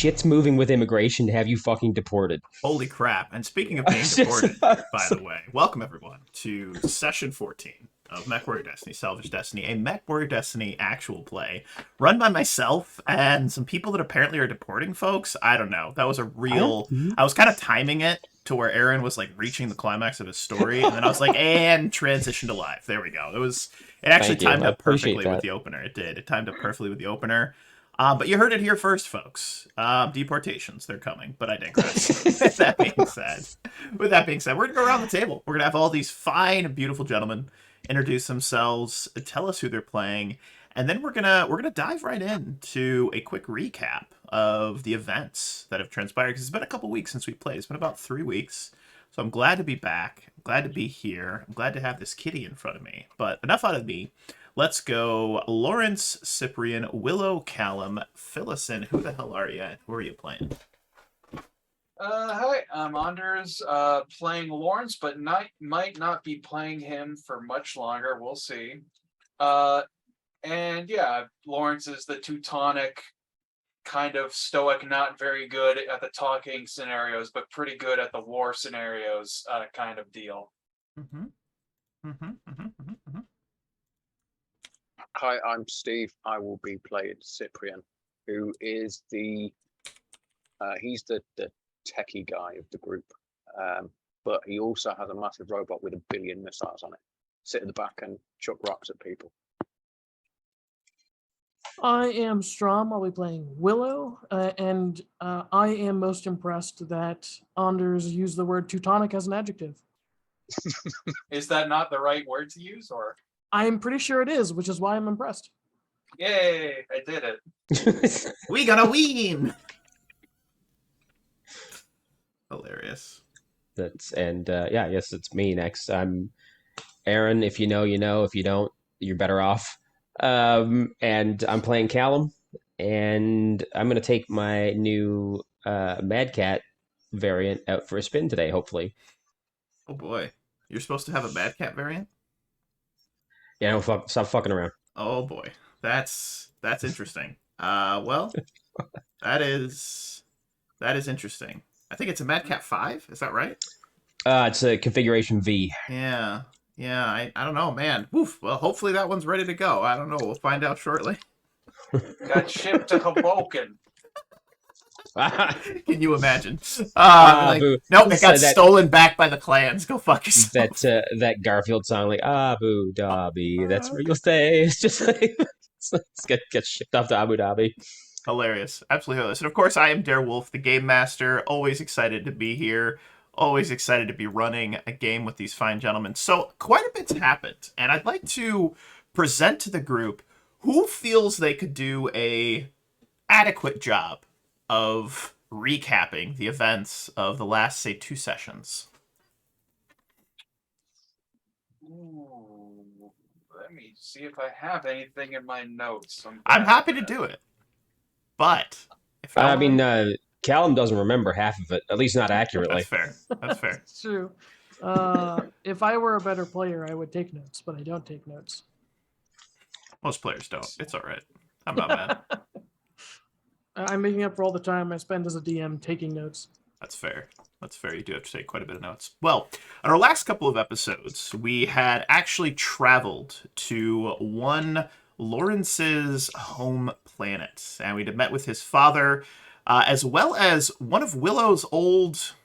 shit's moving with immigration to have you fucking deported. Holy crap. And speaking of being deported, by the way, welcome everyone to session 14 of Mechwarrior Destiny, Salvaged Destiny, a Mechwarrior Destiny actual play run by myself and some people that apparently are deporting folks. I don't know. That was a real... I was kind of timing it to where Aaron was like reaching the climax of his story, and then I was like, and transition to live. There we go. It actually timed up perfectly with the opener. It did. It timed up perfectly with the opener. But you heard it here first, folks. Deportations, they're coming, but I digress. With that being said, we're gonna go around the table. We're gonna have all these fine, beautiful gentlemen introduce themselves, tell us who they're playing, and then we're gonna dive right into a quick recap of the events that have transpired. Because it's been a couple weeks since we played. It's been about 3 weeks, so I'm glad to be back. I'm glad to be here. I'm glad to have this kitty in front of me. But enough out of me. Let's go Lawrence, Cyprian, Willow, Callum, fill us in. Who the hell are you? Who are you playing? Hi, I'm Anders, playing Lawrence, but might not be playing him for much longer. We'll see. And yeah, Lawrence is the Teutonic, kind of stoic, not very good at the talking scenarios, but pretty good at the war scenarios, kind of deal. Hi, I'm Steve. I will be playing Cyprian, who is he's the techie guy of the group, but he also has a massive robot with 1 billion missiles on it. Sit in the back and chuck rocks at people. I am Strom. I'll be playing Willow, and I am most impressed that Anders used the word Teutonic as an adjective. Is that not the right word to use, or? I'm pretty sure it is, which is why I'm impressed. Yay, I did it. We gonna win! Hilarious. Yes, it's me next. I'm Aaron. If you know, you know. If you don't, you're better off. And I'm playing Callum, and I'm gonna take my new Mad Cat variant out for a spin today, hopefully. Oh boy, you're supposed to have a Mad Cat variant? Yeah, don't stop fucking around. Oh boy, that's interesting. Well, that is interesting. I think it's a Mad Cat 5. Is that right? It's a configuration V. Yeah. I don't know, man. Oof. Well, hopefully that one's ready to go. I don't know. We'll find out shortly. Got shipped to Hoboken. Can you imagine? Nope, it got stolen back by the clans. Go fuck yourself. That Garfield song, like Abu Dhabi, that's where you'll stay. It's just like let's get shipped off to Abu Dhabi. Hilarious, absolutely hilarious. And of course, I am Dare Wolf, the game master. Always excited to be here. Always excited to be running a game with these fine gentlemen. So quite a bit's happened, and I'd like to present to the group who feels they could do a adequate job of recapping the events of the last, say, 2 sessions. Ooh, let me see if I have anything in my notes. I'm happy to do it, but Callum doesn't remember half of it, at least not accurately. That's fair. That's fair. It's true. If I were a better player, I would take notes, but I don't take notes. Most players don't. It's all right. I'm not mad. I'm making up for all the time I spend as a DM taking notes. That's fair. That's fair. You do have to take quite a bit of notes. Well, on our last couple of episodes, we had actually traveled to one Lawrence's home planet, and we'd met with his father, as well as one of Willow's old...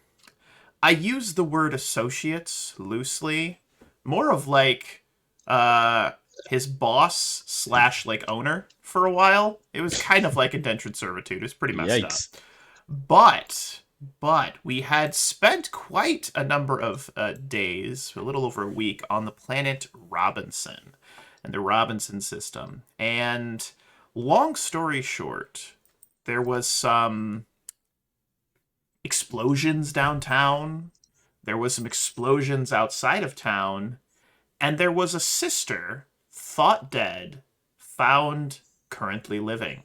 I use the word associates loosely. More of like his boss / like owner for a while. It was kind of like indentured servitude. It was pretty messed up. But we had spent quite a number of days, a little over a week, on the planet Robinson and the Robinson system. And long story short, there was some explosions downtown. There was some explosions outside of town. And there was a sister thought dead, found currently living.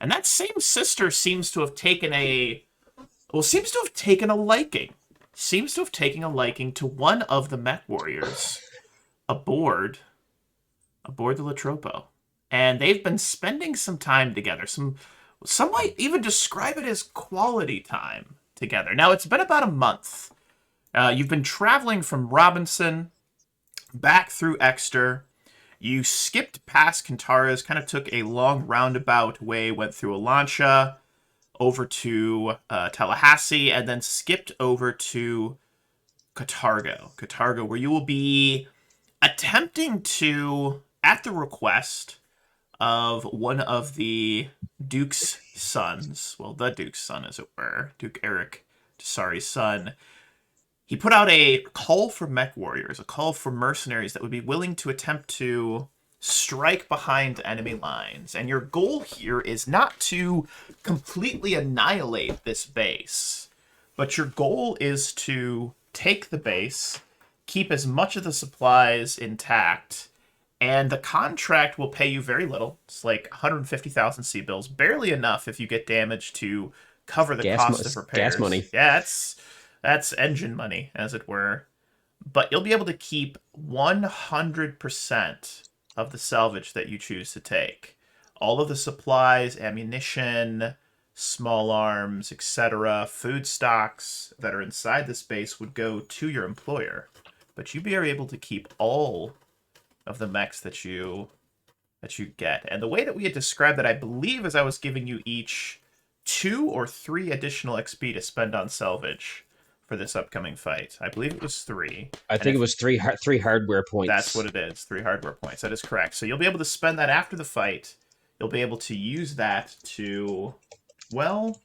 And that same sister seems to have taken a liking. Seems to have taken a liking to one of the Mechwarriors aboard the Latropo. And they've been spending some time together, some some might even describe it as quality time together. Now, it's been about a month. You've been traveling from Robinson back through Exeter. You skipped past Kintara's, kind of took a long roundabout way, went through Alancha, over to Tallahassee, and then skipped over to Cartago, where you will be attempting to, at the request of one of the Duke's sons, well, the Duke's son, as it were, Duke Eric Desari's son, he put out a call for Mechwarriors, a call for mercenaries that would be willing to attempt to strike behind enemy lines. And your goal here is not to completely annihilate this base, but your goal is to take the base, keep as much of the supplies intact, and the contract will pay you very little. It's like 150,000 sea bills, barely enough if you get damage to cover the cost of repairs. Gas money. Yeah, that's engine money, as it were. But you'll be able to keep 100% of the salvage that you choose to take. All of the supplies, ammunition, small arms, etc., food stocks that are inside the space would go to your employer. But you'd be able to keep all of the mechs that you get. And the way that we had described that, I believe, is I was giving you each 2 or 3 additional XP to spend on salvage for this upcoming fight. I believe it was 3. I think it was three hardware points. That's what it is. 3 hardware points. That is correct. So you'll be able to spend that after the fight. You'll be able to use that to, well,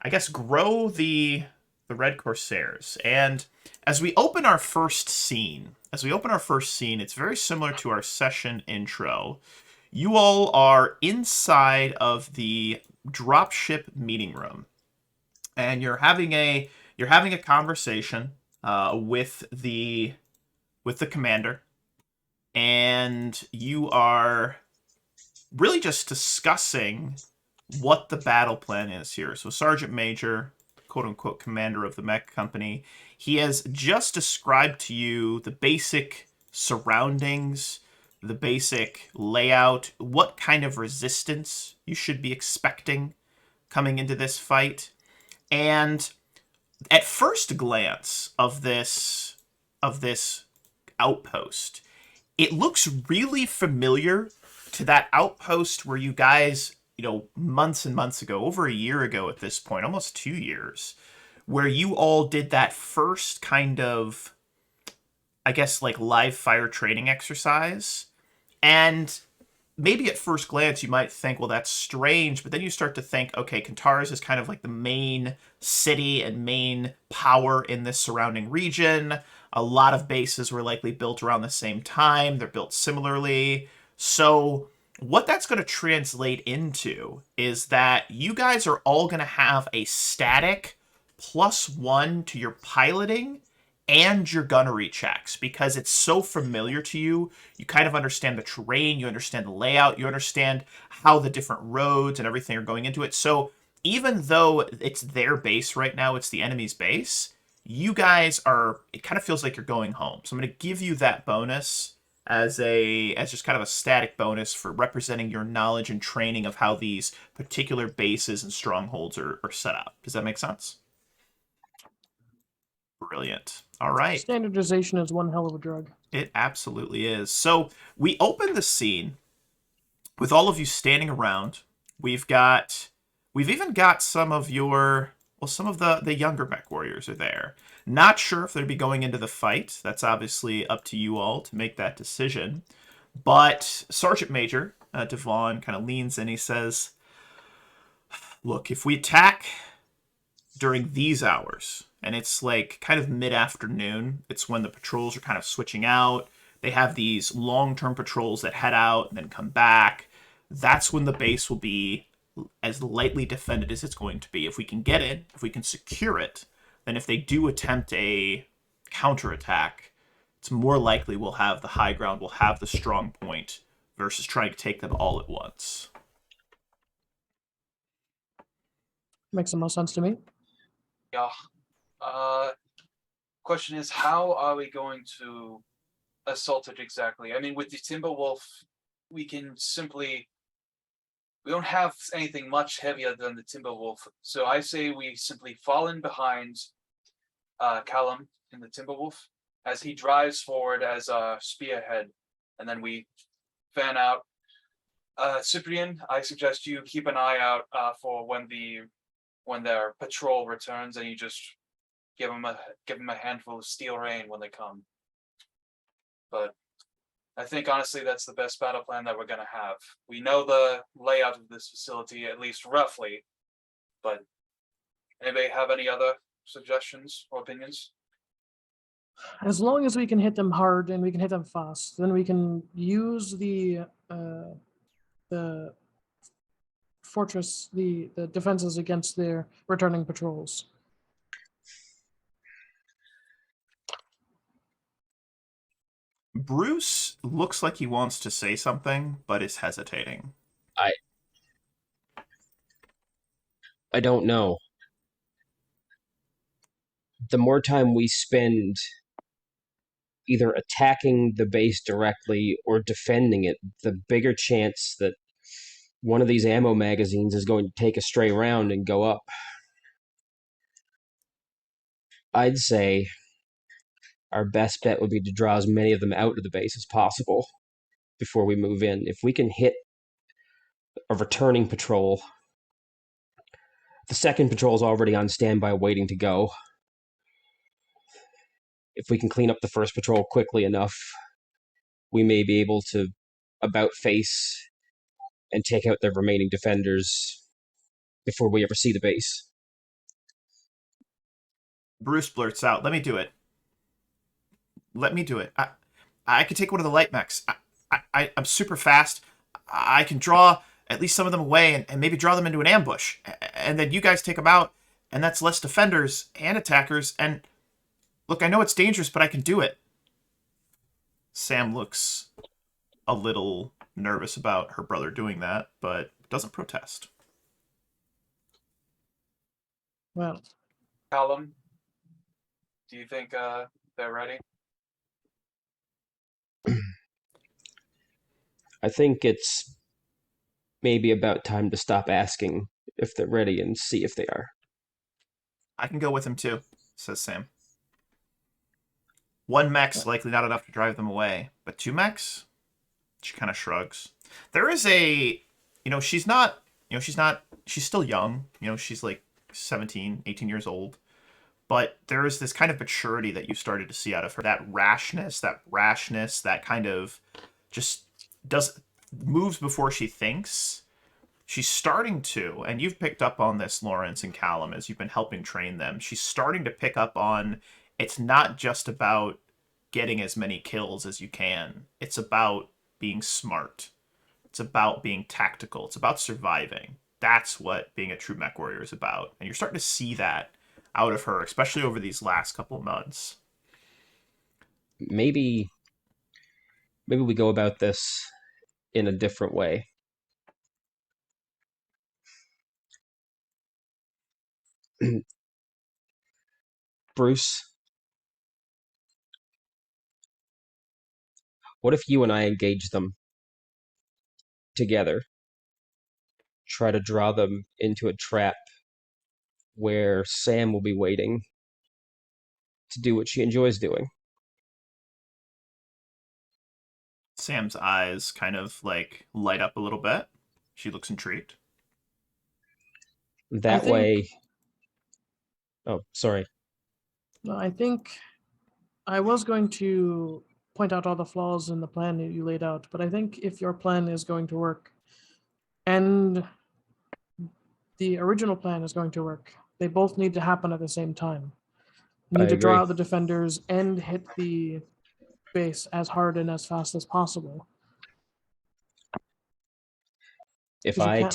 I guess grow the Red Corsairs. And as we open our first scene, it's very similar to our session intro. You all are inside of the dropship meeting room, and you're having a conversation with the commander, and you are really just discussing what the battle plan is here. So Sergeant Major, quote-unquote commander of the mech company, he has just described to you the basic surroundings, the basic layout, what kind of resistance you should be expecting coming into this fight. And at first glance of this outpost, it looks really familiar to that outpost where you guys, months and months ago, over a year ago at this point, almost 2 years, where you all did that first kind of, I guess, like live fire training exercise. And maybe at first glance you might think, well, that's strange, but then you start to think, okay, Kintara's is kind of like the main city and main power in this surrounding region. A lot of bases were likely built around the same time. They're built similarly. So what that's going to translate into is that you guys are all going to have a static +1 to your piloting and your gunnery checks, because it's so familiar to you. You kind of understand the terrain, you understand the layout, you understand how the different roads and everything are going into it. So even though it's their base right now, it's the enemy's base, you guys are, it kind of feels like you're going home. So I'm going to give you that bonus as just kind of a static bonus for representing your knowledge and training of how these particular bases and strongholds are set up. Does that make sense? Brilliant. All right. Standardization is one hell of a drug. It absolutely is. So we open the scene with all of you standing around. We've even got some of the younger mech warriors are there. Not sure if they'd be going into the fight. That's obviously up to you all to make that decision. But Sergeant Major Devon kind of leans in. He says, look, if we attack during these hours, and it's like kind of mid-afternoon, it's when the patrols are kind of switching out. They have these long-term patrols that head out and then come back. That's when the base will be as lightly defended as it's going to be. If we can get it, if we can secure it, then if they do attempt a counterattack, it's more likely we'll have the high ground, we'll have the strong point, versus trying to take them all at once. Makes the most sense to me. Yeah. Question is, how are we going to assault it exactly? I mean, with the Timberwolf, we can simply we don't have anything much heavier than the Timberwolf. So I say we simply fall in behind Callum in the Timberwolf as he drives forward as a spearhead, and then we fan out. Cyprian, I suggest you keep an eye out for when their patrol returns, and you just give them a handful of steel rain when they come. But I think honestly that's the best battle plan that we're gonna have. We know the layout of this facility at least roughly, but anybody have any other suggestions or opinions? As long as we can hit them hard and we can hit them fast, then we can use the fortress, the defenses against their returning patrols. Bruce looks like he wants to say something, but is hesitating. I don't know. The more time we spend either attacking the base directly or defending it, the bigger chance that one of these ammo magazines is going to take a stray round and go up. I'd say our best bet would be to draw as many of them out of the base as possible before we move in. If we can hit a returning patrol, the second patrol is already on standby waiting to go. If we can clean up the first patrol quickly enough, we may be able to about face and take out the remaining defenders before we ever see the base. Bruce blurts out, "Let me do it. Let me do it. I can take one of the light mechs. I'm super fast. I can draw at least some of them away and maybe draw them into an ambush. And then you guys take them out, and that's less defenders and attackers. And look, I know it's dangerous, but I can do it." Sam looks a little nervous about her brother doing that, but doesn't protest. Well, Callum, do you think they're ready? I think it's maybe about time to stop asking if they're ready and see if they are. "I can go with him too," says Sam. "One mech's likely not enough to drive them away, but two mechs?" She kind of shrugs. There is a, she's still young. She's like 17, 18 years old. But there is this kind of maturity that you started to see out of her. That rashness, that kind of just moves before she thinks. She's starting to, and you've picked up on this, Lawrence and Callum, as you've been helping train them. She's starting to pick up on, it's not just about getting as many kills as you can. It's about being smart. It's about being tactical. It's about surviving. That's what being a true mech warrior is about. And you're starting to see that out of her, especially over these last couple of months. Maybe we go about this in a different way. Bruce, what if you and I engage them together? Try to draw them into a trap where Sam will be waiting to do what she enjoys doing. Sam's eyes kind of light up a little bit. She looks intrigued. That way... Oh, sorry. I think I was going to point out all the flaws in the plan that you laid out, but I think if your plan is going to work and the original plan is going to work, they both need to happen at the same time. You need to draw out the defenders and hit the base as hard and as fast as possible. If I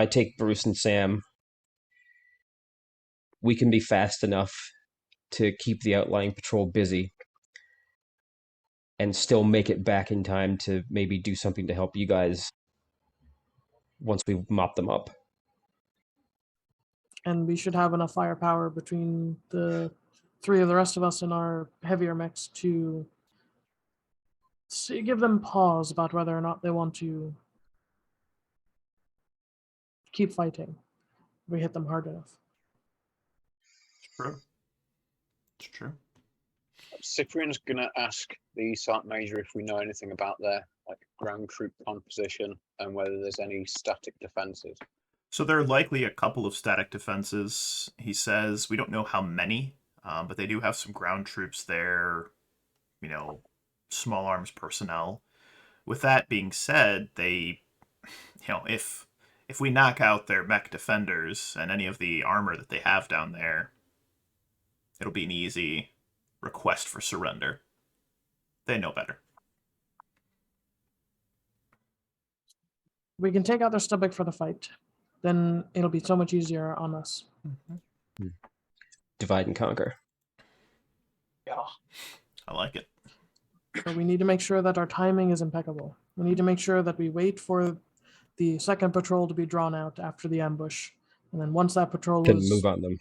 take Bruce and Sam, we can be fast enough to keep the outlying patrol busy and still make it back in time to maybe do something to help you guys once we mop them up. And we should have enough firepower between the three of the rest of us and our heavier mechs to give them pause about whether or not they want to keep fighting. If we hit them hard enough. It's true. It's true. Cyprian's gonna ask the Sergeant Major if we know anything about their ground troop composition and whether there's any static defenses. So there are likely a couple of static defenses. He says we don't know how many, but they do have some ground troops there. Small arms personnel. With that being said, they, if we knock out their mech defenders and any of the armor that they have down there, it'll be an easy request for surrender. They know better. We can take out their stomach for the fight. Then it'll be so much easier on us. Divide and conquer. Yeah. I like it. So we need to make sure that our timing is impeccable. We need to make sure that we wait for the second patrol to be drawn out after the ambush. And then once that patrol Can move on them.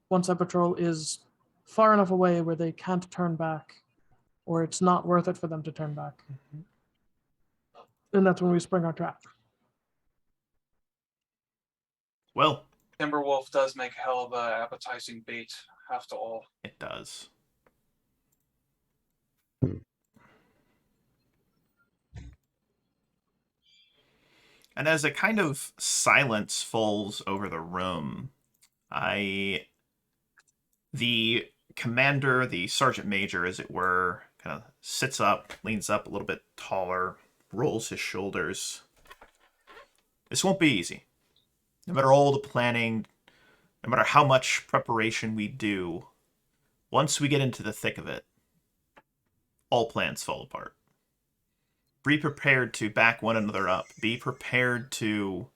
once that patrol is far enough away where they can't turn back, or it's not worth it for them to turn back. And that's when we spring our trap. Well, Timberwolf does make hell of a appetizing bait, after all. it does. And as a kind of silence falls over the room, the commander, the sergeant major, as it were, kind of sits up, leans up a little bit taller, rolls his shoulders. This won't be easy. No matter all the planning, no matter how much preparation we do, once we get into the thick of it, all plans fall apart. Be prepared to back one another up. Be prepared to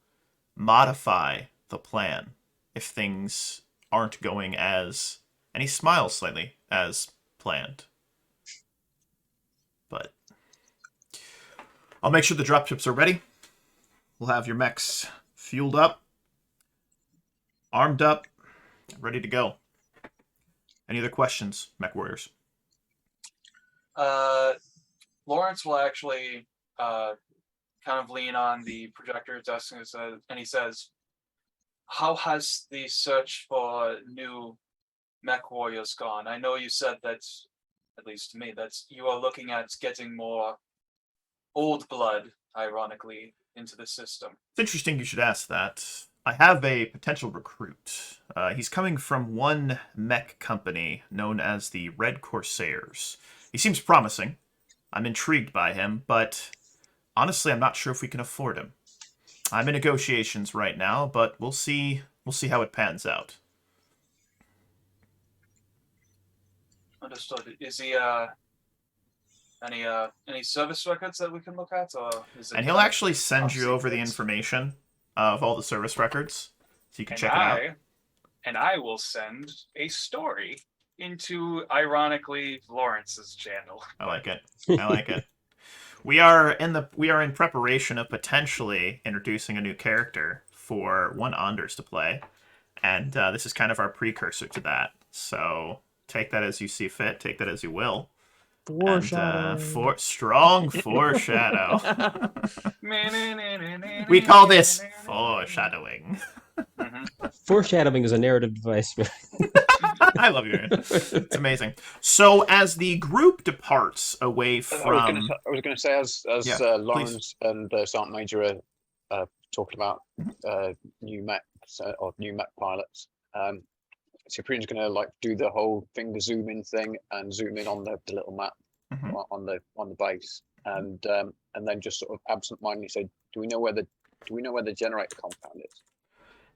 modify the plan if things aren't going as, and he smiles slightly, as planned. But I'll make sure the dropships are ready. We'll have your mechs fueled up, armed up, ready to go. Any other questions, mech warriors? Lawrence will actually kind of lean on the projector desk and he says, how has the search for new mech warriors gone? I know you said that, at least to me, that you are looking at getting more old blood, ironically, into the system. It's interesting you should ask that. I have a potential recruit. He's coming from one mech company known as the Red Corsairs. He seems promising. I'm intrigued by him, but honestly, I'm not sure if we can afford him. I'm in negotiations right now, but we'll see how it pans out. Understood. Is he any service records that we can look at, or is it? And he'll actually send you over the information of all the service records, so you can check it out. And I will send a story into, ironically, Lawrence's channel. I like it. I like it. We are in preparation of potentially introducing a new character for one Anders to play, and this is kind of our precursor to that. So take that as you see fit. Take that as you will. Foreshadowing. Strong foreshadow. We call this foreshadowing. Foreshadowing is a narrative device. I love you. It's amazing. So as the group departs away from, I was going to say, as Lawrence and Sergeant Major are talking about new mechs or new mech pilots, Cyprian's going to do the whole finger zoom in thing and zoom in on the little map on the base, and then just sort of absent-mindedly say, "Do we know where the generator compound is?"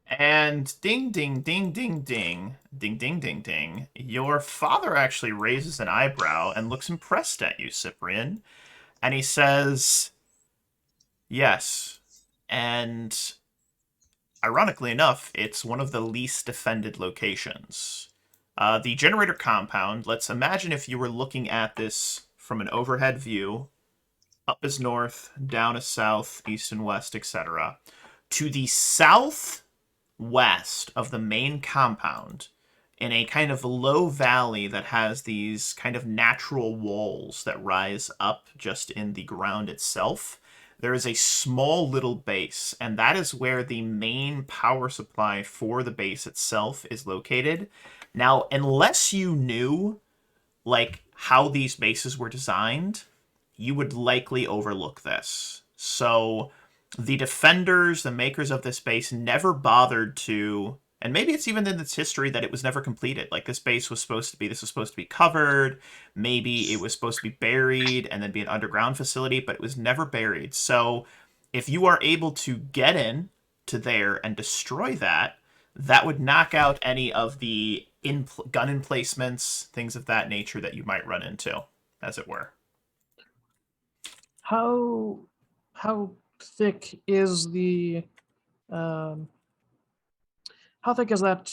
And ding, ding, ding, ding, ding, ding, ding, ding, ding. Your father actually raises an eyebrow and looks impressed at you, Cyprian, and he says, "Yes, and." Ironically enough, it's one of the least defended locations. The generator compound, let's imagine if you were looking at this from an overhead view, up is north, down is south, east and west, etc. To the southwest of the main compound, in a kind of low valley that has these kind of natural walls that rise up just in the ground itself, there is a small little base, and that is where the main power supply for the base itself is located. Now, unless you knew, like, how these bases were designed, you would likely overlook this. So the defenders, the makers of this base, never bothered to, and maybe it's even in its history that it was never completed. Like, this base was supposed to be covered, maybe it was supposed to be buried and then be an underground facility, but it was never buried. So if you are able to get in to there and destroy that, that would knock out any of the gun emplacements, things of that nature that you might run into, as it were. How thick is the how thick is that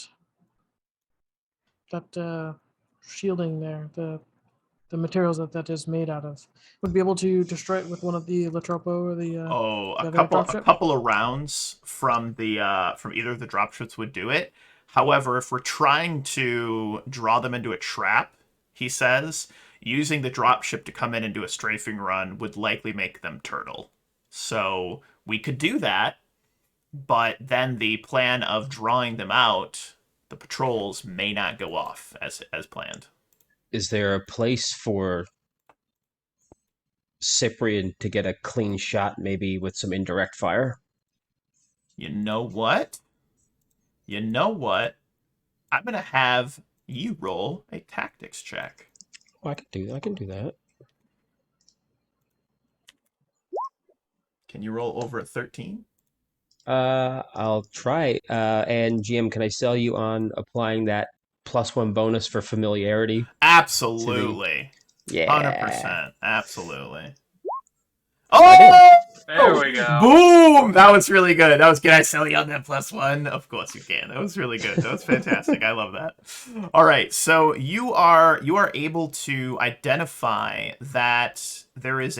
shielding there? The materials that is made out of would be able to destroy it with one of the Latropo or the A other dropship? couple of rounds from the from either of the dropships would do it. However, if we're trying to draw them into a trap, he says, using the dropship to come in and do a strafing run would likely make them turtle. So we could do that, but then the plan of drawing them out, the patrols, may not go off as planned. Is there a place for Cyprian to get a clean shot, maybe with some indirect fire? You know what? I'm going to have you roll a tactics check. Oh, I can do that. Can you roll over a 13? I'll try. And GM, can I sell you on applying that +1 bonus for familiarity? Absolutely. Yeah. 100%. Absolutely. I There we go. Boom! That was really good. Can I sell you on that +1? Of course you can. That was really good. That was fantastic. I love that. All right, so you are able to identify that there is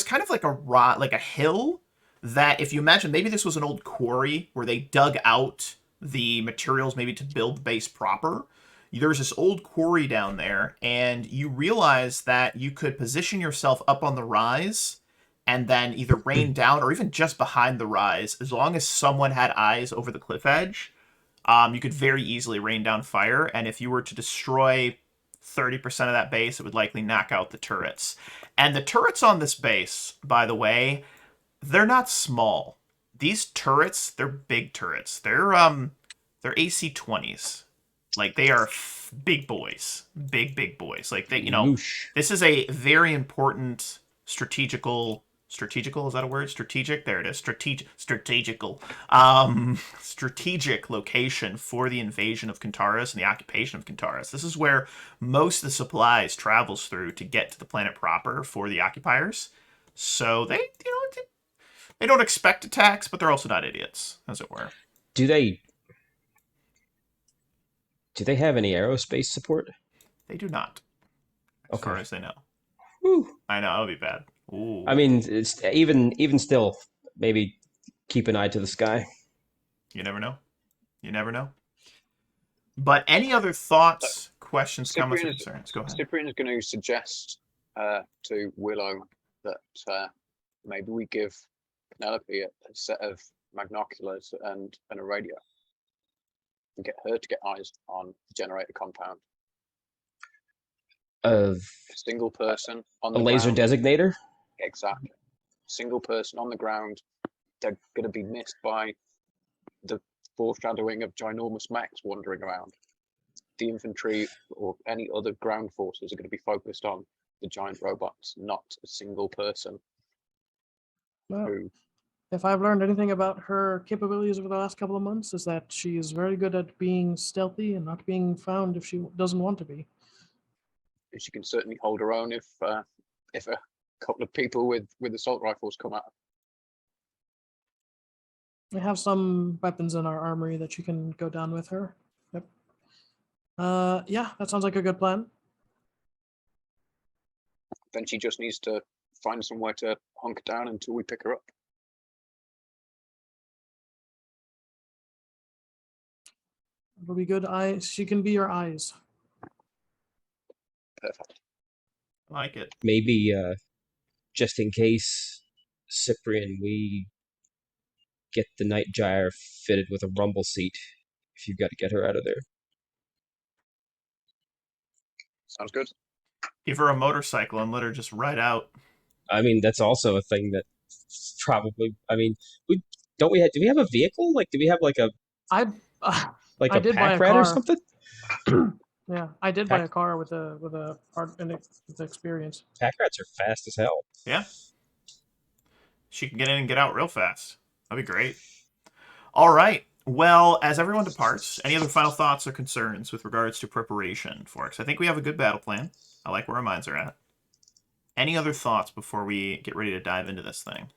kind of like a hill that, if you imagine, maybe this was an old quarry where they dug out the materials maybe to build the base proper. There's this old quarry down there, and you realize that you could position yourself up on the rise and then either rain down or even just behind the rise. As long as someone had eyes over the cliff edge, you could very easily rain down fire, and if you were to destroy 30% of that base, it would likely knock out the turrets. And the turrets on this base, by the way, they're not small. These turrets, they're big turrets. They're AC-20s. Like, they are big boys. Big boys. Like, they, Whoosh. this is a very important strategical, is that a word? Strategic? There it is. Strategical. Strategic location for the invasion of Kantaras and the occupation of Kantaras. This is where most of the supplies travels through to get to the planet proper for the occupiers. So they don't expect attacks, but they're also not idiots, as it were. Do they have any aerospace support? They do not, as far as they know. Whew. I know, that would be bad. Ooh. I mean, it's even still, maybe keep an eye to the sky. You never know. But any other thoughts, questions, comments, or concerns? Go ahead. Cyprian is going to suggest to Willow that maybe we give Penelope a set of magnoculars and a radio, and get her to get eyes on the generator compound. Of A single person on a the laser ground. Mm-hmm. designator? Exactly. Single person on the ground. They're going to be missed by the foreshadowing of ginormous mechs wandering around. The infantry or any other ground forces are going to be focused on the giant robots, not a single person. Well, Who, if I've learned anything about her capabilities over the last couple of months, is that she is very good at being stealthy and not being found if she doesn't want to be. she can certainly hold her own if a couple of people with assault rifles come at her. We have some weapons in our armory that you can go down with her. Yep. Yeah, that sounds like a good plan. Then she just needs to find somewhere to hunker down until we pick her up. It'll be good eyes. She can be your eyes. Perfect. I like it. Maybe just in case Cyprian, we get the Night Gyre fitted with a rumble seat if you've got to get her out of there. Sounds good. Give her a motorcycle and let her just ride out. I mean, that's also a thing that probably. I mean, we don't we have? Do we have a vehicle? Like, do we have like a I like I a did buy pack a rat or car. something? Yeah, I did buy Pack, a car with a part and with experience. pack rats are fast as hell. Yeah. She can get in and get out real fast. That'd be great. All right. Well, as everyone departs, any other final thoughts or concerns with regards to preparation for us? I think we have a good battle plan. I like where our minds are at. Any other thoughts before we get ready to dive into this thing?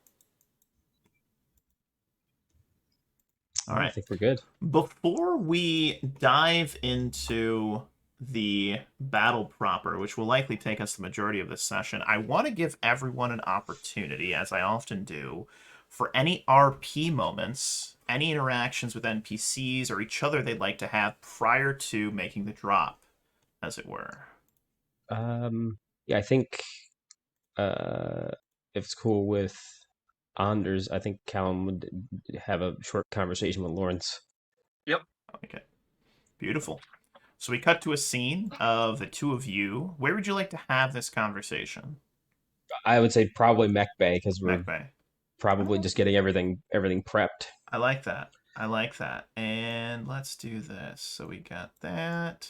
All I right. think we're good. Before we dive into the battle proper, which will likely take us the majority of this session, I want to give everyone an opportunity, as I often do, for any RP moments, any interactions with NPCs or each other they'd like to have prior to making the drop, as it were. Yeah, I think if it's cool with Anders, I think Callum would have a short conversation with Lawrence. Yep. Okay. Beautiful. So we cut to a scene of the two of you. Where would you like to have this conversation? I would say probably Mech Bay because we're Mech Bay. probably just getting everything prepped. I like that. I like that. And let's do this. So we got that.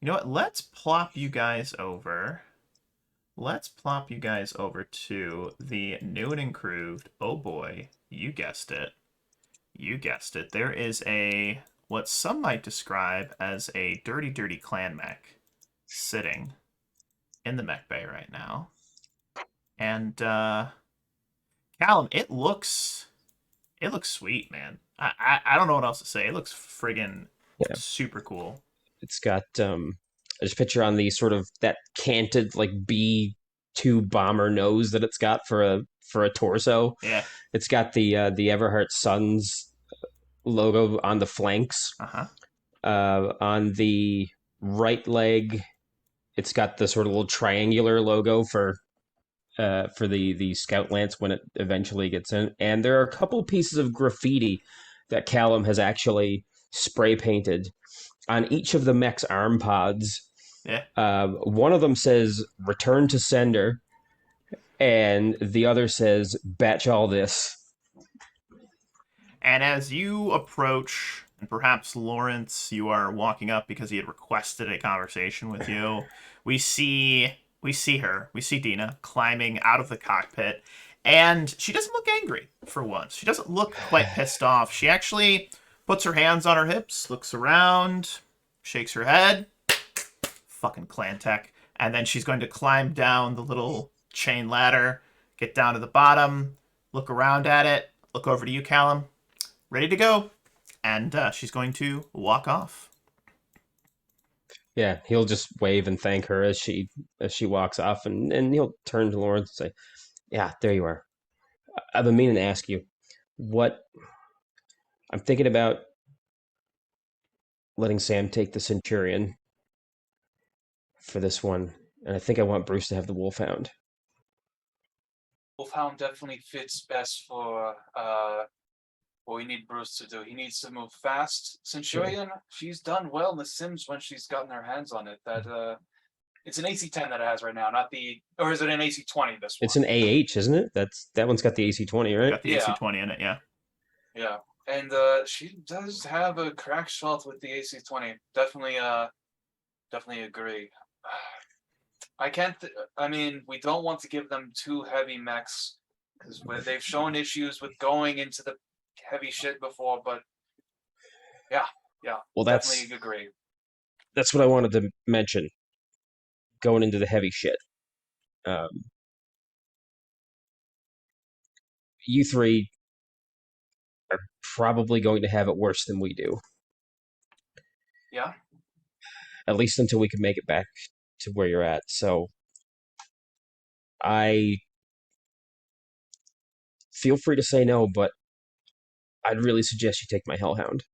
You know what? Let's plop you guys over. Let's plop you guys over to the new and improved. Oh boy, you guessed it. You guessed it. There is a, what some might describe as a dirty, dirty clan mech sitting in the mech bay right now. And, Callum, it looks sweet, man. I don't know what else to say. It looks friggin' super cool. It's got there's a picture on the sort of that canted like B2 bomber nose that it's got for a torso. Yeah. It's got the Everhart Suns logo on the flanks. Uh-huh. On the right leg, it's got the sort of little triangular logo for the Scout Lance when it eventually gets in. And there are a couple pieces of graffiti that Callum has actually spray painted on each of the mech's arm pods. Yeah. One of them says "Return to Sender," and the other says "Batch all this." And as you approach, and perhaps Lawrence, you are walking up because he had requested a conversation with you. We see her. We see Dina climbing out of the cockpit, and she doesn't look angry for once. She doesn't look quite pissed off. She actually puts her hands on her hips, looks around, shakes her head. Fucking clan tech. And then she's going to climb down the little chain ladder, get down to the bottom, look around at it, look over to you, Callum. Ready to go. And she's going to walk off. Yeah, he'll just wave and thank her as she walks off, and he'll turn to Lawrence and say, "Yeah, there you are. I've been meaning to ask you what I'm thinking about letting Sam take the Centurion for this one, and I think I want Bruce to have the Wolfhound." Wolfhound definitely fits best for what we need Bruce to do. He needs to move fast. Centurion, she's done well in the Sims when she's gotten her hands on it. That it's an AC-10 that it has right now, not the, or is it an AC-20? This one. It's an AH, isn't it? That one's got the AC-20, right? Got the AC-20 in it, yeah. Yeah, and she does have a crack shot with the AC-20. Definitely agree. I can't. I mean, we don't want to give them too heavy mechs because they've shown issues with going into the heavy shit before. But yeah. Well, definitely agree. That's what I wanted to mention. Going into the heavy shit. You three are probably going to have it worse than we do. Yeah. At least until we can make it back to where you're at. So I feel free to say no, but I'd really suggest you take my Hellhound.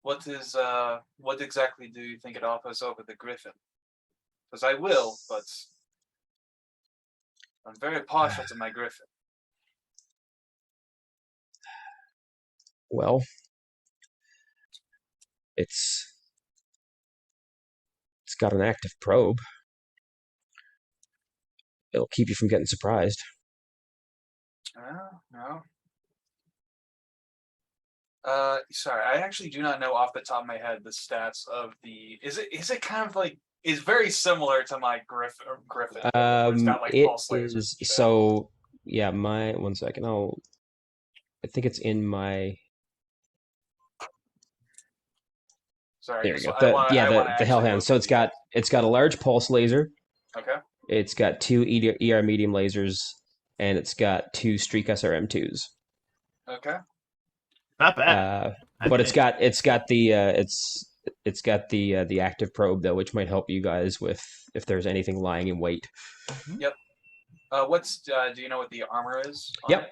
what exactly do you think it offers over the Griffin? Because I will, but I'm very partial to my Griffin. Well, it's got an active probe. It'll keep you from getting surprised. No. Sorry, I actually do not know off the top of my head the stats of the. Is it kind of like is very similar to my Griffin? Where it's got like It pulse lasers and is shit. so. Yeah, my 1 second. I think it's in my. Sorry, There we go. I want to The Hellhound. So it's got a large pulse laser. Okay. It's got 2 ER medium lasers, and it's got 2 Streak SRM2s. Okay. Not bad. But it's got the active probe though, which might help you guys with if there's anything lying in wait. Yep. Do you know what the armor is? Yep.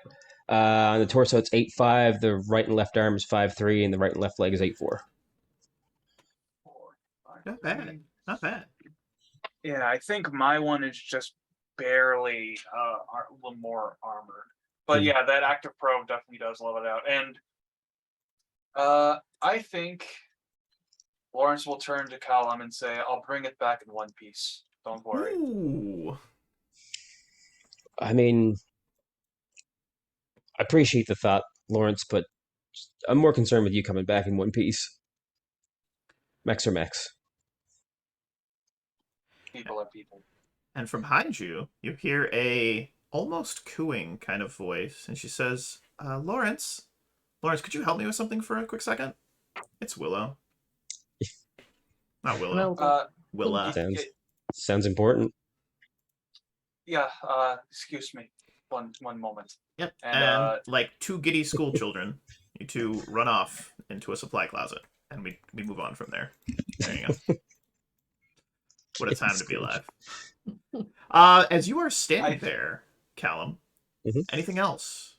On the torso it's 8.5. The right and left arm is 5.3, and the right and left leg is 8.4. Not bad. Not bad. Yeah, I think my one is just barely a little more armored. But yeah, that active probe definitely does level it out. And I think Lawrence will turn to Callum and say, I'll bring it back in one piece. Don't worry. Ooh. I mean, I appreciate the thought, Lawrence, but I'm more concerned with you coming back in one piece. Mechs are mechs. People are people. And from behind you, you hear a almost cooing kind of voice, and she says, Lawrence, could you help me with something for a quick second? It's Willow. Not Willow. Willa. Sounds important. Yeah, excuse me. One moment. Yep. And like 2 giddy school children, you 2 run off into a supply closet, and we move on from there. There you go. What a time to be alive. As you are standing there, Callum, anything else?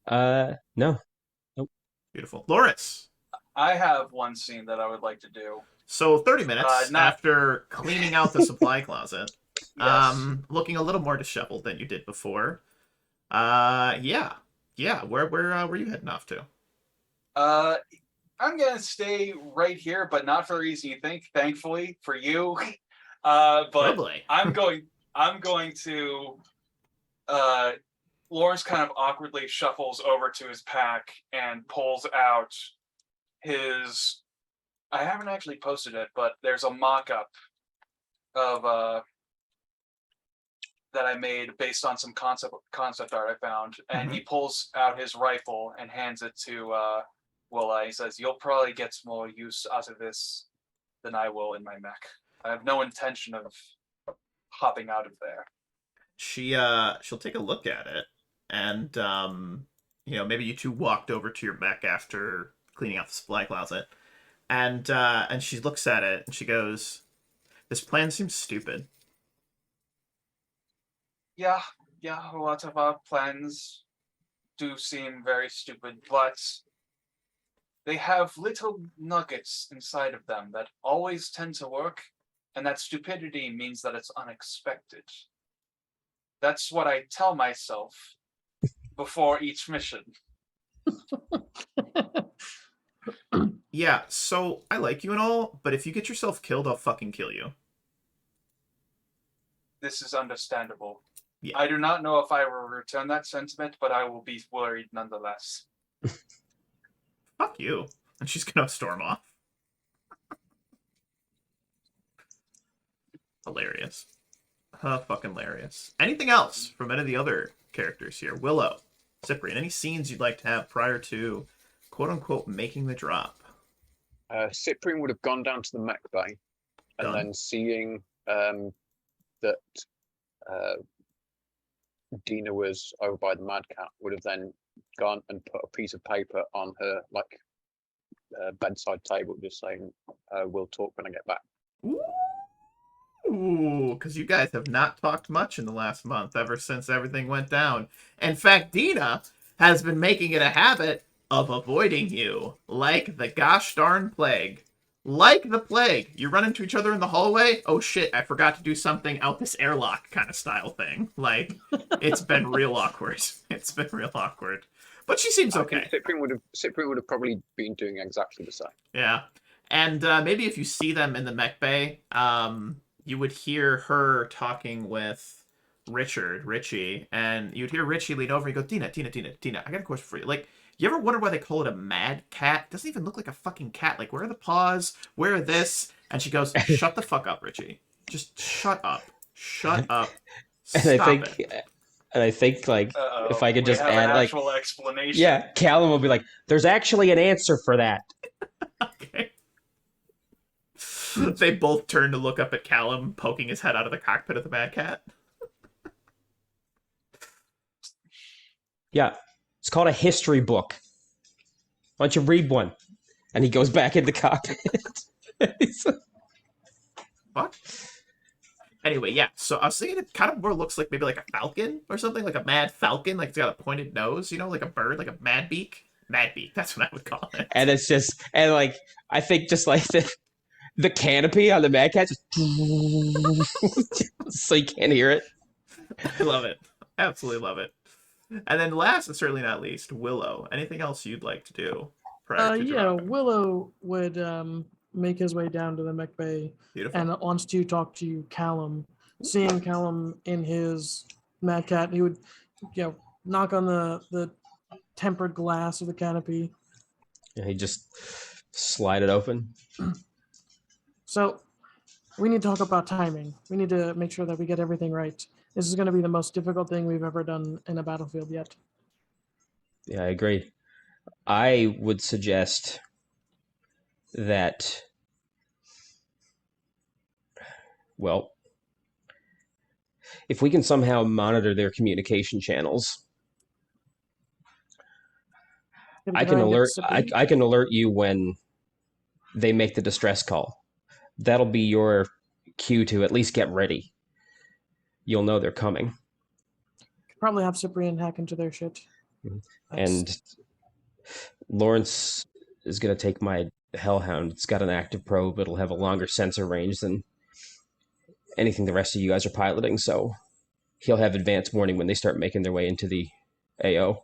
No. Nope. Beautiful. Lawrence. I have one scene that I would like to do. So 30 minutes after cleaning out the supply closet, Yes. looking a little more disheveled than you did before. Yeah. Where were you heading off to? I'm gonna stay right here, but not for the reason you think. Thankfully for you, but Lovely. I'm going to. Lawrence kind of awkwardly shuffles over to his pack and pulls out his. I haven't actually posted it, but there's a mock-up of that I made based on some concept art I found, and he pulls out his rifle and hands it to Willa. He says, "You'll probably get more use out of this than I will in my mech. I have no intention of hopping out of there." She'll take a look at it, and maybe you 2 walked over to your mech after cleaning out the supply closet, and she looks at it and she goes, "This plan seems stupid." Yeah, a lot of our plans do seem very stupid, but they have little nuggets inside of them that always tend to work, and that stupidity means that it's unexpected. That's what I tell myself before each mission. Yeah, so I like you and all, but if you get yourself killed, I'll fucking kill you. This is understandable. Yeah. I do not know if I will return that sentiment, but I will be worried nonetheless. Fuck you. And she's gonna storm off. Hilarious. Fucking hilarious. Anything else from any of the other characters here? Willow, Cyprian, any scenes you'd like to have prior to quote-unquote making the drop? Cyprian would have gone down to the mech bay, and then seeing that Dina was over by the Mad Cat, would have then gone and put a piece of paper on her bedside table, just saying, "We'll talk when I get back." Ooh, because you guys have not talked much in the last month, ever since everything went down. In fact, Dina has been making it a habit of avoiding you like the gosh darn plague. Like the plague. You run into each other in the hallway. Oh shit, I forgot to do something out this airlock kind of style thing. Like, it's been real awkward. It's been real awkward. But she seems I okay. think Cyprian would have probably been doing exactly the same. Yeah. And maybe if you see them in the mech bay, you would hear her talking with Richie, and you'd hear Richie lean over and go, Tina, I got a question for you. Like, you ever wonder why they call it a mad cat? It doesn't even look like a fucking cat. Like, where are the paws? Where are this? And she goes, shut the fuck up, Richie. Just shut up. Shut up. Stop it. And I think, like, if I could just have add, an like, actual explanation. yeah, Callum will be like, "There's actually an answer for that." Okay. They both turn to look up at Callum, poking his head out of the cockpit of the Mad Cat. Yeah, it's called a history book. Why don't you read one? And he goes back in the cockpit. What? Anyway, yeah, so I was thinking it kind of more looks like maybe like a falcon or something, like a mad falcon, like it's got a pointed nose, you know, like a bird, like a mad beak. Mad beak, that's what I would call it. And it's just, and like, I think just like the canopy on the Mad Cat, just so you can't hear it. I love it. Absolutely love it. And then last and certainly not least, Willow. Anything else you'd like to do? Willow would make his way down to the mech bay. Beautiful. And wants to talk to Callum. Seeing Callum in his Mad Cat, he would, knock on the tempered glass of the canopy. And he just slide it open. So we need to talk about timing. We need to make sure that we get everything right. This is going to be the most difficult thing we've ever done in a battlefield yet. Yeah, I agree. I would suggest that, well, if we can somehow monitor their communication channels, I can alert you when they make the distress call. That'll be your cue to at least get ready. You'll know they're coming. Probably have Cyprian hack into their shit. And Lawrence is going to take my Hellhound. It's got an active probe. It'll have a longer sensor range than anything the rest of you guys are piloting, so he'll have advanced warning when they start making their way into the AO.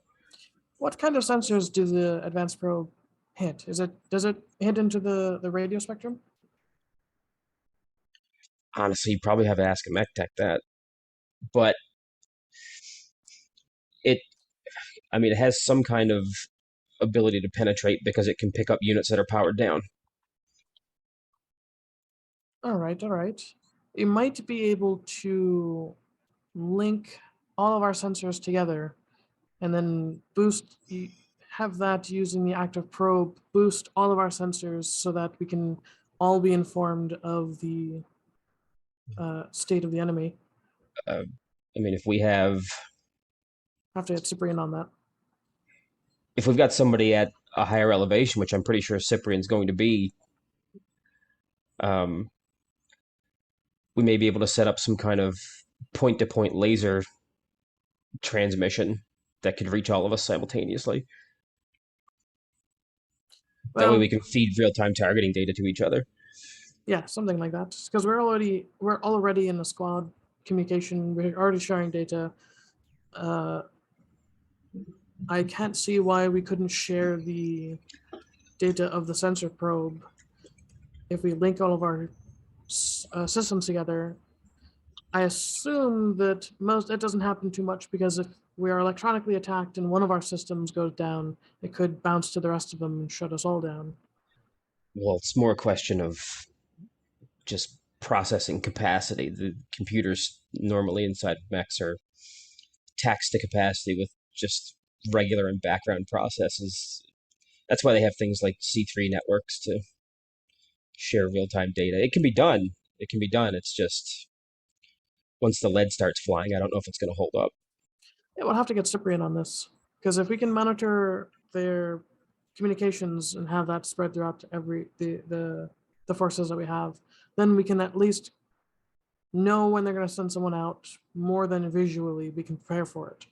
What kind of sensors do the advanced probe hit? Does it hit into the radio spectrum? Honestly, you probably have to ask a mech tech that. But it has some kind of ability to penetrate because it can pick up units that are powered down. All right. It might be able to link all of our sensors together and then have that using the active probe boost all of our sensors so that we can all be informed of the state of the enemy. If we have to hit Cyprian on that. If we've got somebody at a higher elevation, which I'm pretty sure Cyprian's going to be, we may be able to set up some kind of point-to-point laser transmission that could reach all of us simultaneously. That way we can feed real-time targeting data to each other. Yeah, something like that. Because we're already in a squad communication. We're already sharing data. I can't see why we couldn't share the data of the sensor probe if we link all of our systems together. I assume that it doesn't happen too much because if we are electronically attacked and one of our systems goes down, it could bounce to the rest of them and shut us all down. Well, it's more a question of just processing capacity. The computers normally inside mechs are taxed to capacity with just regular and background processes. That's why they have things like C3 networks to share real-time data. It can be done. It's just once the lead starts flying, I don't know if it's going to hold up. Yeah, we'll have to get Cyprian on this because if we can monitor their communications and have that spread throughout the forces that we have, then we can at least know when they're going to send someone out more than visually. We can prepare for it.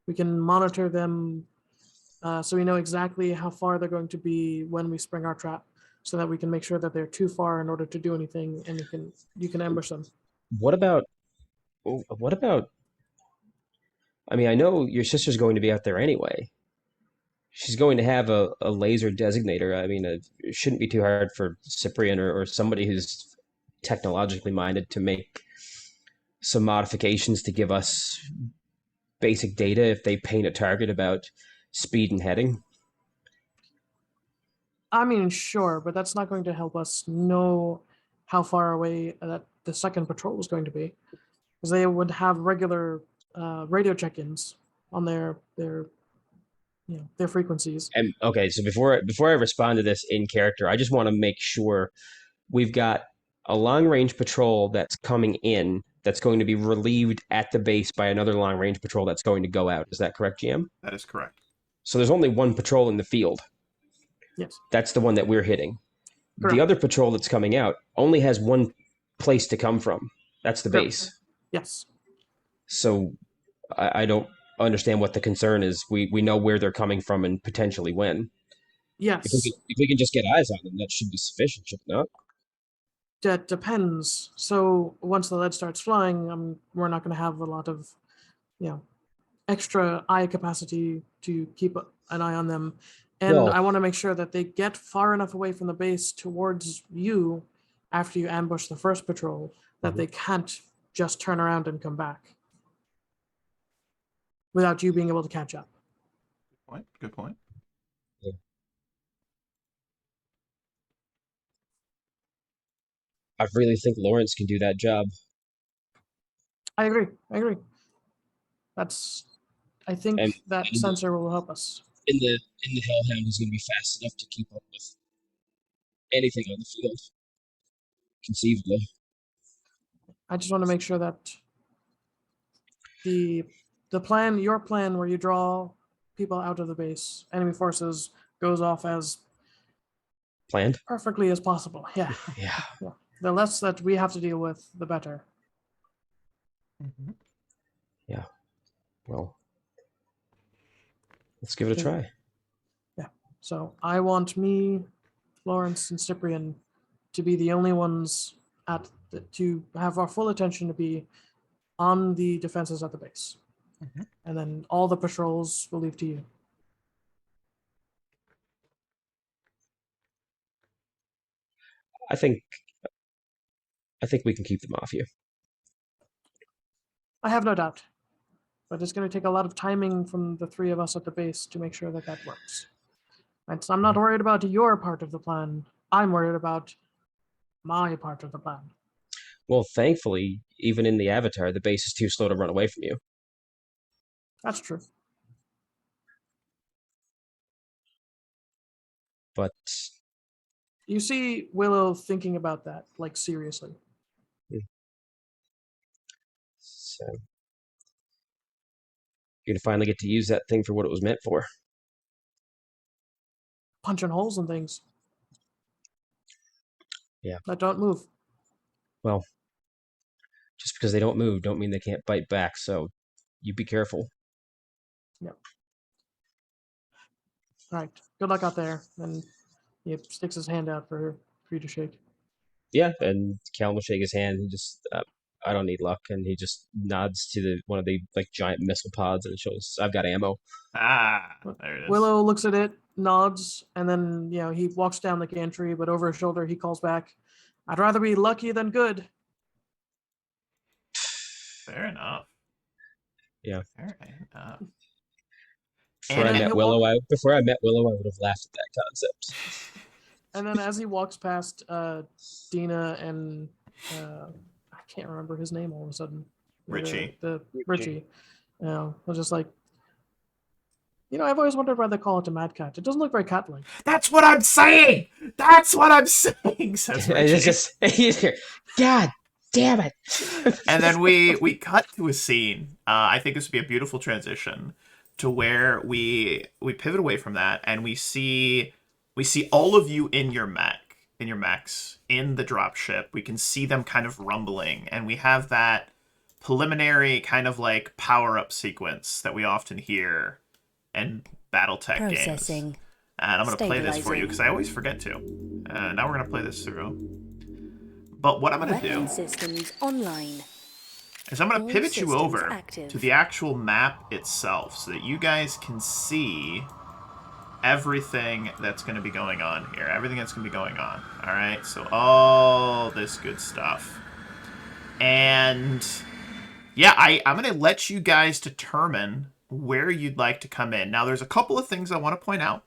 We can monitor them so we know exactly how far they're going to be when we spring our trap, so that we can make sure that they're too far in order to do anything, and you can ambush them. What about what about? I mean, I know your sister's going to be out there anyway. She's going to have a laser designator. I mean, it shouldn't be too hard for Cyprian or somebody who's technologically minded to make some modifications to give us basic data if they paint a target about speed and heading. I mean, sure, but that's not going to help us know how far away that the second patrol is going to be, because they would have regular radio check-ins on their frequencies. And okay, so before I respond to this in character, I just want to make sure we've got a long range patrol that's coming in that's going to be relieved at the base by another long range patrol that's going to go out. Is that correct, GM? That is correct. So there's only one patrol in the field. Yes. That's the one that we're hitting. Correct. The other patrol that's coming out only has one place to come from. That's the Correct. base. Yes. So I don't understand what the concern is. We know where they're coming from and potentially when. Yes. If we can just get eyes on them, that should be sufficient, should it not? That depends. So once the lead starts flying, we're not going to have a lot of, extra eye capacity to keep an eye on them. And Well, I want to make sure that they get far enough away from the base towards you after you ambush the first patrol that they can't just turn around and come back without you being able to catch up. Good point. I really think Lawrence can do that job. I agree. I think And that in sensor will help us. the Hellhound, he's going to be fast enough to keep up with anything on the field, conceivably. I just want to make sure that the plan, your plan, where you draw people out of the base, enemy forces, goes off as Planned? perfectly as possible. Yeah. Yeah. The less that we have to deal with, the better. Yeah. Well, let's give it a try. Yeah. So I want me, Lawrence, and Cyprian to be the only ones to have our full attention to be on the defenses at the base. And then all the patrols will leave to you. I think we can keep them off you. I have no doubt. But it's going to take a lot of timing from the three of us at the base to make sure that works. And so I'm not worried about your part of the plan. I'm worried about my part of the plan. Well, thankfully, even in the Avatar, the base is too slow to run away from you. That's true. But you see Willow thinking about that, like, seriously. So you're going to finally get to use that thing for what it was meant for. Punching holes in things. Yeah. That don't move. Well, just because they don't move don't mean they can't bite back, so you be careful. Yep. All right. Good luck out there. And he sticks his hand out for you to shake. Yeah, and Callum will shake his hand. He just, I don't need luck, and he just nods to one of the giant missile pods and shows, I've got ammo. There it is. Willow looks at it, nods, and then he walks down the gantry, but over his shoulder he calls back, "I'd rather be lucky than good." Fair enough. Yeah. Fair enough. Before I met Willow, I would have laughed at that concept. And then as he walks past Dina and I can't remember his name all of a sudden. Richie. Richie. I was just like, I've always wondered why they call it a mad cat. It doesn't look very cat-like. That's what I'm saying! Says Richie. God damn it. And then we cut to a scene. I think this would be a beautiful transition to where we pivot away from that and we see all of you in your mechs, in the dropship. We can see them kind of rumbling, and we have that preliminary kind of like power-up sequence that we often hear and BattleTech games. Processing. And I'm going to play this for you Stabilizing. because I always forget to. Now we're going to play this through. But what I'm going to Weapon do systems online. is I'm going to All pivot you systems over active. to the actual map itself so that you guys can see everything that's going to be going on here. Everything that's going to be going on. All right? So all this good stuff. And yeah, I'm going to let you guys determine where you'd like to come in. Now, there's a couple of things I want to point out.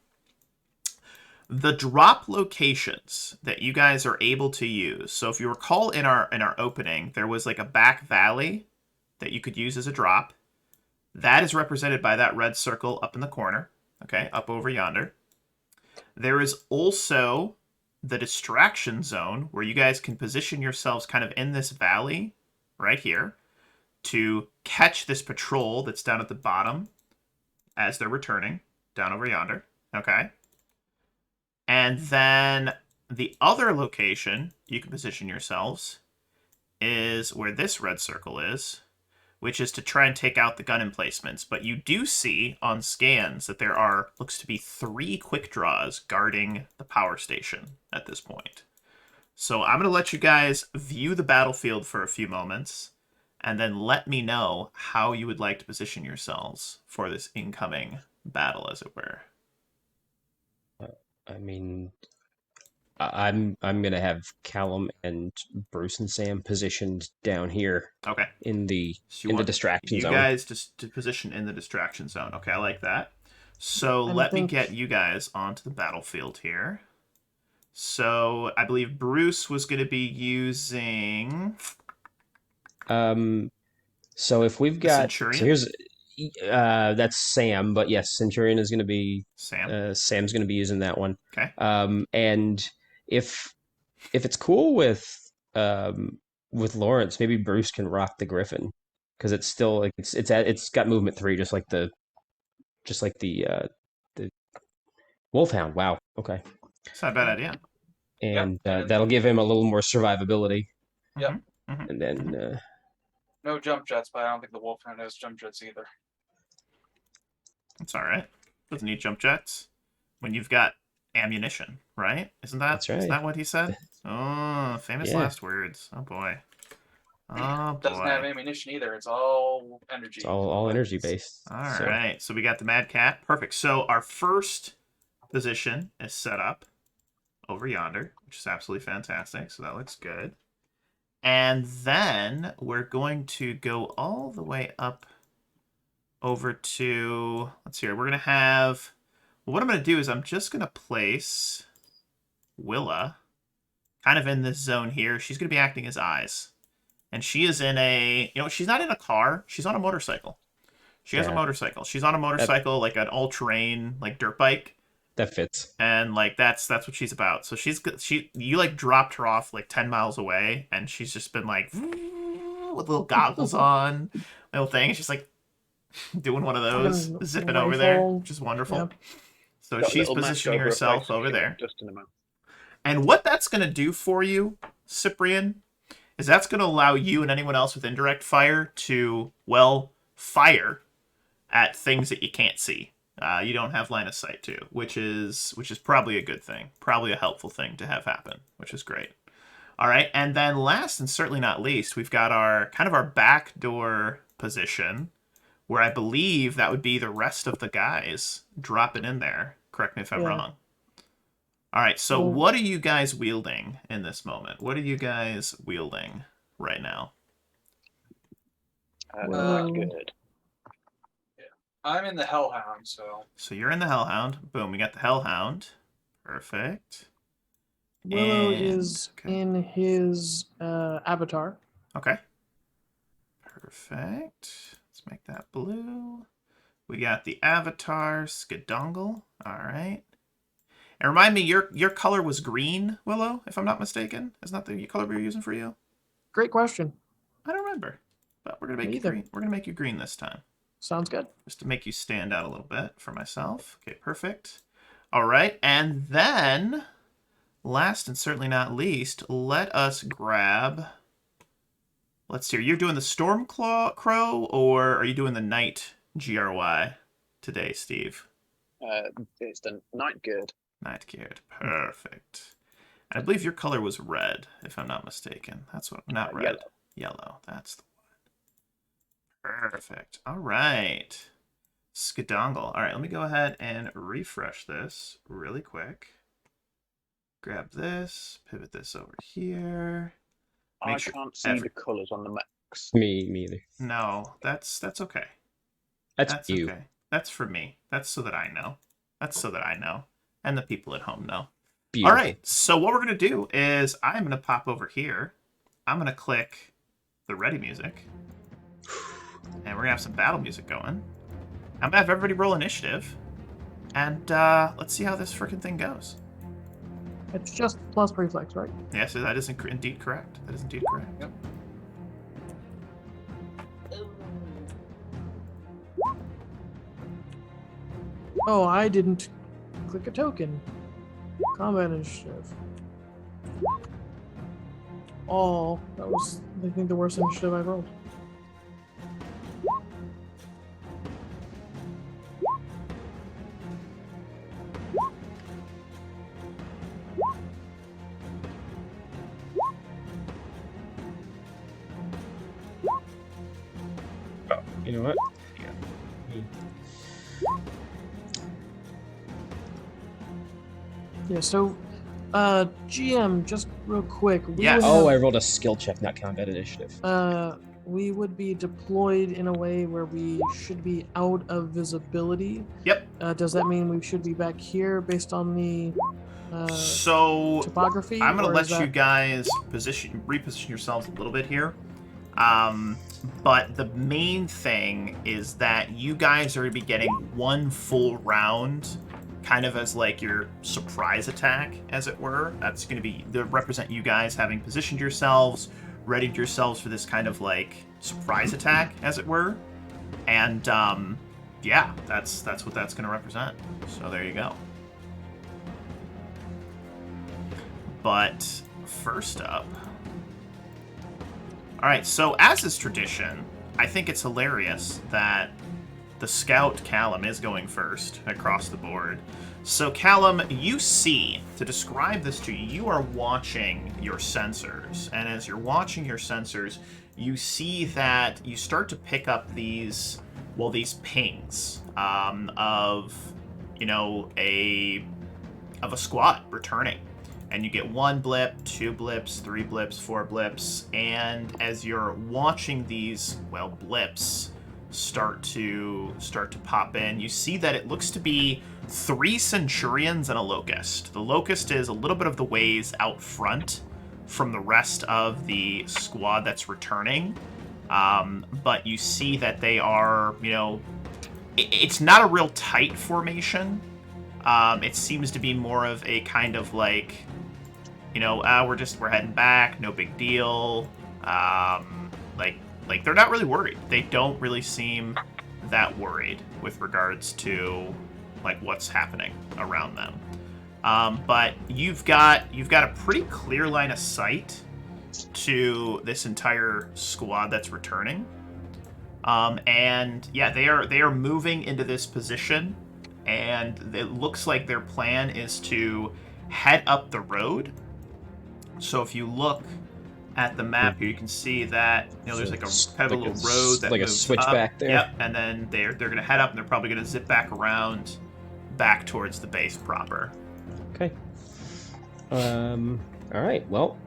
The drop locations that you guys are able to use. So if you recall in our opening, there was like a back valley that you could use as a drop. That is represented by that red circle up in the corner. Okay, up over yonder. There is also the distraction zone where you guys can position yourselves kind of in this valley right here to catch this patrol that's down at the bottom as they're returning down over yonder. Okay. And then the other location you can position yourselves is where this red circle is, which is to try and take out the gun emplacements. But you do see on scans that there are, looks to be 3 quick draws guarding the power station at this point. So I'm going to let you guys view the battlefield for a few moments, and then let me know how you would like to position yourselves for this incoming battle, as it were. I mean, I'm gonna have Callum and Bruce and Sam positioned down here Okay. in the So in the want distraction you zone. guys just to position in the distraction zone. Okay, I like that. So And I let me think- get you guys onto the battlefield here. So I believe Bruce was going to be using So if we've the got Centurion. so here's that's Sam, but yes, Centurion is gonna be Sam. Sam's gonna be using that one. Okay. And if it's cool with Lawrence, maybe Bruce can rock the Griffin because it's still like it's got movement 3 just like the the Wolfhound. Wow. Okay. It's not a bad idea. And and- that'll give him a little more survivability. Yep. Mhm. And then No jump jets, but I don't think the Wolfhound has jump jets either. It's all right. Doesn't need jump jets when you've got ammunition, right? Isn't that That's right. Is that what he said? Oh, famous Yeah. last words. Oh boy. Oh boy. Doesn't have ammunition either. It's all energy. it's all energy based. All right, so we got the Mad Cat. Perfect. So our first position is set up over yonder, which is absolutely fantastic. So that looks good. And then we're going to go all the way up over to, let's see here. We're going to have, well, what I'm going to do is I'm just going to place Willa kind of in this zone here. She's going to be acting as eyes. And she is in a, she's not in a car. She's on a motorcycle. She has a Yeah. motorcycle. She's on a motorcycle, like an all-terrain, like dirt bike. That fits. And like that's what she's about. So you like dropped her off like 10 miles away, and she's just been like with little goggles on, little thing. She's like doing one of those, Fucking zipping over there, rifle. which is wonderful. Yep. So Got a she's little mask positioning over her herself face, over she got there. dust in the mouth. And what that's going to do for you, Cyprian, is that's going to allow you and anyone else with indirect fire to, well, fire at things that you can't see. You don't have line of sight to, which is probably a good thing, probably a helpful thing to have happen, which is great. All right, and then last and certainly not least, we've got our backdoor position, where I believe that would be the rest of the guys dropping in there. Correct me if I'm Yeah. wrong. All right, so Well- what are you guys wielding in this moment? What are you guys wielding right now? Well- Not good. I'm in the Hellhound, so So you're in the Hellhound. Boom, we got the Hellhound. Perfect. Willow And- is okay. in his avatar. Okay. Perfect. Let's make that blue. We got the Avatar Skadongle. All right. And remind me, your color was green, Willow, if I'm not mistaken. Isn't that the color we were using for you? Great question. I don't remember. But we're gonna make Me you either. green. We're gonna make you green this time. Sounds good. Just to make you stand out a little bit for myself. Okay, perfect. All right, and then, last and certainly not least, let us grab... Let's see, you're doing the Stormclaw Crow, or are you doing the Night GRY today, Steve? It's the Night Geared. Night geared. Perfect. I believe your color was red, if I'm not mistaken. That's what. Not red. Yellow. Yellow. That's the one. Perfect. All right. Skadongle. All right, let me go ahead and refresh this really quick. Grab this, pivot this over here. I can't see the colours on the mechs. Me either. No, that's okay. That's you. Okay. That's for me. That's so that I know. That's so that I know. And the people at home know. Beautiful. All right, so what we're going to do is I'm going to pop over here. I'm going to click the ready music. And we're going to have some battle music going. I'm going to have everybody roll initiative. And let's see how this freaking thing goes. It's just plus reflex, right? Yes, that is indeed correct. That is indeed correct. Yep. Oh, I didn't click a token. Combat initiative. Oh, that was, I think, the worst initiative I've rolled. You know what? Yeah, so, GM, just real quick. Yes. Oh, I rolled a skill check, not combat initiative. We would be deployed in a way where we should be out of visibility. Yep. Does that mean we should be back here based on the So topography? I'm going to or let is you that- guys reposition yourselves a little bit here. But the main thing is that you guys are going to be getting one full round kind of as like your surprise attack, as it were. That's going to be to represent you guys having positioned yourselves, readied yourselves for this kind of like surprise attack, as it were. And yeah, that's what that's going to represent. So there you go. But first up, all right, so as is tradition, I think it's hilarious that the scout Callum is going first across the board. So Callum, you see, to describe this to you, you are watching your sensors. And as you're watching your sensors, you see that you start to pick up these pings of, you know, a squad returning. And you get 1 blip, 2 blips, 3 blips, 4 blips, and as you're watching these, well, blips start to pop in, you see that it looks to be 3 Centurions and a Locust. The Locust is a little bit of the ways out front from the rest of the squad that's returning, but you see that they are, you know, it's not a real tight formation. It seems to be more of a kind of like, you know, we're heading back, no big deal. Like they're not really worried. They don't really seem that worried with regards to like what's happening around them. But you've got a pretty clear line of sight to this entire squad that's returning. And yeah, they are moving into this position, and it looks like their plan is to head up the road. So if you look at the map here, you can see that, you know, there's like a kind of a little road that like a moves switchback up. there. Yep, and then they're gonna head up, and they're probably gonna zip back around, back towards the base proper. Okay. All right. Well,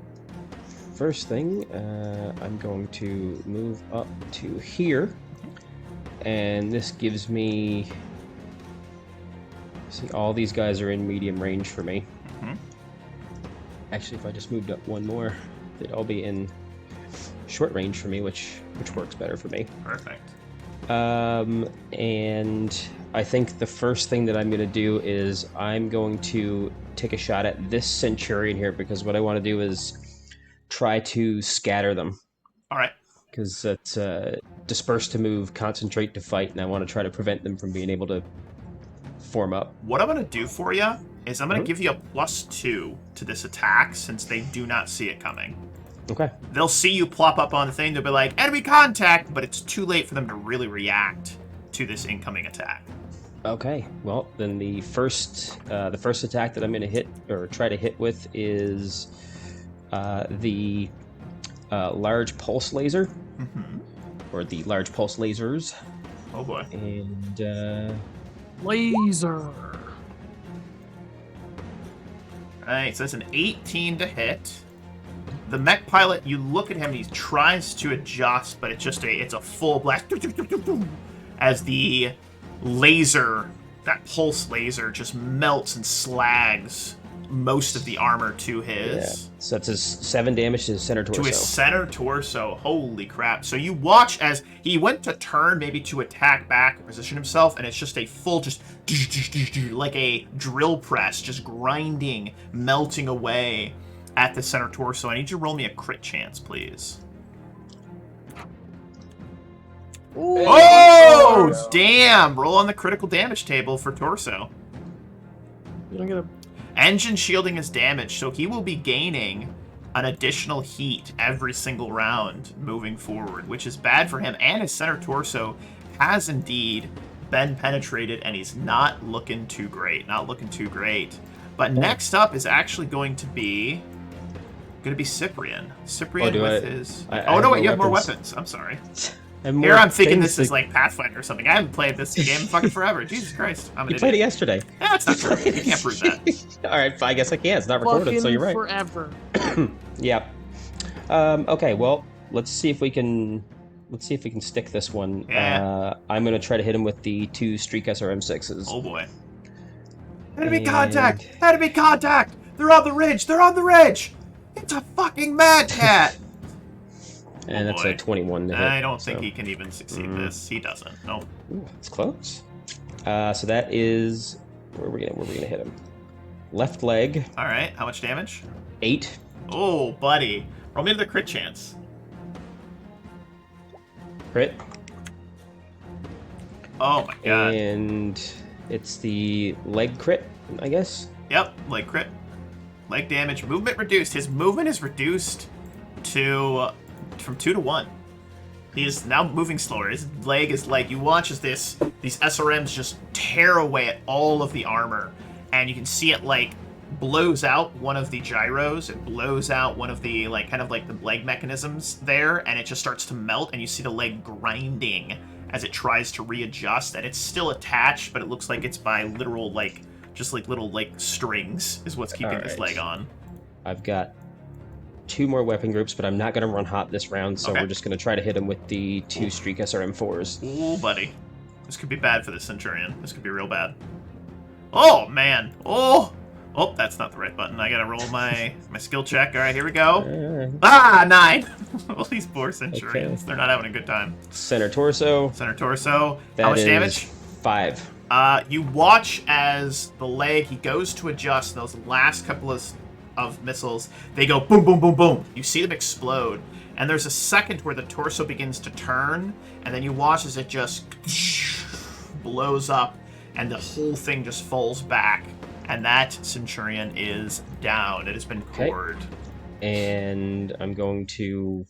first thing, I'm going to move up to here, and this gives me. See, all these guys are in medium range for me. Mhm. Actually, if I just moved up one more, they'd all be in short range for me, which works better for me. Perfect. And I think the first thing that I'm going to do is I'm going to take a shot at this Centurion here, because what I want to do is try to scatter them. All right. Because it's disperse to move, concentrate to fight, and I want to try to prevent them from being able to form up. What I'm going to do for you is I'm going to give you a +2 to this attack, since they do not see it coming. Okay. They'll see you plop up on the thing, they'll be like, enemy contact, but it's too late for them to really react to this incoming attack. Okay, well then the first attack that I'm going to hit or try to hit with is the large pulse laser, Mm-hmm. or the large pulse lasers, Oh boy. and Laser. Alright, so that's an 18 to hit. The mech pilot, you look at him and he tries to adjust, but it's a full blast as the laser, that pulse laser, just melts and slags most of the armor to his. yeah, so that's his 7 damage to his center torso. To his center torso. Holy crap. So you watch as he went to turn, maybe to attack back, or position himself, and it's just a full, just like a drill press, just grinding, melting away at the center torso. I need you to roll me a crit chance, please. Ooh. Oh, There we go. damn! Roll on the critical damage table for torso. You don't get a. Engine shielding is damaged, so he will be gaining an additional heat every single round moving forward, which is bad for him. And his center torso has indeed been penetrated, and he's not looking too great. Not looking too great. But next up is actually going to be Cyprian. Cyprian with his. Oh no, wait, you have more weapons. I'm sorry. Here I'm thinking this is like Pathfinder or something. I haven't played this game in fucking forever. Jesus Christ, I'm an You played it idiot. yesterday. That's not true. You can't prove that. All right, I guess I can. It's not recorded, so you're right. Forever. Yeah. Okay. Well, let's see if we can stick this one. Yeah. I'm gonna try to hit him with the 2 Streak SRM6s. Oh boy. Enemy And- contact! Enemy contact! They're on the ridge! They're on the ridge! It's a fucking mad cat! And Oh that's boy. a 21 to hit. I don't think so. he can even succeed Mm. this. He doesn't. No. Ooh, it's close. So that is where are we gonna hit him? Left leg, Alright, how much damage? 8. Oh, buddy. Roll me to the crit chance. Crit. Oh my god. And it's the leg crit, I guess. Yep, leg crit. Leg damage. Movement reduced. His movement is reduced to from 2 to 1. He is now moving slower. His leg is like, you watch as these SRMs just tear away at all of the armor, and you can see it like blows out one of the gyros. It blows out one of the like kind of like the leg mechanisms there, and it just starts to melt, and you see the leg grinding as it tries to readjust, and it's still attached, but it looks like it's by literal like just like little like strings is what's keeping this Alright. leg on. I've got 2 more weapon groups, but I'm not going to run hot this round, so Okay. we're just going to try to hit him with the 2 Streak SRM4s. Ooh, buddy. This could be bad for the Centurion. This could be real bad. Oh, man. Oh! Oh, that's not the right button. I gotta roll my skill check. Alright, here we go. Ah, 9! Well, these poor Centurions. Okay. They're not having a good time. Center torso. Center torso. That How much is damage? 5. You watch as the leg, he goes to adjust, those last couple of missiles, they go boom, boom, boom, boom. You see them explode. And there's a second where the torso begins to turn, and then you watch as it just blows up, and the whole thing just falls back. And that Centurion is down. It has been Okay. cored. And I'm going to...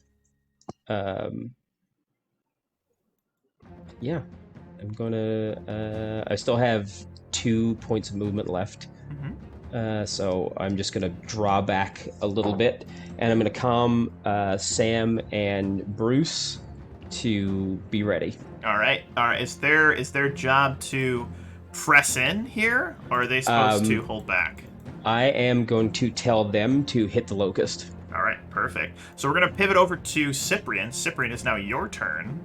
yeah. I'm going to... I still have 2 points of movement left. So I'm just going to draw back a little bit, and I'm going to calm Sam and Bruce to be ready. All right. Is their job to press in here, or are they supposed to hold back? I am going to tell them to hit the locust. All right, perfect. So we're going to pivot over to Cyprian. Cyprian, is now your turn.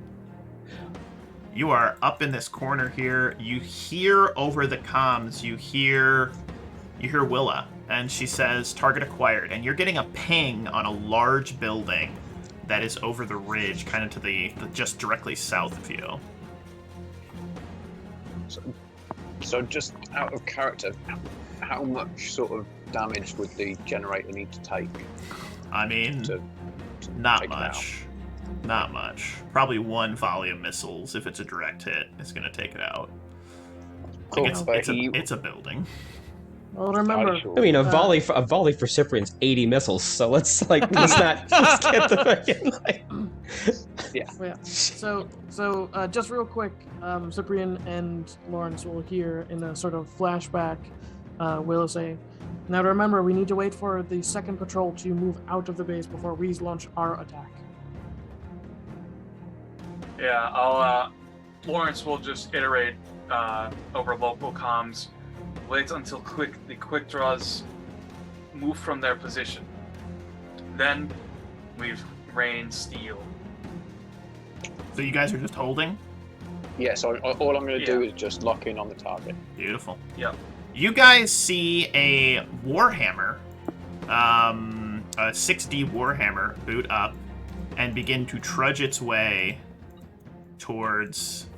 You are up in this corner here. You hear over the comms, you hear Willa, and she says, target acquired. And you're getting a ping on a large building that is over the ridge, kind of to the just directly south of you. So just out of character, how much sort of damage would the generator need to take I mean, to not take it out? much. Not much. Probably 1 volley of missiles, if it's a direct hit, is going to take it out. Cool. Like But it's a building. Well, remember, Sure. I mean, a volley for Cyprian's 80 missiles. So let's get the fucking yeah. So just real quick, Cyprian and Lawrence will hear in a sort of flashback, Will say, "Now remember, we need to wait for the second patrol to move out of the base before we launch our attack." Yeah, I'll. Lawrence will just iterate over local comms. Wait until the quick draws move from their position. Then we've rain steel. So you guys are just holding? Yeah, so all I'm going to do Yeah. is just lock in on the target. Beautiful. Yep. You guys see a Warhammer, a 6D Warhammer boot up and begin to trudge its way towards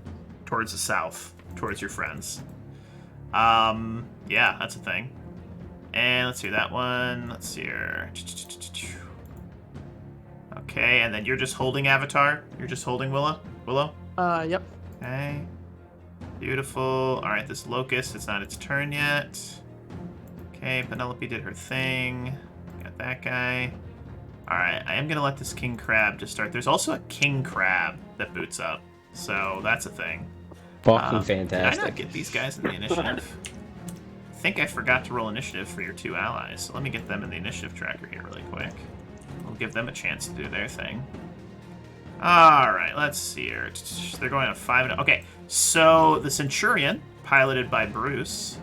the south, towards your friends. Yeah, that's a thing. And let's see that one. Let's see here. Okay, and then you're just holding Avatar. You're just holding Willow. Yep. Okay. Beautiful. All right, this Locust. It's not its turn yet. Okay, Penelope did her thing. Got that guy. All right, I am gonna let this King Crab just start. There's also a King Crab that boots up, so that's a thing. fucking Did I not fantastic. get these guys in the initiative? I think I forgot to roll initiative for your two allies, so let me get them in the initiative tracker here really quick. We'll give them a chance to do their thing. Alright, let's see here. They're going on 5-0. Okay, so the Centurion, piloted by Bruce,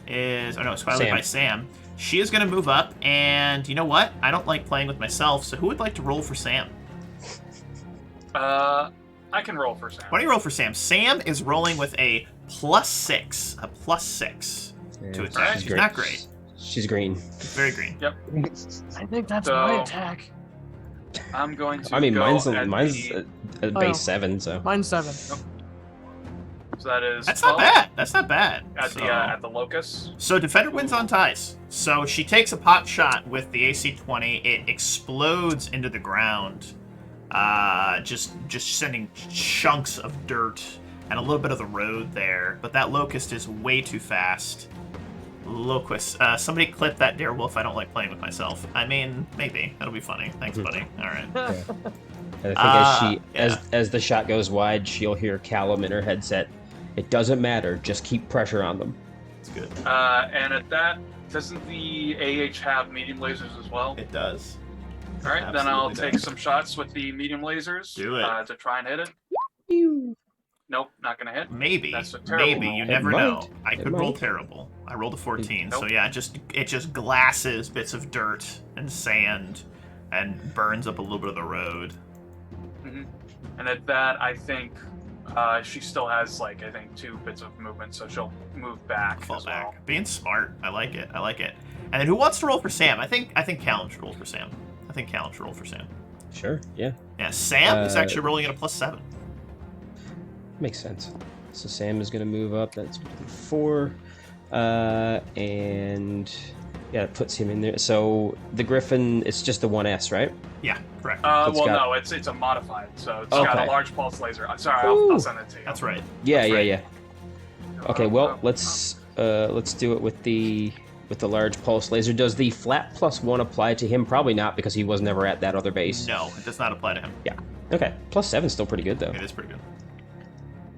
is... Oh no, it's piloted Sam. by Sam. She is going to move up, and you know what? I don't like playing with myself, so who would like to roll for Sam? I can roll for Sam. Why don't you roll for Sam? Sam is rolling with a +6. A +6 to attack. She's not great. She's green. She's very green. I think that's So- my attack. I'm going to I mean, go mine's at a the- base 7, so. Mine's 7. so that is That's not 12 bad. That's not bad. at the locus. So Defender wins on ties. So she takes a pot shot with the AC-20. It explodes into the ground, just sending chunks of dirt and a little bit of the road there. But that Locust is way too fast. Locust. Somebody clip that Darewolf. I don't like playing with myself. I mean, maybe. That'll be funny. Thanks, buddy. All right. And I think yeah. as the shot goes wide, she'll hear Callum in her headset. It doesn't matter. Just keep pressure on them. It's good. And at that, doesn't the AH have medium lasers as well? It does. All right, then I'll absolutely take does. some shots with the medium lasers. Do it. To try and hit it. Nope, not gonna hit. Maybe. That's a terrible Maybe. roll. You It never might. know. I It could roll might. terrible. I rolled a 14. So Nope. yeah, it just glasses bits of dirt and sand and burns up a little bit of the road. And at that, I think she still has I think 2 bits of movement, so she'll move back Fall as back. well. Being smart. I like it. And then who wants to roll for Sam? I think Callum should roll for Sam. Sure, yeah. Yeah, Sam is Uh, actually rolling at a +7. Makes sense. So Sam is going to move up. That's 4. And yeah, it puts him in there. So the Griffin, it's just the 1S, right? Yeah, correct. It's Well, got- no, it's a modified, so it's got Okay. a large pulse laser. I'm sorry, I'll send it to you. That's right. Yeah, That's yeah, right. yeah. Okay, well, let's do it with the large pulse laser. Does the flat +1 apply to him? Probably not, because he was never at that other base. No, it does not apply to him. Yeah. Okay. +7 is still pretty good though. It is pretty good.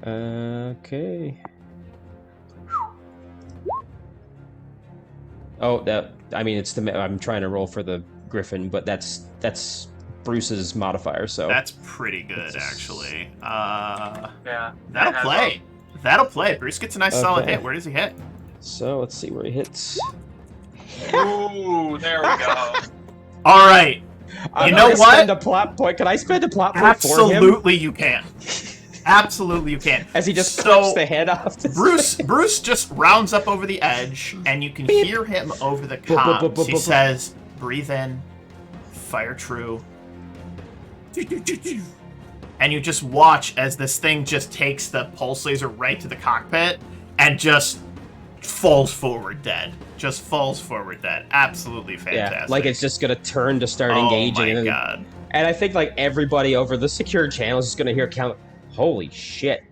Okay. Oh, I'm trying to roll for the Griffin, but that's Bruce's modifier, so That's pretty good, It's a actually. Yeah. That'll it has play. That'll play. Bruce gets a nice solid Okay. hit. Where does he hit? so let's see where he hits. Ooh, there we go. All right. I'm know gonna what? Spend a plot point. Can I spend a plot point for him? Absolutely, you can. Absolutely, you can. As he just So, clips the head off. Bruce just rounds up over the edge, and you can hear him over the comms. He says, "Breathe in, fire true." And you just watch as this thing just takes the pulse laser right to the cockpit and just falls forward dead. Just falls forward dead. Absolutely fantastic. Yeah, like it's just gonna turn to start oh engaging. my and, god. and I think like everybody over the secure channel is just gonna hear count. Holy shit!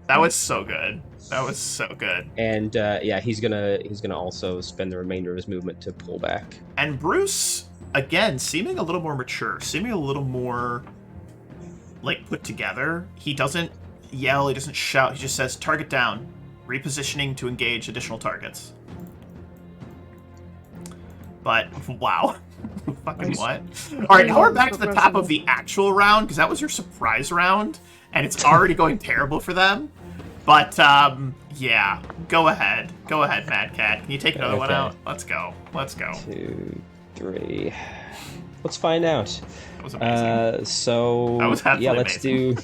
That was so good. That was so good. And yeah, he's gonna also spend the remainder of his movement to pull back. And Bruce, again, seeming a little more mature, seeming a little more like put together. He doesn't yell, he doesn't shout, he just says target down, repositioning to engage additional targets. But wow. Fucking what? Alright, now we're back to the top of the actual round, because that was your surprise round, and it's already going terrible for them. But yeah, go ahead. Go ahead, Mad Cat. Can you take another one out? Let's go. Let's go. 2, 3. Let's find out. That was amazing. So That was yeah, let's amazing. do.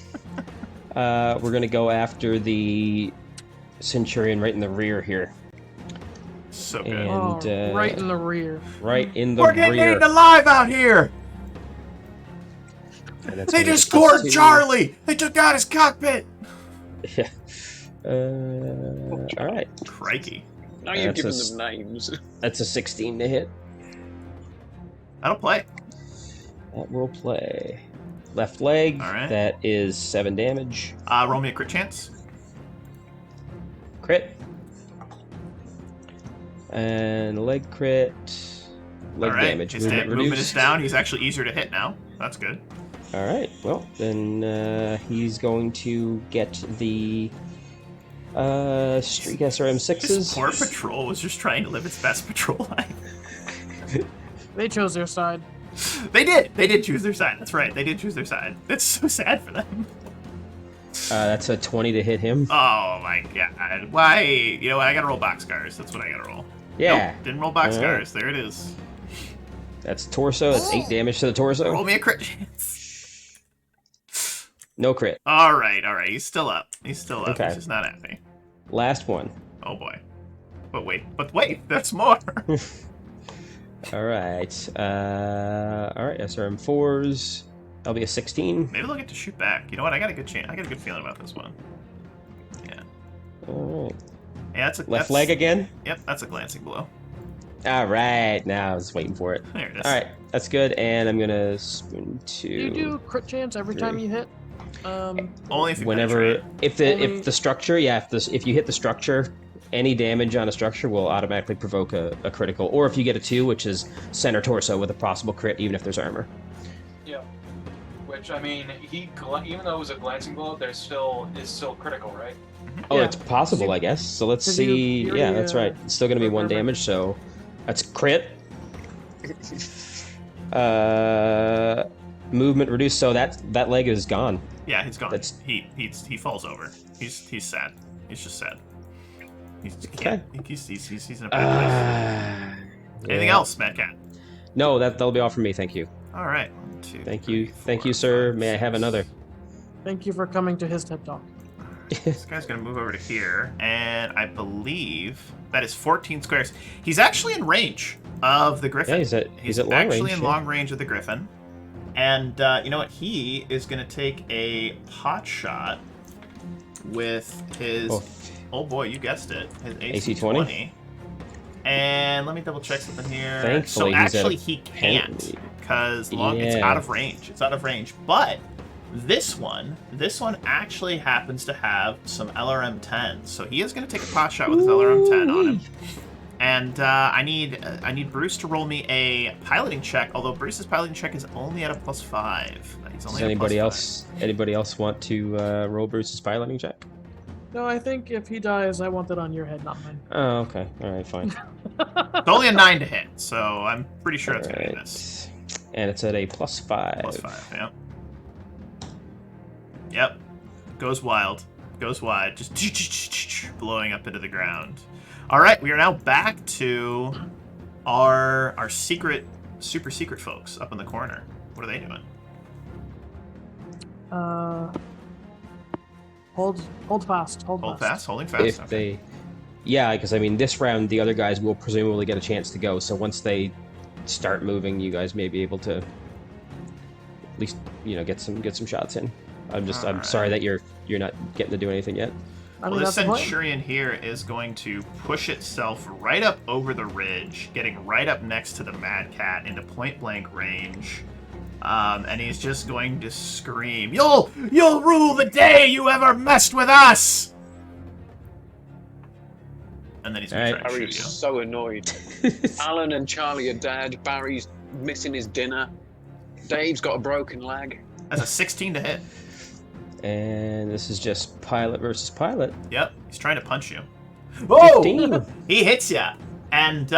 We're gonna go after the Centurion right in the rear here. So good. And right in the rear. right in the We're getting rear. eaten alive out here! And that's They gonna just get us scored to- Charlie! They took out his cockpit! Yeah. All right. Crikey. Now you've That's given them names. That's a 16 to hit. That'll play. That will play. Left leg. All right. That is 7 damage. Roll me a crit chance. Crit. And leg crit. Leg All right. damage. His Movement movement is reduced. down. He's actually easier to hit now. That's good. All right. Well, then he's going to get the streak SRM This 6s. poor patrol was just trying to live its best patrol life. They chose their side. They did. They did choose their side. That's right. They did choose their side. That's so sad for them. That's a 20 to hit him. Oh my god. Why? You know what? I gotta roll boxcars. That's what I gotta roll. Yeah. Nope, didn't roll boxcars. All right. There it is. That's torso. That's 8 damage to the torso. Roll me a crit chance. No crit. All right. He's still up. He's still up. Okay. He's just not happy. Last one. Oh boy. But wait. That's more. All right. All right. SRM 4s. That'll be a 16. Maybe they'll get to shoot back. You know what? I got a good chance. I got a good feeling about this one. Yeah. All right. Yeah, that's a Left leg again. Yep, that's a glancing blow. All right. Now I was waiting for it. There it is. All right. That's good. And I'm gonna spoon Do you do 2. crit chance every time you hit? Only if you Whenever penetrate. if the structure, yeah, if you hit the structure, any damage on a structure will automatically provoke a critical. Or if you get a 2, which is center torso with a possible crit, even if there's armor. Yeah. Which I mean, even though it was a glancing blow, there's still critical, right? Oh, Yeah. it's possible, I guess. So let's 'Cause see. you Yeah, already, that's right. It's still going to be 1 remember. damage, so that's crit. Movement reduced, so that leg is gone. Yeah, he's gone. That's- He falls over. He's sad. He's just sad. He's Okay. he's in a bad place. Anything Yeah. else, Mad Cat? No, that'll be all from me. Thank you. All right. 1, 2, Thank 3, you. 4, Thank you, sir. 5, May I have 6. another? Thank you for coming to his TED Talk. This guy's gonna move over to here, and I believe that is 14 squares. He's actually in range of the Griffin. Yeah, he's at long actually range, in yeah. long range of the Griffin. And you know what? He is gonna take a pot shot with his. Oh boy, you guessed it. His AC 20. And let me double check something here. Thankfully, so he's at actually a he can't penalty. because it's Yeah. out of range. It's out of range. But this one actually happens to have some LRM 10. So he is going to take a pot shot with his LRM 10 on him. And I need Bruce to roll me a piloting check. Although Bruce's piloting check is only at a +5. He's only Does at a anybody else want to roll Bruce's piloting check? No, I think if he dies, I want that on your head, not mine. Oh, okay. All right, fine. It's only a 9 to hit, so I'm pretty sure it's going to be this. And it's at a +5. +5, yep. Yep. Goes wild. Goes wide. Just blowing up into the ground. Alright, we are now back to our super secret folks up in the corner. What are they doing? Hold fast. Hold fast, holding fast. If they, yeah, because I mean, this round the other guys will presumably get a chance to go. So once they start moving, you guys may be able to at least get some shots in. I'm sorry that you're not getting to do anything yet. I Well, mean, this that's the point. Centurion here is going to push itself right up over the ridge, getting right up next to the Mad Cat into point-blank range. And he's just going to scream, You'll rule the day you ever messed with us! and then he's going to Alright. try and Barry's shoot you. so annoyed. Alan and Charlie are dead. Barry's missing his dinner. Dave's got a broken leg. That's a 16 to hit. And this is just pilot versus pilot. Yep, he's trying to punch you. Whoa! 15. He hits you, and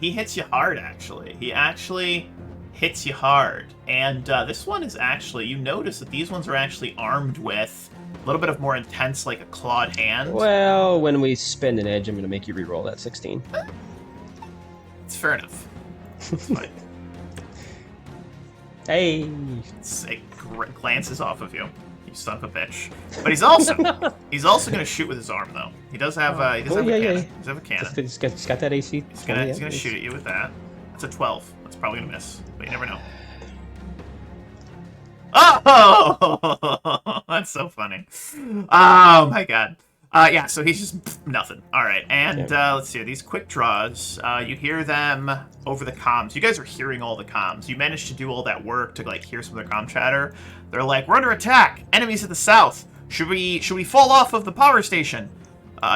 he hits you hard. Actually, he actually hits you hard. And this one is actually, you notice that these ones are actually armed with a little bit of more intense, like a clawed hand. Well, when we spend an edge, I'm going to make you re-roll that 16. It's fair enough. It's fine. Hey. It glances off of you. You son of a bitch. But he's also going to shoot with his arm though. He does have a cannon. He does have a cannon. He's got that AC. He's gonna shoot at you with that. That's a 12. That's probably gonna miss, but you never know. Oh, that's so funny. Oh my god. Yeah, so he's just nothing. All right, and let's see. These quick draws, you hear them over the comms. You guys are hearing all the comms. You managed to do all that work to like hear some of their comm chatter. They're like, "We're under attack. Enemies at the south. Should we fall off of the power station?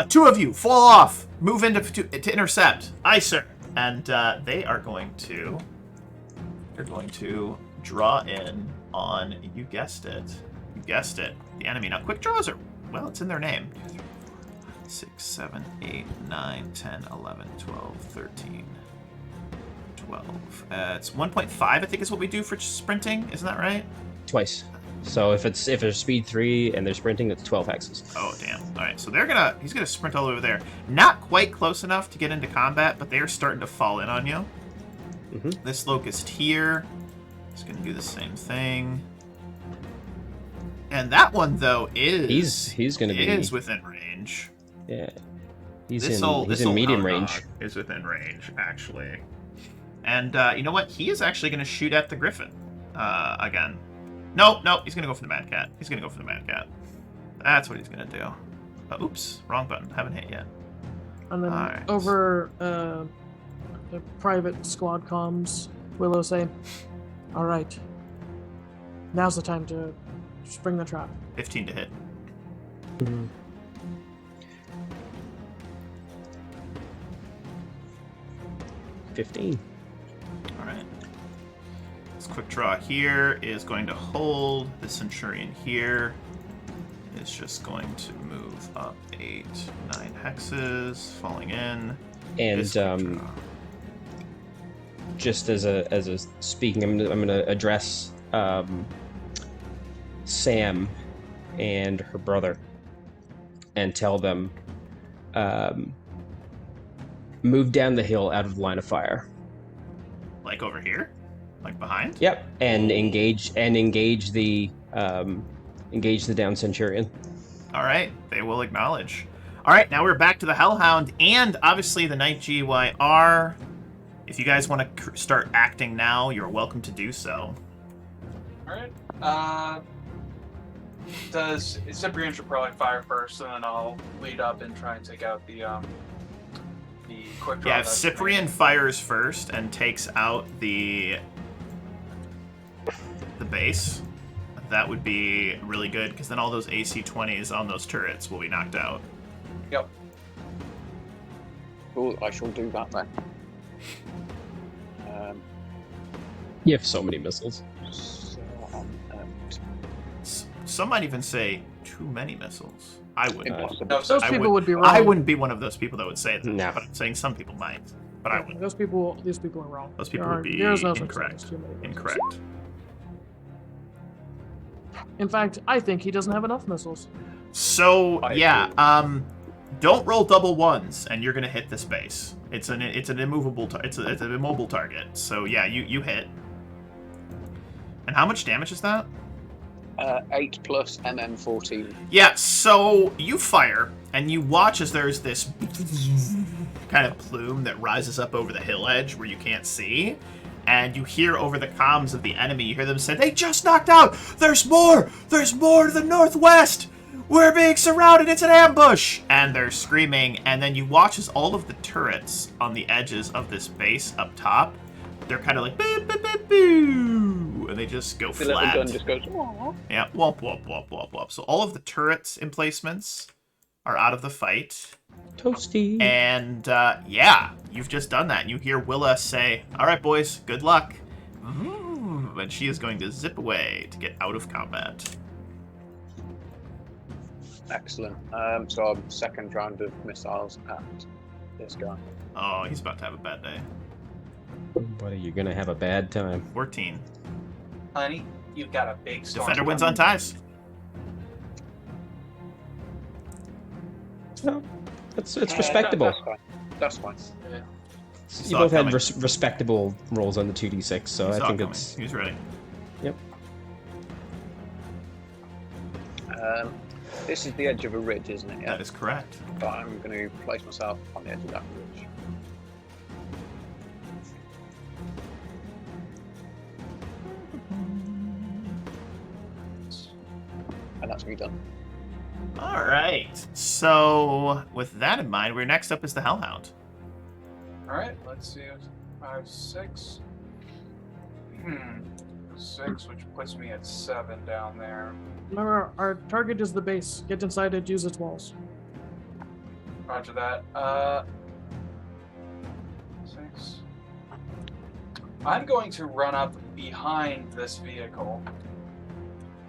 2 of you fall off. Move in to intercept. Aye, sir." And they are going to. They're going to draw in on. You guessed it. You guessed it. The enemy. Now, quick draws are. Well, it's in their name. 6, 7, 8, 9, 10, 11, 12, 13, 12. It's 1.5, I think, is what we do for sprinting. Isn't that right? Twice. So if there's speed 3 and they're sprinting, it's 12 hexes. Oh, damn. All right, so he's gonna sprint all over there. Not quite close enough to get into combat, but they are starting to fall in on you. Mm-hmm. This locust here is gonna do the same thing. And that one though is he's gonna be within range. Yeah. He's This in medium range. Is within range, actually. And you know what? He is actually going to shoot at the Griffin again. No, he's going to go for the Mad Cat. He's going to go for the Mad Cat. That's what he's going to do. Oops, wrong button. Haven't hit yet. And then Alright. over the private squad comms, Willow saying, "All right, now's the time to spring the trap." 15 to hit. Mm-hmm. 15. All right. This quick draw here is going to hold. The Centurion here is just going to move up 8, 9 hexes, falling in. And This quick draw. just as a speaking, I'm gonna address Sam and her brother and tell them move down the hill out of the line of fire. Like over here? Like behind? Yep, and engage the down Centurion. All right, they will acknowledge. All right, now we're back to the Hellhound and obviously the Night GYR. If you guys want to start acting now, you're welcome to do so. Alright. Cyprian should probably fire first, and then I'll lead up and try and take out the quick draw. Yeah, if Cyprian fires first and takes out the base, that would be really good, because then all those AC-20s on those turrets will be knocked out. Yep. Cool, I shall do that then. You have so many missiles. So, Some might even say too many missiles. I wouldn't. impossible. No, Those I people would be wrong. I wouldn't be one of those people that would say that, No. but I'm saying some people might. But I wouldn't. These people are wrong. Those people There would be there is no such thing incorrect. as too many missiles. Incorrect. In fact, I think he doesn't have enough missiles. So I yeah, don't roll double ones, and you're gonna hit this base. It's an immovable. It's an immobile target. So yeah, you hit. And how much damage is that? 8 plus MM14. Yeah, so you fire, and you watch as there's this kind of plume that rises up over the hill edge where you can't see, and you hear over the comms of the enemy, you hear them say, "They just knocked out! There's more! There's more to the northwest! We're being surrounded! It's an ambush!" And they're screaming, and then you watch as all of the turrets on the edges of this base up top, they're kind of like, boo, boo, boo, boo, and they just go The little flat. gun just goes, "Aw." Yeah, womp, womp, womp, womp, womp. So all of the turrets emplacements are out of the fight. Toasty. And yeah, you've just done that. And you hear Willa say, "All right, boys, good luck." And she is going to zip away to get out of combat. Excellent. So I'm second round of missiles at this guy. Oh, he's about to have a bad day. Buddy, you're gonna have a bad time. 14. Honey, you've got a big storm. Defender wins on ties. No, it's respectable. That's fine. Yeah. You both had respectable rolls on the 2d6, so I think it's. He's ready. Yep. This is the edge of a ridge, isn't it? Yeah. That is correct. So I'm going to place myself on the edge of that ridge. And that's me done. All right. So with that in mind, we're next up is the Hellhound. All right, let's see. 5, 6. 6, which puts me at 7 down there. Remember, our target is the base. Get inside it, use its walls. Roger that. 6. I'm going to run up behind this vehicle.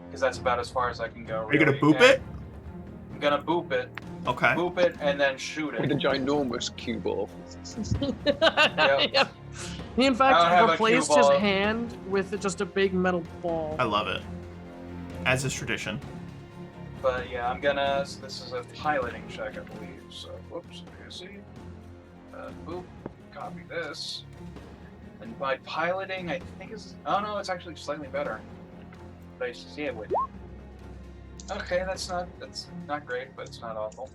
Because that's about as far as I can go. Are you going to really. boop it? I'm going to boop it. Okay. Boop it and then shoot With a it. ginormous cue ball. Yep. He, in I don't fact, have a replaced cue his ball. hand with just a big metal ball. I love it. As is tradition. But yeah, I'm gonna. So this is a piloting check, I believe. So, whoops, you see. Boop. Copy this. And by piloting, I think is. Oh no, it's actually slightly better. But I see it with. Okay, that's not great, but it's not awful.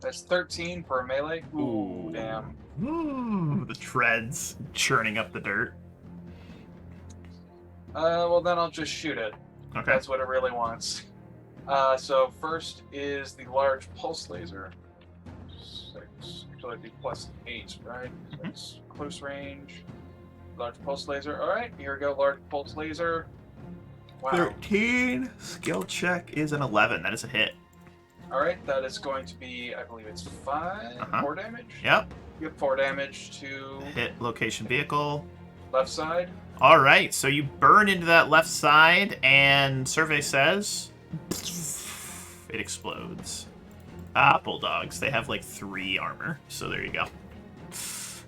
That's 13 for a melee. Ooh, damn. Ooh, the treads churning up the dirt. Well then I'll just shoot it. Okay. That's what it really wants. So first is the large pulse laser. 6. Actually, it'd be +8, right? So it's close range. Large pulse laser. All right, here we go. Large pulse laser. Wow. 13. Skill check is an 11. That is a hit. All right, that is going to be, I believe it's 4 damage. Yep. You have 4 damage to Hit location vehicle. left side. All right, so you burn into that left side, and survey says it explodes. Bulldogs. They have like 3 armor, so there you go.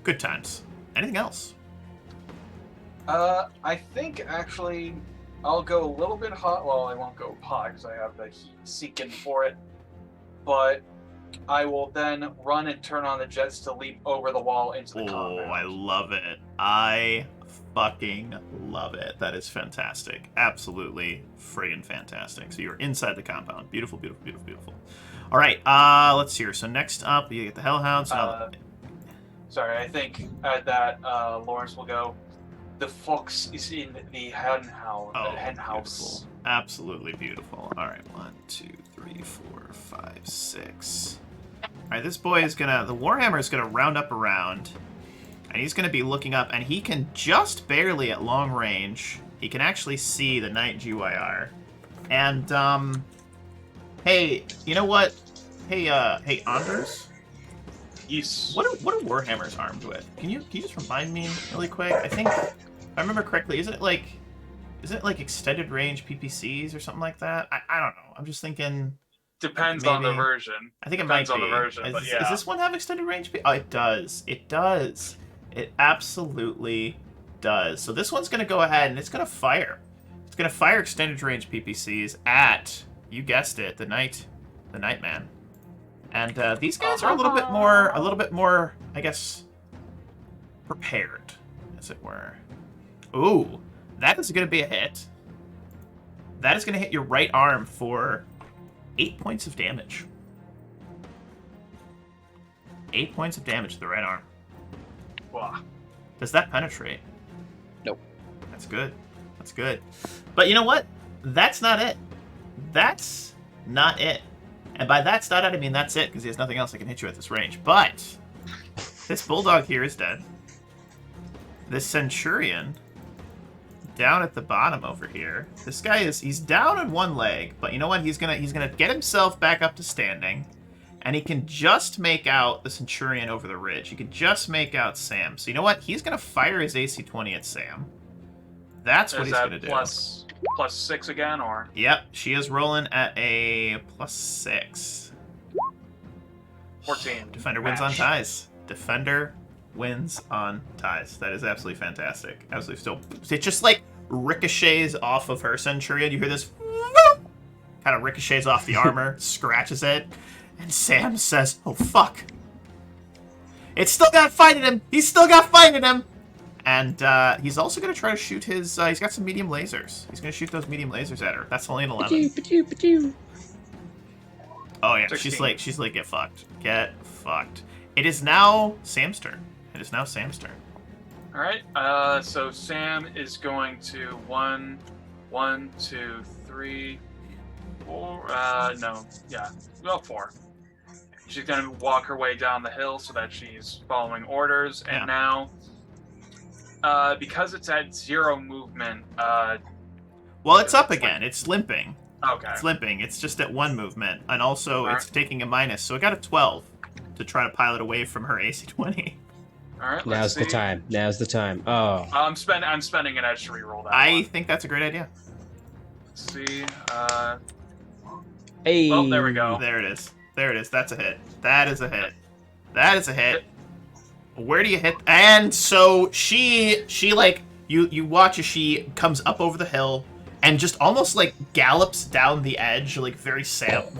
Good times. Anything else? I think actually I'll go a little bit hot. Well, I won't go hot because I have the heat seeking for it. But I will then run and turn on the jets to leap over the wall into the compound. Oh, I love it. I fucking love it. That is fantastic. Absolutely friggin' fantastic. So you're inside the compound. Beautiful, beautiful, beautiful, beautiful. All right, let's see here. So next up, you get the Hellhound. So Sorry, I think at that Lawrence will go. The fox is in the hen house. Beautiful. Absolutely beautiful. All right, 1, 2, 3, 4, 5, 6. All right, this boy is gonna. The Warhammer is gonna round up around, and he's gonna be looking up, and he can just barely at long range. He can actually see the Knight GYR, and hey, you know what? Hey, Anders. Yes. What are Warhammers armed with? Can you just remind me really quick? I think, if I remember correctly, isn't it like extended range PPCs or something like that? I don't know. I'm just thinking. Depends maybe, on the version. I think it Depends might on be. the version, but yeah. Does this one have extended range? Oh, it does. It does. It absolutely does. So this one's gonna go ahead and it's gonna fire. It's gonna fire extended range PPCs at, you guessed it, the Nightman. And these guys are a little bit more, I guess, prepared, as it were. Ooh, that is going to be a hit. That is going to hit your right arm for 8 points of damage. 8 points of damage to the right arm. Wow. Does that penetrate? Nope. That's good. That's good. But you know what? That's not it. That's not it. And by that's not it, I mean that's it, because he has nothing else that can hit you at this range. But this Bulldog here is dead. This Centurion down at the bottom over here. This guy he's down on one leg, but you know what? He's gonna get himself back up to standing, and he can just make out the Centurion over the ridge. He can just make out Sam. So you know what? He's gonna fire his AC-20 at Sam. That's what he's gonna do. Plus 6 again, or? Yep, she is rolling at a +6. 14. Defender wins on ties. Defender wins on ties. That is absolutely fantastic. Absolutely still. It just like ricochets off of her Centurion. You hear this kind of ricochets off the armor, scratches it, and Sam says, "Oh fuck! It's still got fight in him. He's still got fight in him." And he's also going to try to shoot his. He's got some medium lasers. He's going to shoot those medium lasers at her. That's only an 11. Oh yeah, 16. she's like, get fucked. Get fucked. It is now Sam's turn. All right. So Sam is going to 1, 2, 3, 4. No. Yeah. Well, 4. She's gonna walk her way down the hill so that she's following orders, and Yeah. now, because it's at 0 movement. Well, it's up again. It's limping. Okay. It's limping. It's just at 1 movement, and also All it's taking a minus. So it got a 12 to try to pilot away from her AC-20. All right. Now's the time. Now's the time. Oh. I'm spending an edge to reroll that. I one. think that's a great idea. Let's see. Hey. Well, there we go. There it is. That's a hit. That is a hit. Where do you hit? And so she like you watch as she comes up over the hill and just almost like gallops down the edge, like very Sam-like.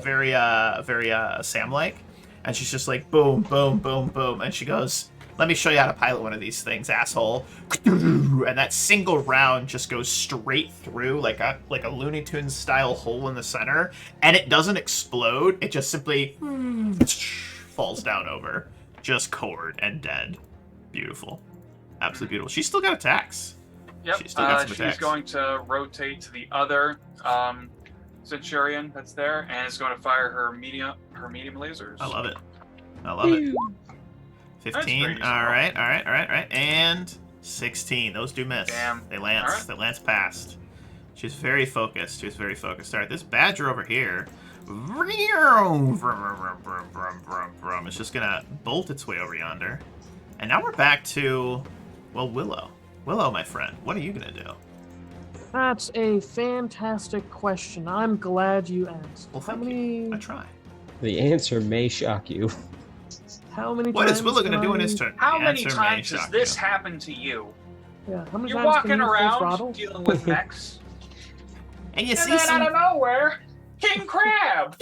And she's just like boom, boom, boom, boom, and she goes, "Let me show you how to pilot one of these things, asshole." And that single round just goes straight through like a Looney Tunes style hole in the center, and it doesn't explode. It just simply falls down over, just cored and dead. Beautiful, absolutely beautiful. She's still got attacks. Yep. She's still got some She's attacks. going to rotate to the other Centurion that's there, and is going to fire her medium lasers. I love it. 15. That's pretty All right. And 16. Those do miss. Damn. They lance. All right. They lance past. She's very focused. All right, this badger over here. It's just gonna bolt its way over yonder. And now we're back to, well, Willow. Willow, my friend, what are you gonna do? That's a fantastic question. I'm glad you asked. Well, How thank many? you. I try. The answer may shock you. How many? What is times Willow can gonna do in I- his turn? How The many answer may times has shock this you. happened to you? Yeah. How many You're times can walking you full around throttle? dealing with mechs, And you and see then out some of nowhere, King Crab.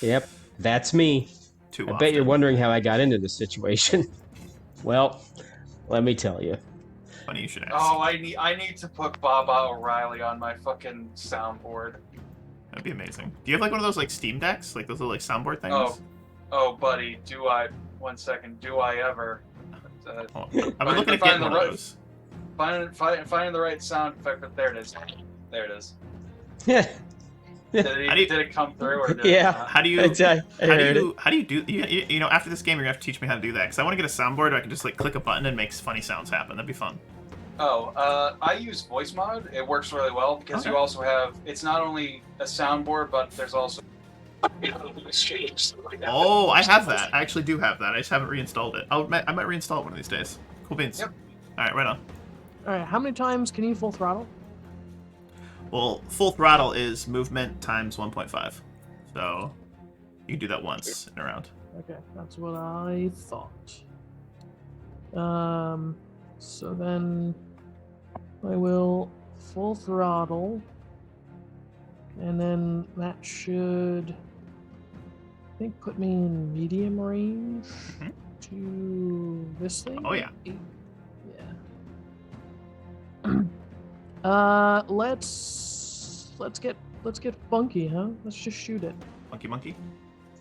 Yep, that's me. Too I often. bet you're wondering how I got into this situation. Well, let me tell you. Funny you should ask. Oh, I need to put Baba O'Reilly on my fucking soundboard. That'd be amazing. Do you have like one of those like Steam decks, like those little like soundboard things? Oh, buddy, do I? 1 second, do I ever? I've been looking at getting one of those. Finding the right sound effect, but there it is. There it is. Yeah. Did How do you- it come through or did Yeah. it not? How do you? I heard it. How do you do? You know, after this game, you're gonna have to teach me how to do that because I want to get a soundboard where I can just like click a button and make funny sounds happen. That'd be fun. Oh, I use voice mod. It works really well because Okay. you also have. It's not only a soundboard, but there's also. Oh, I have that. I actually do have that. I just haven't reinstalled it. I might reinstall it one of these days. Cool beans. Yep. All right, right on. All right. How many times can you full throttle? Well, full throttle is movement times 1.5, so you can do that once in a round. Okay, that's what I thought. So then I will full throttle, and then that should, I think, put me in medium range to this thing. Oh yeah. Yeah. Let's get funky, huh? Let's just shoot it. Monkey.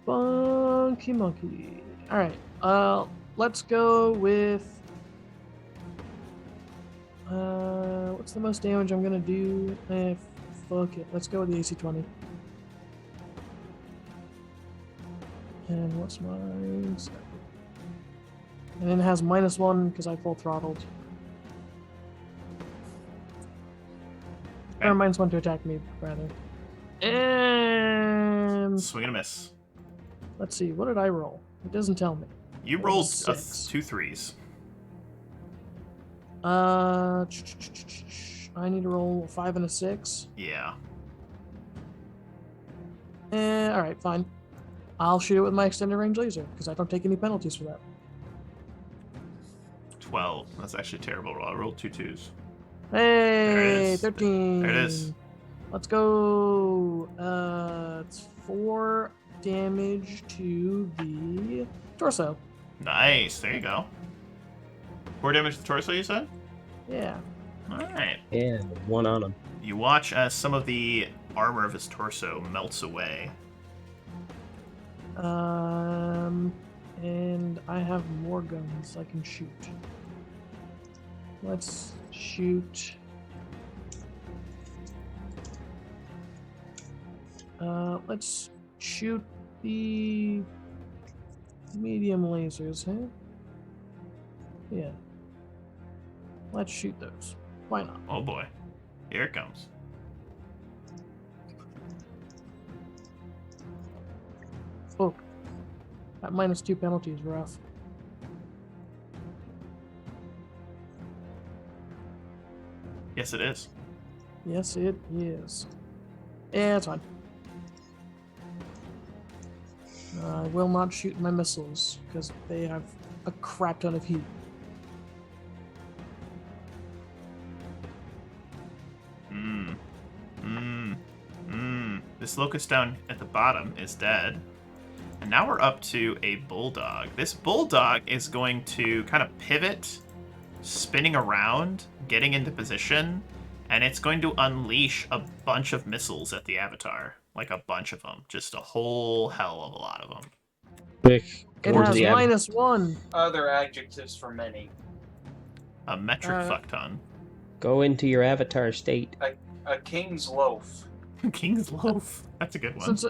Funky monkey. All right. Let's go with. What's the most damage I'm gonna do? Fuck it. Let's go with the AC-20. And what's my? And then it has -1 because I full throttled. Okay. Or -1 to attack me, rather. And Swing and a miss. let's see, what did I roll? It doesn't tell me. You Rolled a rolled 6. 2 3s. I need to roll a 5 and a 6. Yeah. All right, fine. I'll shoot it with my extended range laser because I don't take any penalties for that. 12. That's actually a terrible roll. I rolled 2 2s. Hey, is. 13. There it is. Let's go. It's 4 damage to the torso. Nice. There you go. 4 damage to the torso, you said? Yeah. Alright. And 1 on him. You watch as some of the armor of his torso melts away. And I have more guns I can shoot. Let's shoot. Let's shoot the medium lasers, huh? Yeah. Let's shoot those. Why not? Oh boy. Here it comes. Oh, that -2 penalty is rough. Yes, it is. Yes, it is. Yeah, it's fine. I will not shoot my missiles because they have a crap ton of heat. This locust down at the bottom is dead. And now we're up to a bulldog. This bulldog is going to kind of pivot, spinning around, getting into position, and it's going to unleash a bunch of missiles at the avatar. Like a bunch of them. Just a whole hell of a lot of them. Quick. It towards has the av- -1. Other adjectives for many. A metric fuck ton. Go into your avatar state. A king's loaf. King's Loaf. That's a good one. Since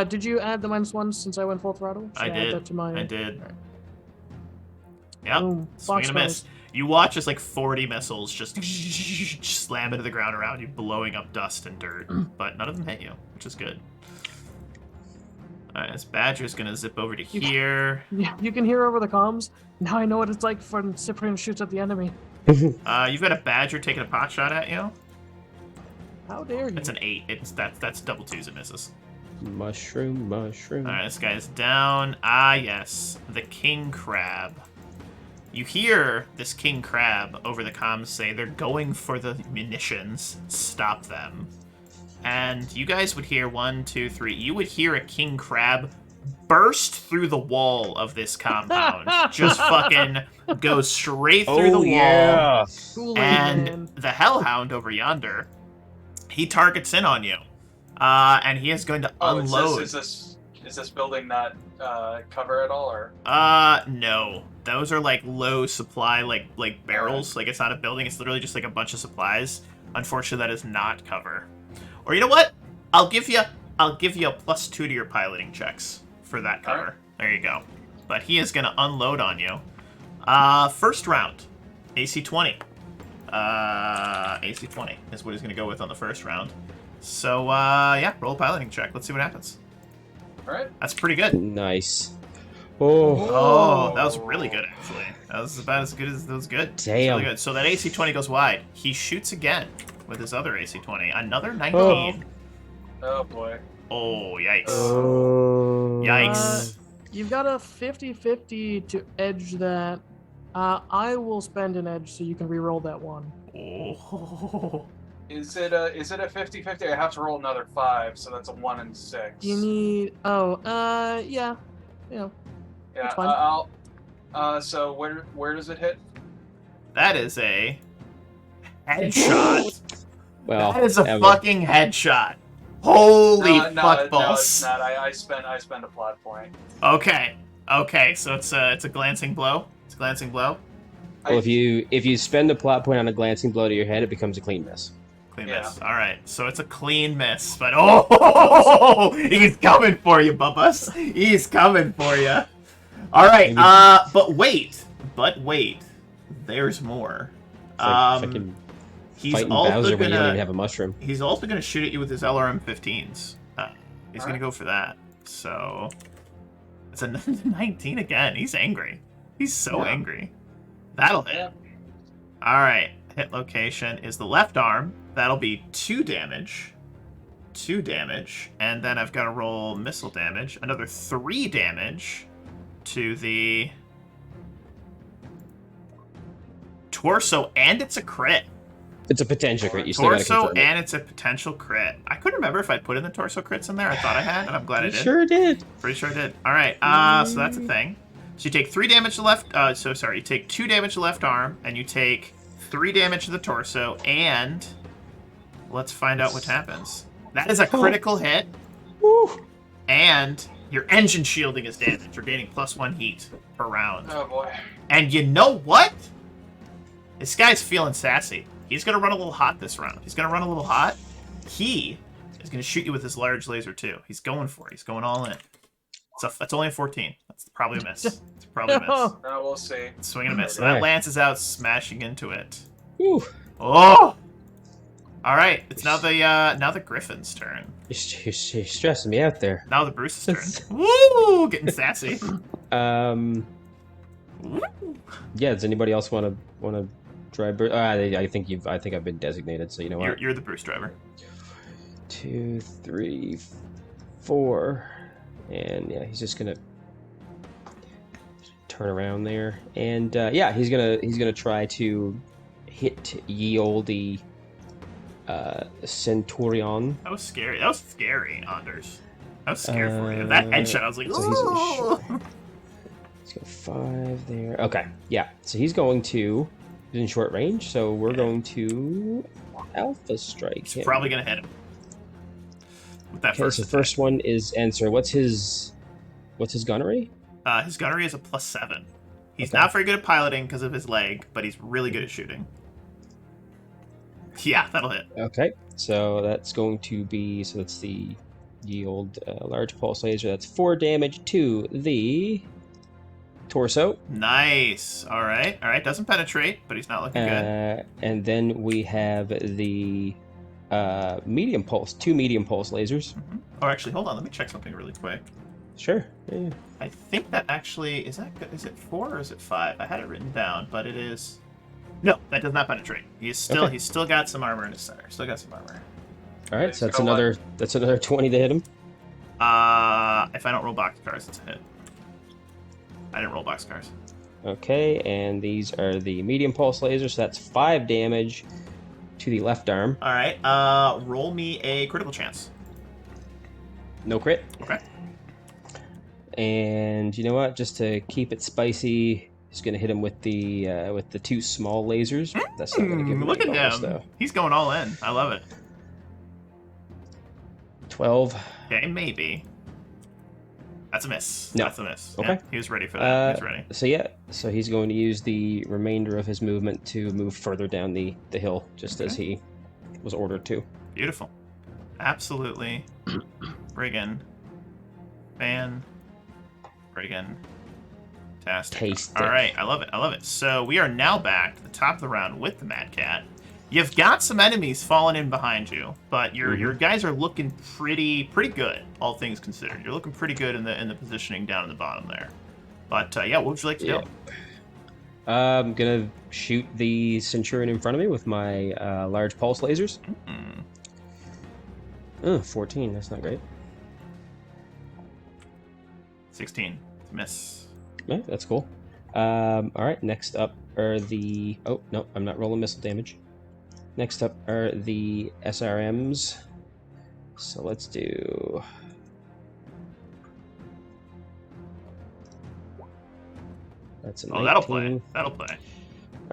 did you add the -1 since I went full throttle? Should I add did. that to my... I did. Alright. Yep. Boom. Swing and a miss. Foxtrot. You watch as like 40 missiles just slam into the ground around you, blowing up dust and dirt. But none of them hit you, which is good. Alright, this Badger's gonna zip over to here. Yeah, you can hear over the comms. Now I know what it's like when Cyprian shoots at the enemy. You've got a Badger taking a pot shot at you. How dare you? It's an 8. That's double 2s, it misses. Mushroom. Alright, this guy's down. Ah, yes. The King Crab. You hear this King Crab over the comms say they're going for the munitions. Stop them. And you guys would hear 1, 2, 3. You would hear a King Crab burst through the wall of this compound. Just fucking go straight through the wall. Yeah. Kool-Aid And Man. the Hellhound over yonder, he targets in on you. And he is going to unload. Is this building not cover at all, or? No. Those are like low supply, like barrels. Like it's not a building. It's literally just like a bunch of supplies. Unfortunately, that is not cover. Or you know what? I'll give you a +2 to your piloting checks for that cover. Alright. There you go. But he is gonna unload on you. First round, AC 20. AC 20 is what he's gonna go with on the first round. So yeah, roll a piloting check. Let's see what happens. All right. That's pretty good. Nice. Oh. Oh, that was really good, actually. That was about as good as that was good. Damn. Really good. So that AC 20 goes wide. He shoots again with his other AC 20. Another 19. Oh boy. Oh, yikes. Oh. Yikes. You've got a 50-50 to edge that. I will spend an edge so you can re-roll that one. Oh. Is it a 50-50? I have to roll another 5, so that's a 1 and 6. You need... Oh, yeah. You know, Yeah. that's fine. So where does it hit? That is a headshot. Well, That is a Evan. fucking headshot. Holy No, fuck no, balls. it's not. I spend a plot point. Okay. So it's a glancing blow. It's a glancing blow. Well, if you spend a plot point on a glancing blow to your head, it becomes a clean miss. Clean Yeah. miss. All right. So it's a clean miss, but oh, he's coming for you, Bubbas. He's coming for you. All right. Maybe- But wait. There's more. It's like fucking He's fighting also Bowser when you don't gonna even have a mushroom. he's also gonna shoot at you with his LRM-15s. He's gonna go for that. So it's a 19 again. He's angry. He's so angry. That'll hit. Yeah. All right. Hit location is the left arm. That'll be 2 damage. 2 damage, and then I've got to roll missile damage. Another 3 damage to the torso, and it's a crit. It's a potential crit. You still gotta Torso, confirm it. and it's a potential crit. I couldn't remember if I put in the torso crits in there. I thought I had, and I'm glad I You did. sure did. Pretty sure I did. All right. So that's a thing. So you take 3 damage to left. You take 2 damage to left arm, and you take 3 damage to the torso, and let's find out what happens. That is a critical hit. Woo. And your engine shielding is damaged. You're gaining +1 heat per round. Oh boy. And you know what? This guy's feeling sassy. He's going to run a little hot this round. He's going to run a little hot. He is going to shoot you with his large laser, too. He's going for it. He's going all in. That's only a 14. That's probably a miss. It's probably a miss. Now we'll see. Swing and a miss. So Right. that lances out, smashing into it. Woo. Oh! All right. It's now the Griffin's turn. You're stressing me out there. Now the Bruce's turn. Woo! Getting sassy. Yeah. Does anybody else want to drive? I think I've been designated. So you know what? You're the Bruce driver. 2, 3, 4, and yeah, he's just gonna turn around there, and yeah, he's gonna try to hit ye olde Centurion. That was scary. That was scary, Anders. That was scary for you. That headshot, I was like, so ooh. He's got 5 there. Okay, yeah. So he's going to. He's in short range, so we're going to Alpha Strike He's him. probably gonna hit him. With that Okay, first so attack. first one is answer. What's his gunnery? His gunnery is a +7. He's Okay. not very good at piloting because of his leg, but he's really good at shooting. Yeah, that'll hit. Okay, so that's going to be that's the old large pulse laser. That's 4 damage to the torso. Nice. All right. Doesn't penetrate, but he's not looking good. And then we have the medium pulse, 2 medium pulse lasers. Oh, actually, hold on. Let me check something really quick. Sure. Yeah. I think that actually is it 4 or is it 5? I had it written down, but it is. No, that does not penetrate. He's still got some armor in his center. Still got some armor. All right, so You know what? that's another 20 to hit him. If I don't roll boxcars, it's a hit. I didn't roll boxcars. Okay, and these are the medium pulse lasers. So that's 5 damage to the left arm. All right. Roll me a critical chance. No crit. Okay. And you know what? Just to keep it spicy, he's gonna hit him with the 2 small lasers. That's not gonna give him Look any at bonus, him. though. He's going all in. I love it. 12. Okay, maybe. That's a miss. No. That's a miss. Okay. Yeah, he was ready for that. He was ready. So yeah, so he's going to use the remainder of his movement to move further down the hill, just as he was ordered to. Beautiful. Absolutely. Friggin' fan. Friggin' tastic. Tastic. All right, I love it. I love it. So we are now back to the top of the round with the Mad Cat. You've got some enemies falling in behind you, but your guys are looking pretty good, all things considered. You're looking pretty good in the positioning down in the bottom there. But yeah, what would you like to do? I'm gonna shoot the Centurion in front of me with my large pulse lasers. 14. That's not great. 16. Miss. Yeah, that's cool. All right. Next up are the. Oh no, I'm not rolling missile damage. Next up are the SRMs. So let's do. That's a 19. Oh, that'll play. That'll play.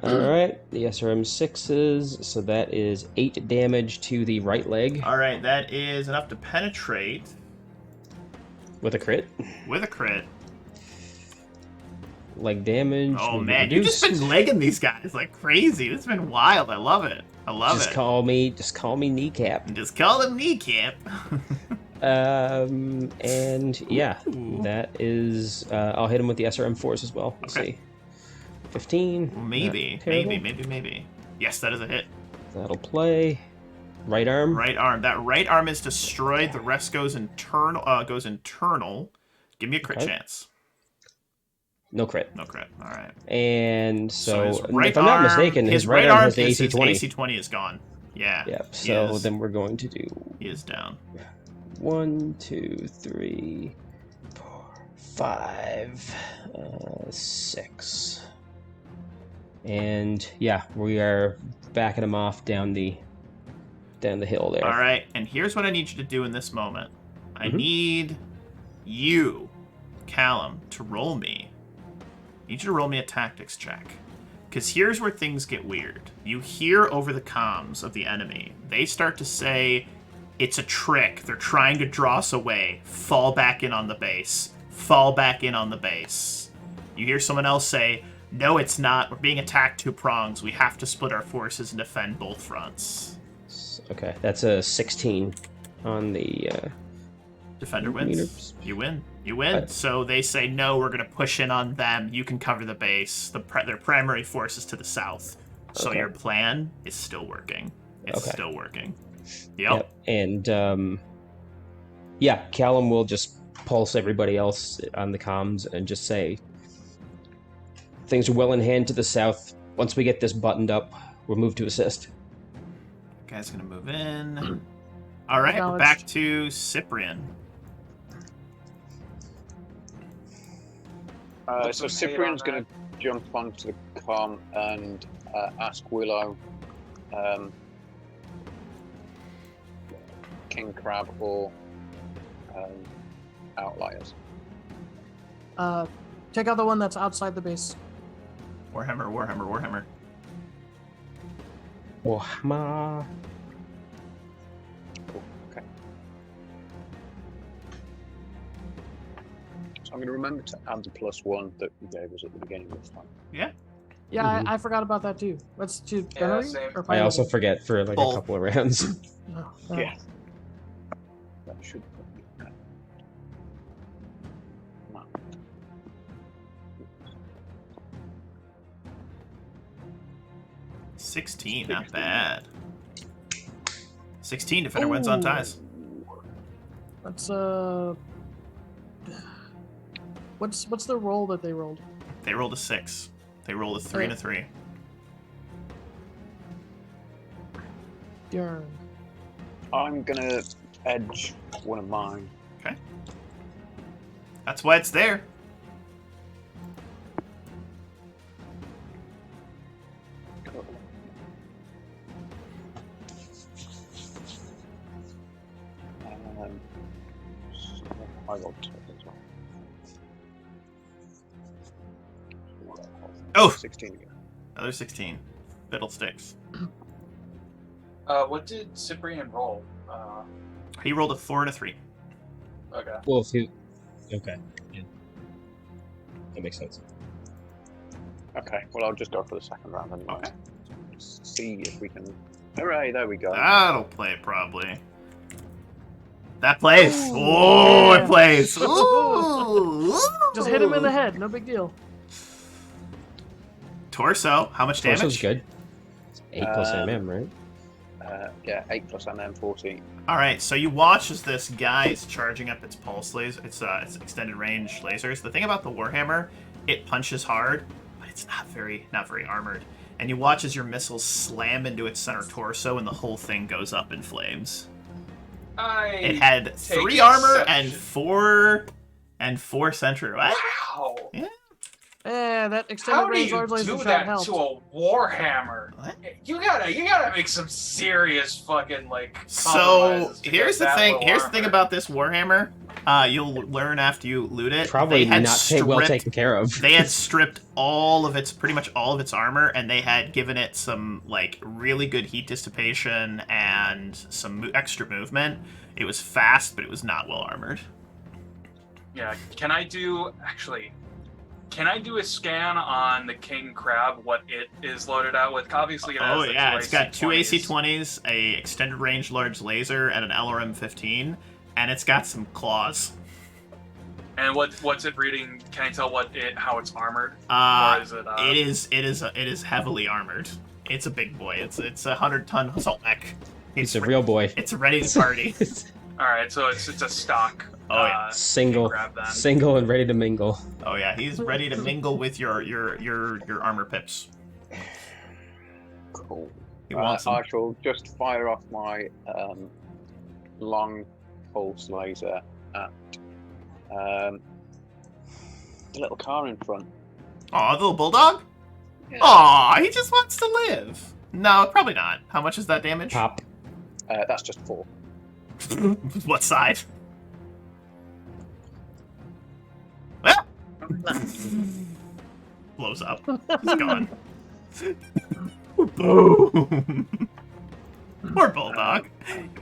All right, the SRM 6s. So that is 8 damage to the right leg All right, that is enough to penetrate with a crit. with a crit. Leg damage. Oh will be man, you've just reduced. been legging these guys like crazy. It's been wild. I love it. I love Just it. call me kneecap. Just call him kneecap. And yeah, Ooh. that is. I'll hit him with the SRM 4s as well. Let's Okay. see. 15. Maybe, Not terrible. maybe. Yes, that is a hit. That'll play. Right arm. Right arm. That right arm is destroyed. The rest goes internal. Give me a crit Okay. chance. No crit. No crit. All right. And so, his right if I'm not arm, mistaken, his right arm has the AC 20. AC 20 is gone. Yeah. Yep. So then we're going to do He is down. 1, 2, 3, 4, 5, 6. And yeah, we are backing him off down the hill there. All right. And here's what I need you to do in this moment. I Mhm. need you, Callum, to roll me. I need you to roll me a tactics check. Because here's where things get weird. You hear over the comms of the enemy. They start to say, it's a trick. They're trying to draw us away. Fall back in on the base. Fall back in on the base. You hear someone else say, no, it's not. We're being attacked 2 prongs. We have to split our forces and defend both fronts. Okay, that's a 16 on the Defender wins. meters. You win. You win. So they say, no, we're going to push in on them. You can cover the base. Their primary force is to the south. So Okay. your plan is still working. It's Okay. still working. Yep. And yeah, Callum will just pulse everybody else on the comms and just say, things are well in hand to the south. Once we get this buttoned up, we'll move to assist. Guy's going to move in. All right, Acknowledged. back to Cyprian. Put So some hate Cyprian's on going to jump onto the comm and ask Willow, King Crab or Outliers. Take out the one that's outside the base. Warhammer, Warhammer, Warhammer. Wahma. Cool. Okay. So I'm going to remember to add the +1 that you gave us at the beginning of this time. Yeah. Yeah, Mhm. I forgot about that too. Let's do Yeah, gunnery same. or I piloting? also forget for like Both. a couple of rounds. No, Yeah. That should. No. 16, not bad. 16, defender wins on ties. That's what's the roll that they rolled? They rolled a 6. They rolled a 3 and a 3. Darn. I'm gonna edge one of mine. Okay. That's why it's there. So I rolled 2 as well. Oh! 16 again. Another 16. Fiddlesticks. What did Cyprian roll? He rolled a 4 and a 3. Okay. Well, if you... Okay. Yeah. That makes sense. Okay, well I'll just go for the second round anyway. Okay. See if we can. Hooray! There we go. That'll play probably. That plays. Ooh, Oh, yeah. it plays. Ooh. Just hit him in the head. No big deal. Torso. How much damage? Torso's good. 8 plus Um, MM, right? Yeah, 8 plus MM 14. All right, so you watch as this guy is charging up its pulse laser. It's extended range lasers. The thing about the Warhammer, it punches hard, but it's not very armored. And you watch as your missiles slam into its center torso, and the whole thing goes up in flames. It had 3 armor and 4 sentry. What? Wow. Eh, that How extended do range you large laser do shot that helped. to a Warhammer? What? You gotta make some serious fucking like. So compromises to here's get the that thing. little Here's the thing armor. about this Warhammer. You'll learn after you loot it. Probably they had not well stripped- taken care of. They had stripped pretty much all of its armor, and they had given it some like really good heat dissipation and some extra movement. It was fast, but it was not well armored. Yeah. Can I do a scan on the King Crab? What it is loaded out with? Obviously, it has Oh the yeah, two it's got 2 AC-20s. AC-20s, a extended range large laser, and an LRM-15, and it's got some claws. And what's it reading? Can I tell how it's armored? Or is it? It is heavily armored. It's a big boy. It's a 100-ton assault mech. He's a real boy. It's ready to party. All right, so it's a stock. Oh, yeah. Single, grab that. single, and ready to mingle. Oh yeah, he's ready to mingle with your armor pips. Cool. He wants I them. shall just fire off my long pulse laser at the little car in front. Aw, the little bulldog? Yeah. Aw, he just wants to live. No, probably not. How much is that damage? Pop. That's just 4. What side? Well, blows up. He's gone. Boom. Poor bulldog.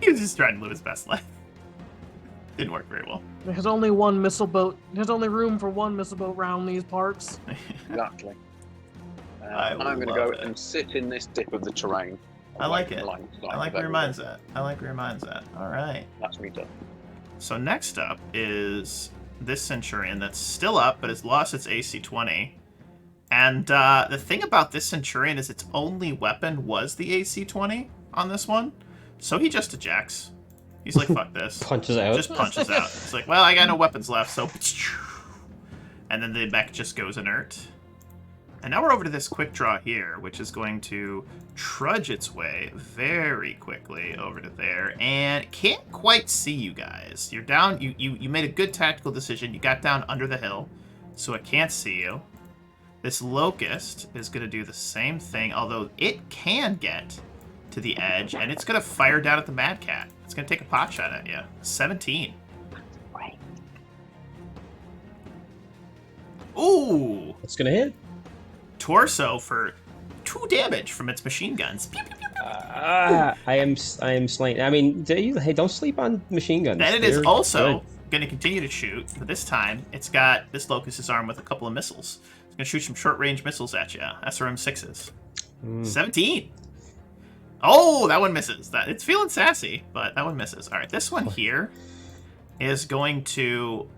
He was just trying to live his best life. Didn't work very well. There's only one missile boat. There's only room for one missile boat around these parts. Exactly. I I'm going to love go it. and sit in this dip of the terrain. I like it. Like I like where your mind's at. I like where your mind's at. All right. That's me done. So next up is this Centurion that's still up, but has lost its AC 20. And the thing about this Centurion is its only weapon was the AC 20 on this one. So he just ejects. He's like, fuck this. Punches out. Just punches out. It's like, well, I got no weapons left, so... And then the mech just goes inert. And now we're over to this quick draw here, which is going to trudge its way very quickly over to there, and can't quite see you guys. You're down, you made a good tactical decision. You got down under the hill, so it can't see you. This Locust is going to do the same thing, although it can get to the edge, and it's going to fire down at the Mad Cat. It's going to take a pot shot at you. 17. Ooh! It's gonna hit. Torso for 2 damage from its machine guns. Pew, pew, pew, pew. I am slain. I mean, hey, don't sleep on machine guns. Then it is They're also good. going to continue to shoot, but this time it's got this Locust's armed with a couple of missiles. It's going to shoot some short-range missiles at you. SRM 6s. 17. Oh, that one misses. It's feeling sassy, but that one misses. All right, this one here is going to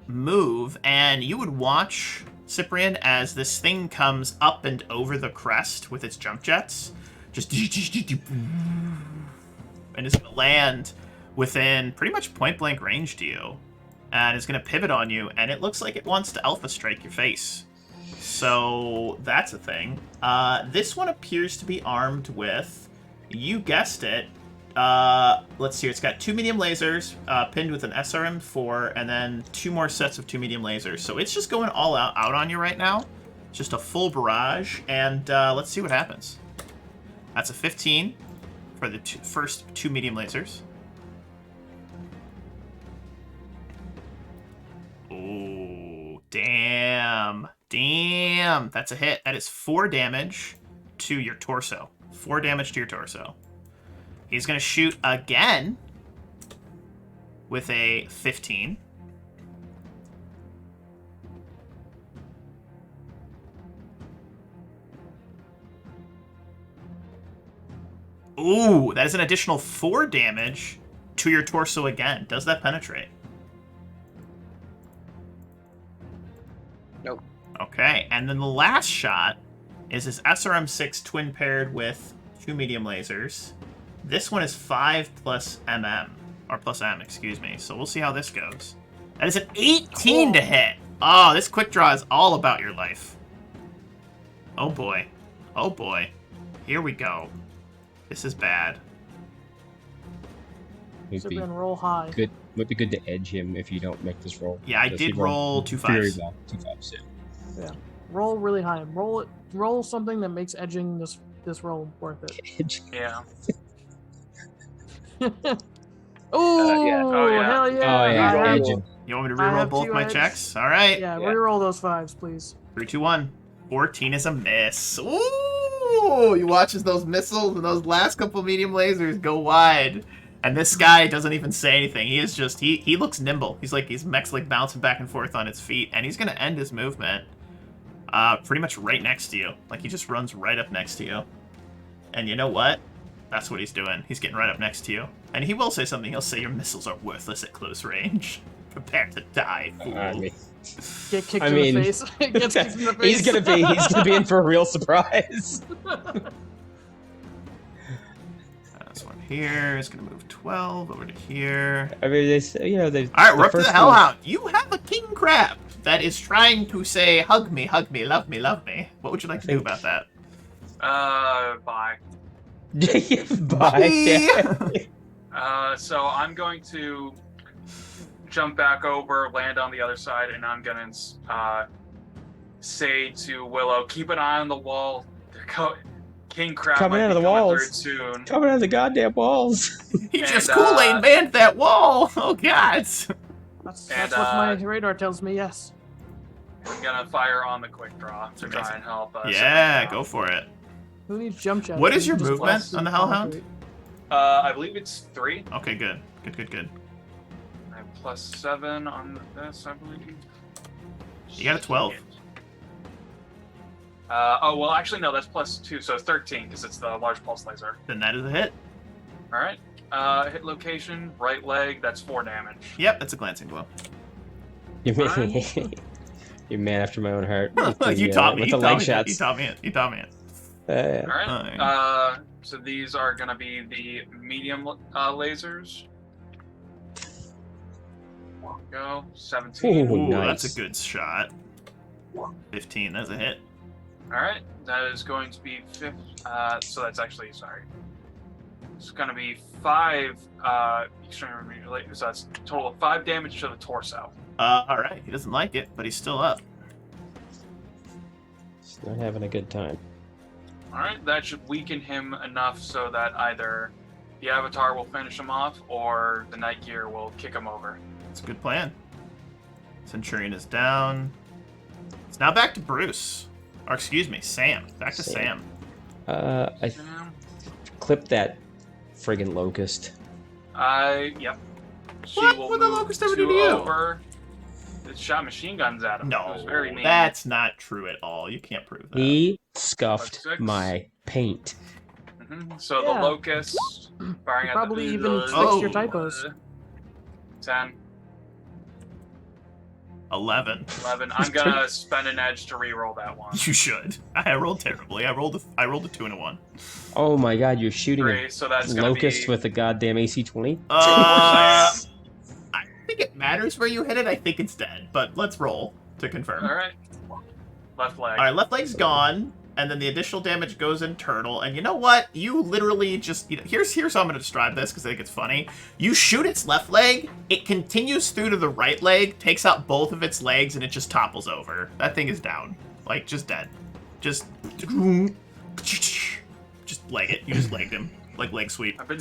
move, and you would watch, Cyprian, as this thing comes up and over the crest with its jump jets. Just... And it's going to land within pretty much point-blank range to you. And it's going to pivot on you, and it looks like it wants to alpha strike your face. So that's a thing. This one appears to be armed with, you guessed it, let's see, it's got 2 medium lasers pinned with an SRM-4, and then 2 more sets of 2 medium lasers. So it's just going all out on you right now. Just a full barrage, and let's see what happens. That's a 15 for the first 2 medium lasers. Oh, damn. Damn. That's a hit. That is 4 damage to your torso. 4 damage to your torso. He's going to shoot again with a 15. Ooh, that is an additional 4 damage to your torso again. Does that penetrate? Nope. Okay, and then the last shot is this SRM-6 twin paired with 2 medium lasers. This one is 5 plus MM, or plus M, excuse me. So we'll see how this goes. That is an 18 to hit. Oh, this quick draw is all about your life. Oh boy. Oh boy. Here we go. This is bad. Cyprian, roll high. Good. Might be good to edge him if you don't make this roll. Yeah, I Because he did roll 2 very 5s. well. 2 5s. Yeah. Yeah. Roll really high. Roll something that makes edging this roll worth it. Edge. Yeah. Oh, yeah. Oh, yeah. hell yeah! Oh yeah, I have- edge him. You want me to I reroll have both 2 my edge. checks? All right. Yeah, Yeah. reroll those 5s, please. 3, 2, 1. 14 is a miss. Ooh! You watch as those missiles and those last couple medium lasers go wide. And this guy doesn't even say anything. He is just, he looks nimble. He's like, his mech's like bouncing back and forth on its feet. And he's going to end his movement pretty much right next to you. Like, he just runs right up next to you. And you know what? That's what he's doing. He's getting right up next to you. And he will say something. He'll say, your missiles are worthless at close range. Prepare to die, fool. I mean, Get kicked I in mean, the face. Gets kicked in the face. he's gonna be in for a real surprise. here. It's gonna move 12 over to here. I mean, they say, you know, they. All right, we're up to the first Hellhound. You have a king crab that is trying to say, hug me, love me, love me. What would you like to do about that? Bye. Bye. So I'm going to jump back over, land on the other side, and I'm gonna say to Willow, keep an eye on the wall. King Crab Coming might out of be the coming walls. through soon. Coming out of the goddamn walls. He just And, Kool-Aid manned that wall. Oh God. That's And, what my radar tells me. Yes. I'm gonna fire on the quick draw to try and help. Yeah, go for it. Who needs jump jets? What is You your just movement blast on the through Hellhound? concrete. I believe it's 3. Okay, good. Good. I have +7 on this, I believe. You got a 12. Oh, well, actually, no, that's +2, so 13, because it's the large pulse laser. Then that is a hit. All right. Hit location, right leg, that's 4 damage. Yep, that's a glancing blow. You're a man after my own heart. You taught me. With You the taught leg me. shots. You taught me it. You taught me it. All right. Alright. So these are going to be the medium lasers. Go, 17. Ooh, Ooh, nice. that's a good shot. 15, that's a hit. All right. That is going to be 5. So that's actually, sorry. It's going to be 5 extreme manipulation. So that's a total of 5 damage to the torso. Alright, he doesn't like it, but he's still up. He's not having a good time. All right. That should weaken him enough so that either the Avatar will finish him off or the Night Gear will kick him over. It's a good plan. Centurion is down. It's now back to Bruce. Or excuse me, Sam. Back to Sam. I clipped that friggin' locust. Yep. She What? will What'd the move locust ever do to 2 you? over. It shot machine guns at him. It No, was very mean. that's not true at all. You can't prove that. He scuffed 6. my paint. So Yeah. the locust firing at Probably the even oozes. fixed your typos. 10, 11. 11. I'm gonna spend an edge to re-roll that one. You should. I rolled terribly. I rolled a 2 and a 1. Oh my god, you're shooting 3, so that's a gonna locust be with a goddamn AC-20? I think it matters where you hit it. I think it's dead. But let's roll to confirm. all right. Left leg. All right, left leg's gone, and then the additional damage goes internal. And you know what? You literally just here's how I'm gonna describe this because I think it's funny. You shoot its left leg, it continues through to the right leg, takes out both of its legs, and it just topples over. That thing is down, like just dead. Just leg it. You just legged him, like leg sweep. I've been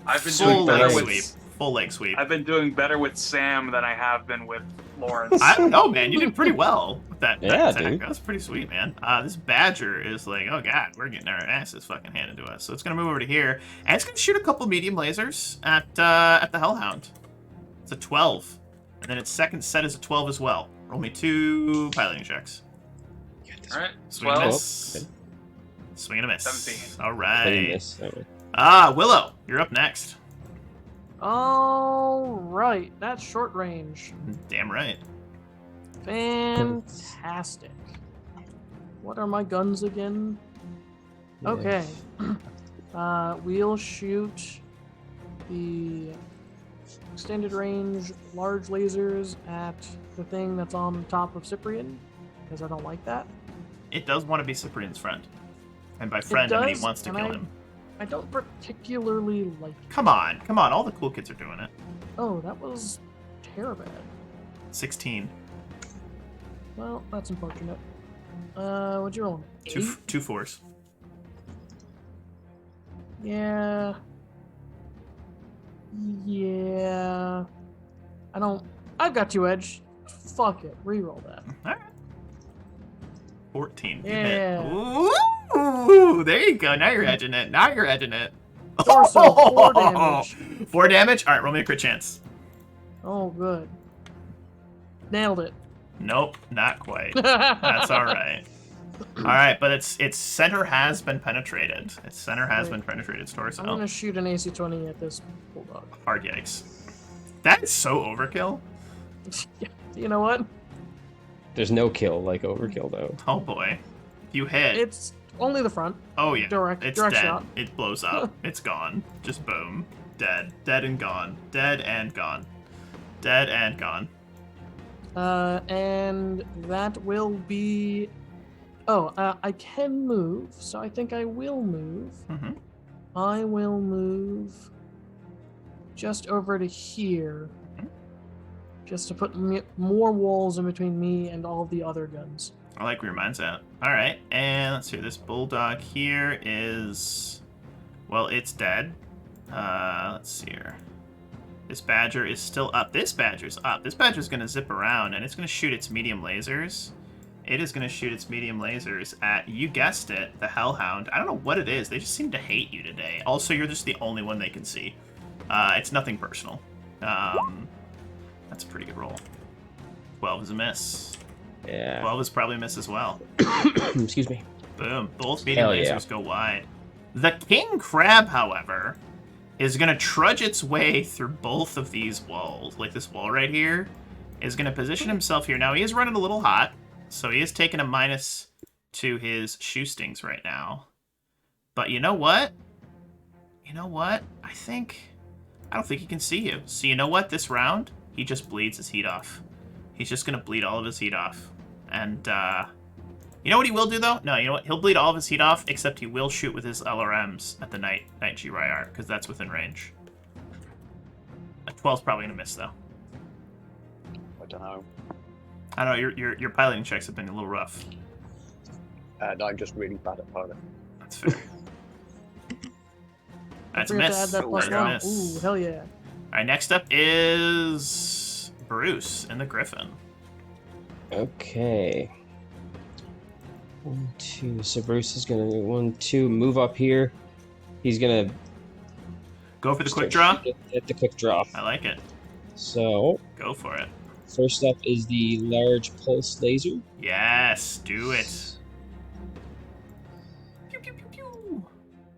Full doing better leg with sweep. Full leg sweep. I've been doing better with Sam than I have been with Lawrence. I don't know, man. You did pretty well with that Yeah, attack. dude. That was pretty sweet, man. This Badger is like, oh god, we're getting our asses fucking handed to us. So it's gonna move over to here, and it's gonna shoot a couple medium lasers at the Hellhound. It's a 12, and then its second set is a 12 as well. Roll me 2 piloting checks. All right. Swing and 12. miss. Swing and a miss. 17. All I right. didn't miss. Okay. Willow, you're up next. All right, that's short range. Damn right. Fantastic. What are my guns again? Yeah. Okay. We'll shoot the extended range large lasers at the thing that's on top of Cyprian, because I don't like that. It does want to be Cyprian's friend, and by friend I mean he does, wants to and kill him. I don't particularly like it. Come on, all the cool kids are doing it. Oh, that was terrible. 16. Well, that's unfortunate. What'd you roll? Two 4s. Yeah. Yeah. I've got 2 edge. Fuck it. Reroll that. Alright. 14. You Yeah. hit. Ooh, there you go. Now you're edging it. Torso, 4 damage. 4 damage? Alright, roll me a crit chance. Oh, good. Nailed it. Nope, not quite. That's alright. Alright, but its center has been penetrated. Its center has been penetrated. Its torso. I'm gonna shoot an AC-20 at this bulldog. Hard yikes. That is so overkill. You know what? There's no kill like overkill though. Oh boy. You hit. It's Only the front. Oh yeah, Direct it's direct dead. shot. It blows up. It's gone. Just boom. Dead. Dead and gone. Dead and gone. Dead and gone. And that will be. Oh, I can move, so I think I will move. Mm-hmm. I will move just over to here, just to put more walls in between me and all the other guns. I like where your mind's at. All right, and let's see. This bulldog here is, well, it's dead. Let's see here. This badger is still up. This badger's up. This badger's gonna zip around and it's gonna shoot its medium lasers. It is gonna shoot its medium lasers at, you guessed it, the Hellhound. I don't know what it is. They just seem to hate you today. Also, you're just the only one they can see. It's nothing personal. That's a pretty good roll. 12 is a miss. Yeah. 12 is probably a miss as well. Excuse me. Boom. Both medium Hell yeah. lasers go wide. The king crab, however, is going to trudge its way through both of these walls. Like this wall right here is going to position himself here. Now, he is running a little hot, so he is taking a minus to his shoe stings right now. But you know what? You know what? I don't think he can see you. So you know what? This round, he just bleeds his heat off. He's just going to bleed all of his heat off. And, you know what he will do, though? No, you know what? He'll bleed all of his heat off, except he will shoot with his LRMs at the Night GYR, because that's within range. A 12's probably going to miss, though. I don't know. I don't know, your piloting checks have been a little rough. I'm just really bad at piloting. That's fair. That's a Forget miss. to add that plus That's a one. miss. Ooh, hell yeah. Alright, next up is Bruce in the Griffin. Okay. 1, 2. So Bruce is gonna 1, 2 move up here. He's gonna Go for the quick draw. At the quick draw. I like it. So Go for it. first up is the large pulse laser. Yes, do it. Pew, pew, pew, pew.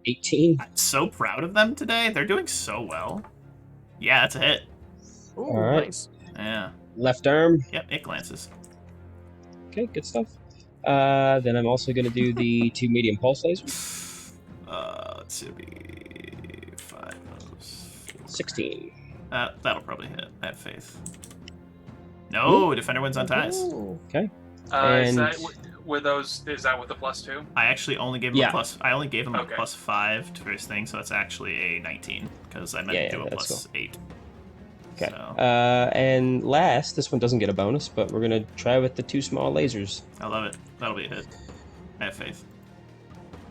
18. I'm so proud of them today. They're doing so well. Yeah, that's a hit. Ooh, All right. nice. Yeah. Left arm. Yep, it glances. Okay, good stuff. Then I'm also gonna do the 2 medium pulse lasers. Let's see. 5. 16. That'll probably hit. I have faith. No, defender wins on ties. Ooh. Okay. Is And- that with those? Is that with the +2? I actually only gave him Yeah. a plus. I only gave him Okay. a +5 to his thing, so that's actually a 19 because I meant Yeah, to do a that's +8. Okay. So, And last, this one doesn't get a bonus, but we're gonna try with the 2 small lasers. I love it. That'll be a hit. I have faith.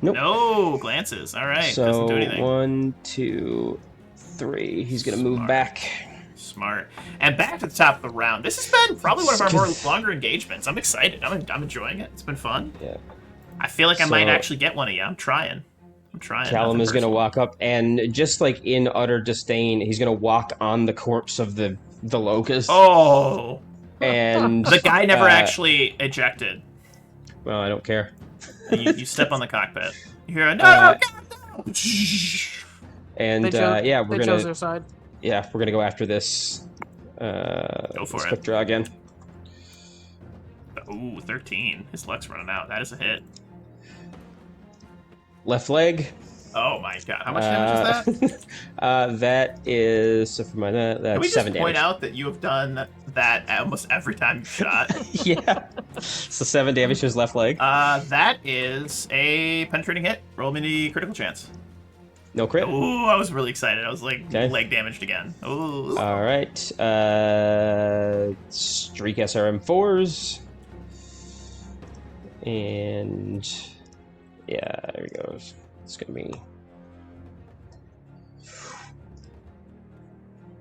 Nope. No glances. All right. Doesn't So do anything. 1, 2, 3. He's gonna move Smart. back. Smart. And back to the top of the round. This has been probably one of our more longer engagements. I'm excited. I'm enjoying it. It's been fun. Yeah. I feel like I might So- actually get one of you. I'm trying. Callum Nothing is gonna personal. walk up and just like in utter disdain, he's gonna walk on the corpse of the locust. Oh, And the guy never uh, actually ejected. Well, I don't care. You step on the cockpit. You hear a no, Uh, God, no. And They chose, yeah, they chose their side. we're gonna go after this. Go for this it. quick draw again. Ooh, 13. His luck's running out. That is a hit. Left leg. Oh my god. How much damage is that? That is so for my Can we that's just 7 point damage. out that you have done that almost every time you shot? Yeah. So 7 damage to his left leg. That is a penetrating hit. Roll me the critical chance. No crit. Ooh, I was really excited. I was like Okay. leg damaged again. Ooh. All right. Streak SRM4s. And yeah, there he goes. It's gonna be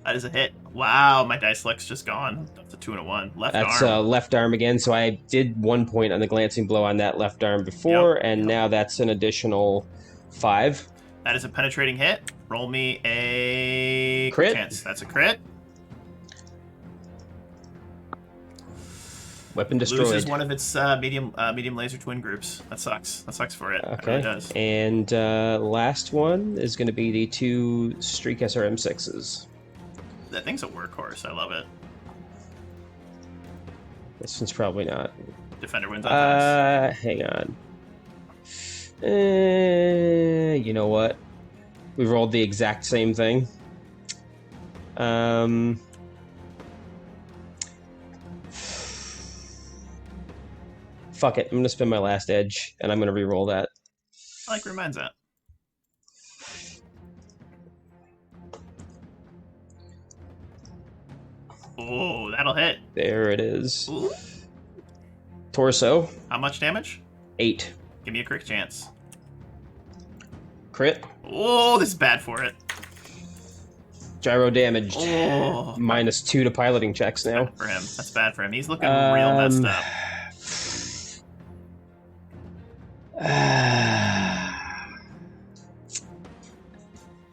That is a hit. Wow, my dice luck's just gone. That's a 2 and a 1. Left that's arm. left arm again. So I did 1 point on the glancing blow on that left arm before, and now that's an additional 5. That is a penetrating hit. Roll me a Crit. chance. That's a crit. Weapon destroyed. Loses one of its medium laser twin groups. That sucks. That sucks for it. It Okay. really does. And last one is going to be the 2 Streak SRM6s. That thing's a workhorse. I love it. This one's probably not. Defender wins on dice. Hang on. You know what? We rolled the exact same thing. Fuck it. I'm gonna spin my last edge, and I'm gonna re-roll that. I like where mine's at. Oh, that'll hit. There it is. Ooh. Torso, How much damage? 8. Give me a crit chance. Crit, Oh, this is bad for it. gyro damaged. Oh, -2 to piloting checks now. bad for him. That's bad for him. He's looking real messed up.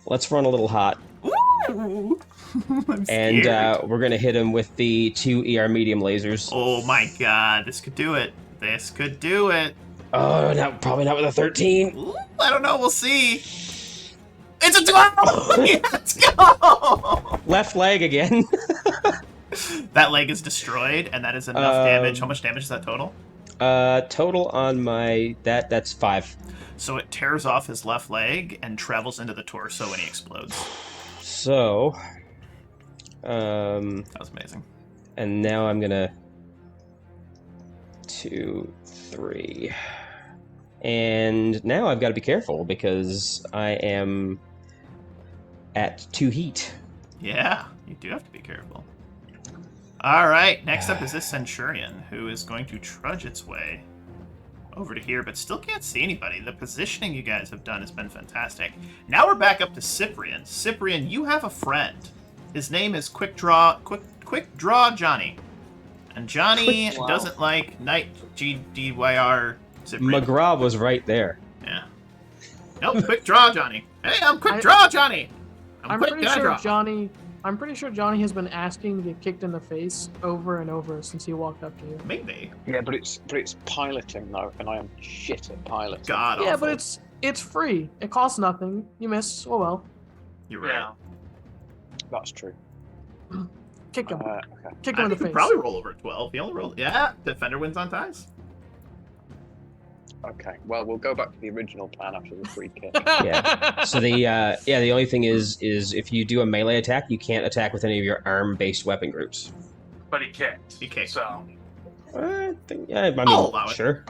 Let's run a little hot. Ooh. I'm And scared. we're gonna hit him with the 2 ER medium lasers. Oh my god, this could do it. This could do it. Oh, no, probably not with a 13. Ooh, I don't know, we'll see. It's a 12! Let's go! Left leg again. That leg is destroyed, and that is enough damage. How much damage is that total? Total on my that's 5. So it tears off his left leg and travels into the torso and he explodes. So, That was amazing. and now I'm gonna 2, 3, and now I've got to be careful because I am at 2 heat. Yeah, you do have to be careful. Alright, next up is this Centurion, who is going to trudge its way over to here, but still can't see anybody. The positioning you guys have done has been fantastic. Now we're back up to Cyprian. Cyprian, you have a friend. His name is Quick Draw Johnny. And Johnny Wow. doesn't like Knight GDYR Cyprian. McGraw was right there. Yeah. Nope, Quick Draw Johnny. Hey, I'm Quick Draw Johnny! I'm Quick pretty Draw. sure Johnny. I'm pretty sure Johnny has been asking to get kicked in the face over and over since he walked up to you. Maybe. Yeah, but it's piloting though, and I am shit at piloting. God Yeah, awful. but it's free. It costs nothing. You miss. Oh well. You're right. Yeah. That's true. Kick him. Okay. Kick I him in the think we face. probably roll over 12. He only rolled. Yeah, Defender wins on ties. Okay. Well, we'll go back to the original plan after the free kick. Yeah. So the the only thing is if you do a melee attack, you can't attack with any of your arm-based weapon groups. But he kicked. He kicked. So I think, yeah, I mean, I'll allow it. sure.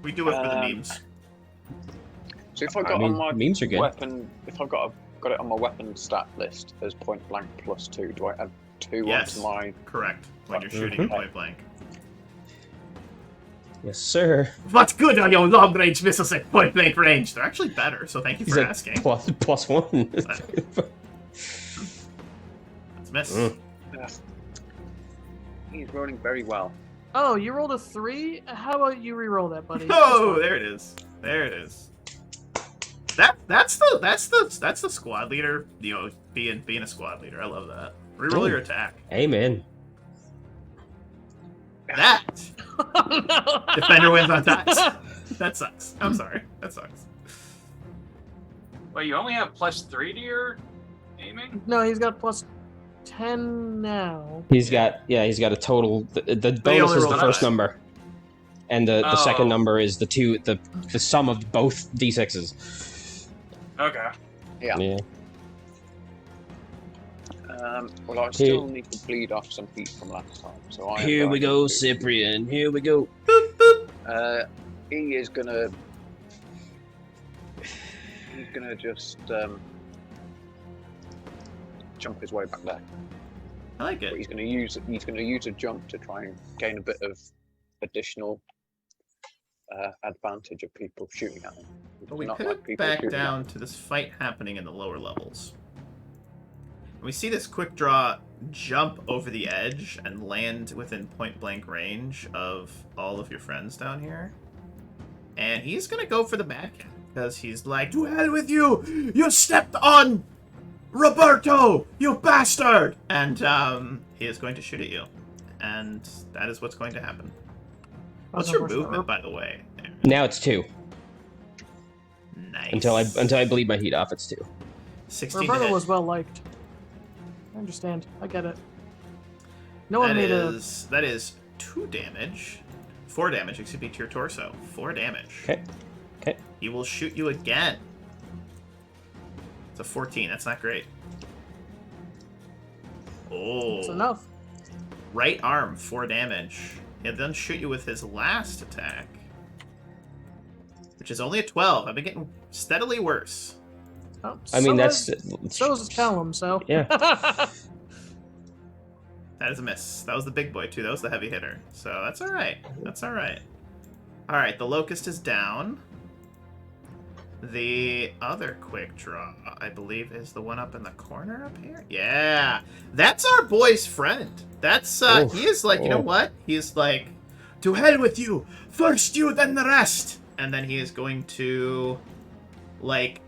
We do it for the Um, memes. So if I I got mean, on my memes are good. weapon, if I got it on my weapon stat list as point blank +2, do I add 2 Yes. onto my? Correct. When you're shooting Mhm. at point blank. Yes, sir. What's good on your long range missiles at point blank range? They're actually better, so thank you He's for at asking. +1. Let's miss. Mm. Ugh. He's rolling very well. Oh, you rolled a 3? How about you re-roll that, buddy? Oh, there it is. There it is. That's the squad leader. You know, being a squad leader. I love that. Reroll Ooh. your attack. Amen. That No. Defender wins on ties. That sucks. I'm sorry. That sucks. wait, you only have +3 to your aiming? No, he's got +10 now. He's got a total. The bonus only is the rolled first five. number, and the second Oh. number is the sum of both d6s. Okay. Yeah. Well, I still need to bleed off some heat from last time, so I. am Here we going go, to- Cyprian. Here we go. He is gonna. He's gonna just jump his way back there. I like But it. he's gonna use a jump to try and gain a bit of additional advantage of people shooting at him. He But does we not pivot like people back shooting at down him. to this fight happening in the lower levels. And we see this quick draw jump over the edge and land within point blank range of all of your friends down here. And he's gonna go for the bad guy because he's like, "To hell with you! You stepped on Roberto, you bastard!" And he is going to shoot at you, and that is what's going to happen. What's your movement, by the way? Now it's 2. Nice. Until I bleed my heat off, it's 2. 16 to Roberto hit. was well liked. I understand. I get it. No one That made a. is 2 damage. 4 damage, excuse me, to your torso. 4 damage. Okay. Okay. He will shoot you again. It's a 14. That's not great. Oh. It's enough. Right arm, 4 damage. He'll then shoot you with his last attack, which is only a 12. I've been getting steadily worse. Oh, I mean, so is Callum, so. Yeah. That is a miss. That was the big boy, too. That was the heavy hitter. So that's all right. That's all right. All right, the Locust is down. The other quick draw, I believe, is the one up in the corner up here. Yeah, that's our boy's friend. That's he is like, you know what? He is like, to hell with you. First you, then the rest. And then he is going to, like,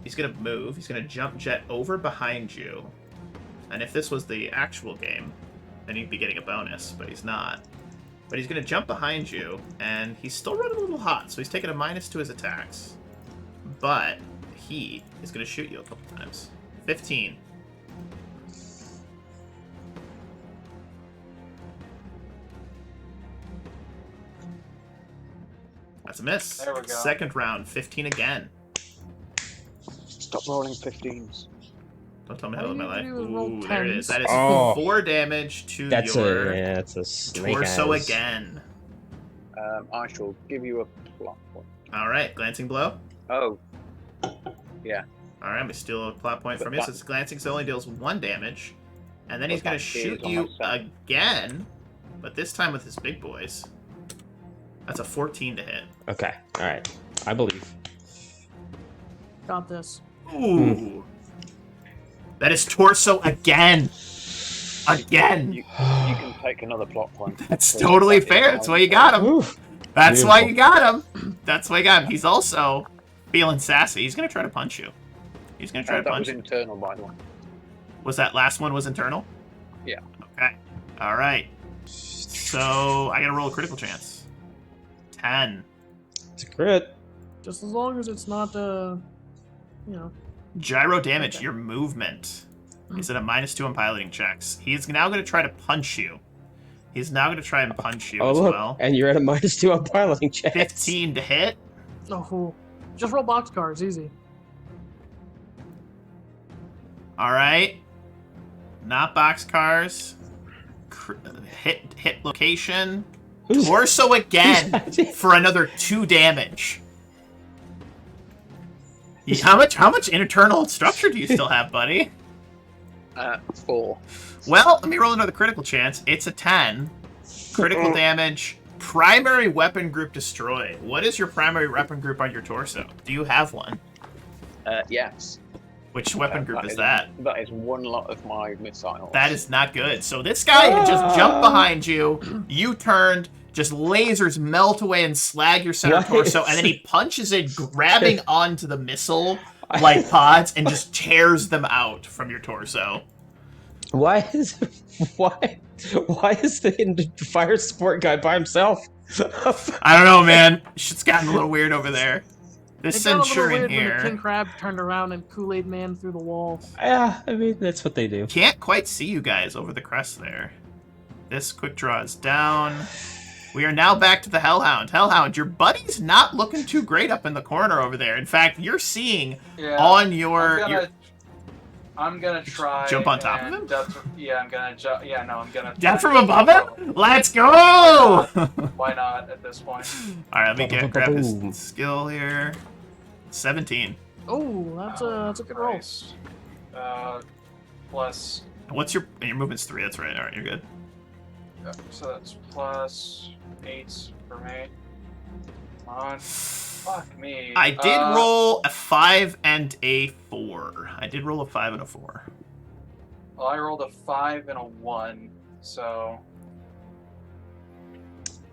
he's gonna move. He's gonna jump jet over behind you. And if this was the actual game, then he'd be getting a bonus, but he's not. But he's gonna jump behind you, and he's still running a little hot, so he's taking a minus to his attacks. But he is going to shoot you a couple times. 15. That's a miss. There we go. Second round, 15 again. Stop rolling 15s. Don't tell me All how to you live my need life. to do is roll Ooh, there it is. 10s. That is Oh. 4 damage to That's your that's a snake torso eyes. again. I shall give you a plot point. All right, glancing blow. Oh. Yeah. All right, we steal a plot point But from you. that- So it's glancing, so it only deals 1 damage. And then But he's going to that shoot is on you myself. again, but this time with his big boys. That's a 14 to hit. Okay. All right. I believe. Got this. Ooh. That is torso again. Again. You can take another plot point. That's Because totally that is fair. on That's why you got him. Ooh. That's why you Beautiful. got him. That's why you got him. He's also feeling sassy. He's going to try to punch you. He's going to try to That punch was you. internal, by the way. Was that last one was internal? Yeah. Okay. All right. So I got to roll a critical chance. 10. It's a crit. Just as long as it's not, you know. Gyro damage, Okay. your movement. He's at a -2 on piloting checks. He's now going to try to punch you. He's now going to try and punch you Oh as look, well. and you're at a -2 on piloting checks. 15 to hit. Oh, fool. Just roll boxcars, easy. All right. Not boxcars. Hit location. Who's- Torso again for another 2 damage. How much internal structure do you still have, buddy? 4. Well, let me roll another critical chance. It's a 10. Critical damage. Primary weapon group destroyed. What is your primary weapon group on your torso? Do you have one? Yes. Which weapon group is that? That is one lot of my missiles. That is not good. So this guy had just jumped behind you. You turned. Just lasers melt away and slag your center What? torso, and then he punches it, grabbing onto the missile like pods, and just tears them out from your torso. Why is the fire support guy by himself? I don't know, man. Shit's gotten a little weird over there. This It got a little Centurion weird when the King here Crab turned around and Kool-Aid Man through the wall. Yeah, I mean that's what they do. can't quite see you guys over the crest there. This quick draw is down. We are now back to the Hellhound. Hellhound, your buddy's not looking too great up in the corner over there. In fact, you're seeing Yeah. on your... I'm gonna try. Jump on top of and him? I'm gonna jump. Yeah, no, I'm gonna. Down from above him? Let's go! Why not at this point? All right, let me grab Boom. his skill here. 17. Oh, that's a good roll. Christ. Plus. What's your movement's 3? That's right. All right, you're good. So that's plus 8 for me. Come on. Fuck me. I did roll a 5 and a 4. I did roll a 5 and a 4. Well, I rolled a 5 and a 1, so.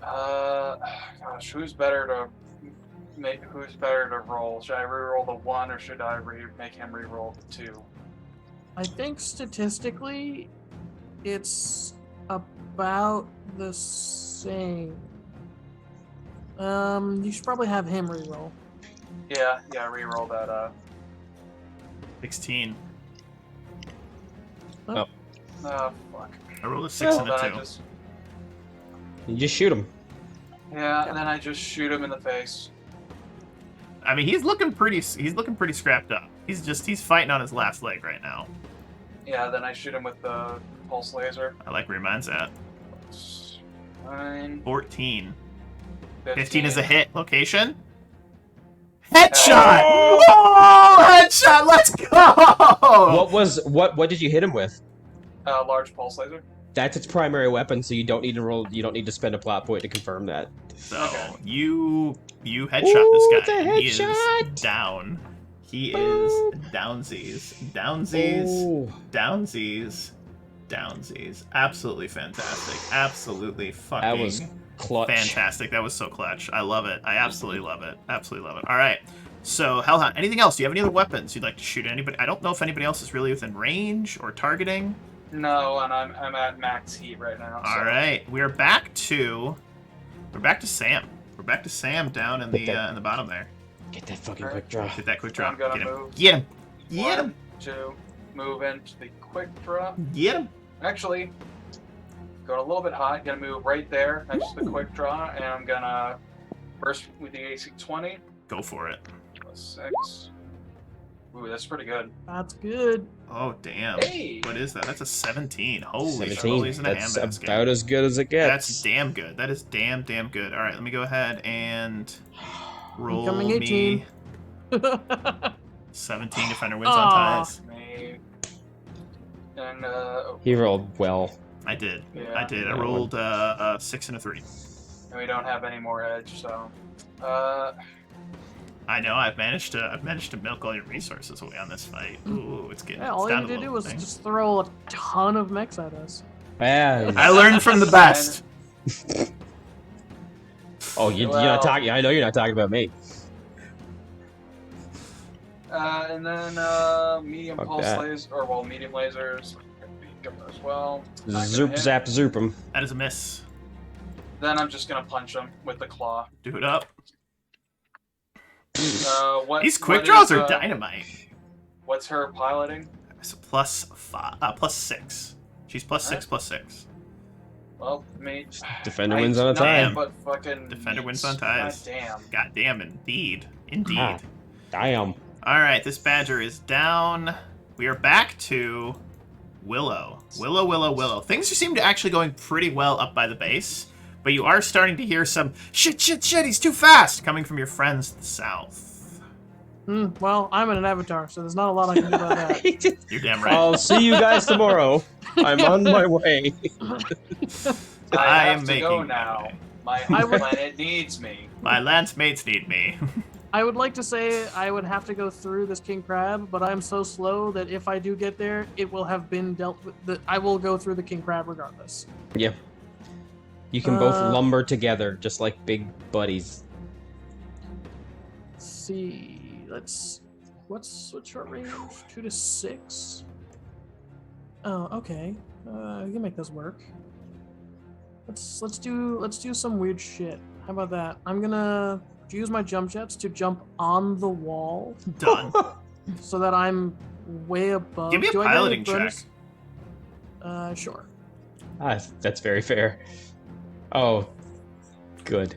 Gosh, who's better to roll? Should I re-roll the 1 or should I make him re-roll the 2? I think statistically, it's about the same. You should probably have him re-roll. Yeah, re-roll that. 16. Oh, fuck. I rolled a 6 and Then a I 2. just. You just shoot him. Yeah, and then I just shoot him in the face. I mean, he's looking pretty scrapped up. He's fighting on his last leg right now. Yeah, then I shoot him with the pulse laser. I like where your mind's at. 9, 14. 15. 15 is a hit. Location? Headshot! Oh, headshot! Let's go! What did you hit him with? Large pulse laser. That's its primary weapon, so you don't need to roll. You don't need to spend a plot point to confirm that. So Okay. you headshot Ooh, this guy. the And he is headshot! down. He is downsies. Oh. Downsies. Absolutely fantastic. Absolutely fucking That was clutch. fantastic. That was so clutch. I love it. I absolutely love it. Absolutely love it. All right. So, Hellhound, anything else? Do you have any other weapons you'd like to shoot at anybody? I don't know if anybody else is really within range or targeting. No, and I'm at max heat right now. So. All right. We're back to Sam. We're back to Sam down in the bottom there. Get that fucking quick draw. Get that quick draw. I'm gonna Get him. move. Get him. Get him. 1, 2, move into the quick draw. Get him. Actually, going a little bit high. Gonna move right there next to the quick draw, and I'm gonna burst with the AC 20 Go for it. plus 6. Ooh, that's pretty good. That's good. Oh, damn. Hey! What is that? That's a 17. Holy 17. shit. That's That's about as good as it gets. That's damn good. That is damn good. All right, let me go ahead and roll Incoming me 18. 17 defender wins on Aw. ties. Me. And, He rolled well. I did. Yeah. I did. I That rolled a 6 and a 3. and we don't have any more edge, so. I know. I've managed to milk all your resources away on this fight. Ooh, it's getting. Yeah, it's all down you to need to the do little was thing. just throw a ton of mechs at us. Yeah. I learned from the best. Oh, you're Well- not talking. I know you're not talking about me. And then, medium Fuck pulse that. lasers, or well, medium lasers as well. Not gonna Zoop hit. zap zoop him. That is a miss. Then I'm just gonna punch him with the claw. Do it up. What? These quick what draws is, are dynamite. What's her piloting? It's a plus 6. She's plus 6 plus 6. Well, me. Defender wins on a nothing tie. But fucking Defender wins meats. on ties. God damn. God damn, indeed. Indeed. Ah. Damn. All right, this badger is down. We are back to Willow. Willow. Things seem to actually going pretty well up by the base, but you are starting to hear some shit, he's too fast coming from your friends to the south. Well, I'm in an avatar, so there's not a lot I can do about that. You're damn right. I'll see you guys tomorrow. I'm on my way. I am have to making go my now. way. My home planet needs me. My lance mates need me. I would like to say I would have to go through this king crab, but I'm so slow that if I do get there, it will have been dealt with. I will go through the king crab regardless. Yeah. You can both Uh, lumber together, just like big buddies. Let's see. What's short range? 2 to 6. Oh, okay. You can make this work. Let's do some weird shit. How about that? I'm gonna use my jump jets to jump on the wall Done. so that I'm way above. Give me a Do I get any piloting check. bonus? Sure. That's very fair. Oh, good.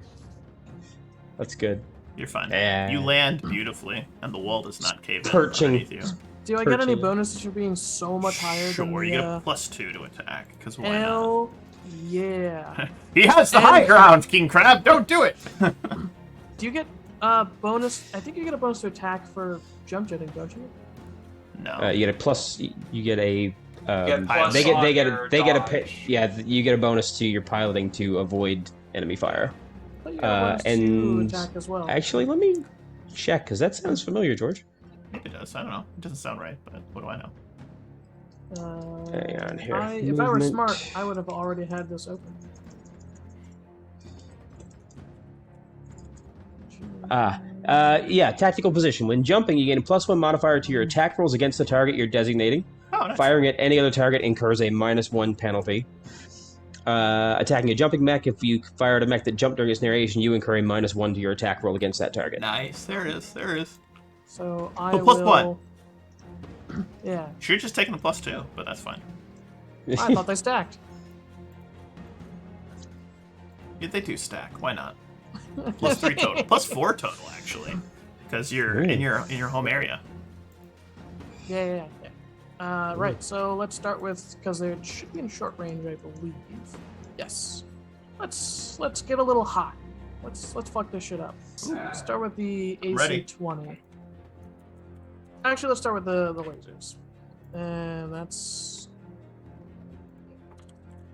That's good. You're fine. Yeah. You land beautifully, and the wall does not cave in Perching. underneath you. Do I get any Perching. bonuses for being so much higher than Sure, the you get a +2 to attack, because why not? Hell yeah. He has the And- high ground, King Crab. Don't do it. Do you get bonus? I think you get a bonus to attack for jump jetting, don't you? No. You get a plus. You get a. Get plus they get on they get your a, they get a dodge. yeah. You get a bonus to your piloting to avoid enemy fire. But you got a bonus and to attack as well. Actually, let me check because that sounds familiar, George. Maybe it does. I don't know. It doesn't sound right, but what do I know? Hang on here. If I were Movement. smart, I would have already had this open. Yeah, tactical position. When jumping, you gain a +1 modifier to your attack rolls against the target you're designating. Oh, nice. Firing at any other target incurs a -1 penalty. Attacking a jumping mech, if you fire at a mech that jumped during its narration, you incur a -1 to your attack roll against that target. Nice. There it is. There it is. So I Oh, will. plus one. Yeah, Should have just taken the +2, but that's fine. I thought they stacked. Yeah, they do stack. Why not? +3 total. +4 total, actually. Because you're in your home area. Yeah. Right, so let's start with, because it should be in short range, I believe. Yes. Let's get a little hot. Let's fuck this shit up. Start with the AC Ready. 20. Actually, let's start with the lasers. And that's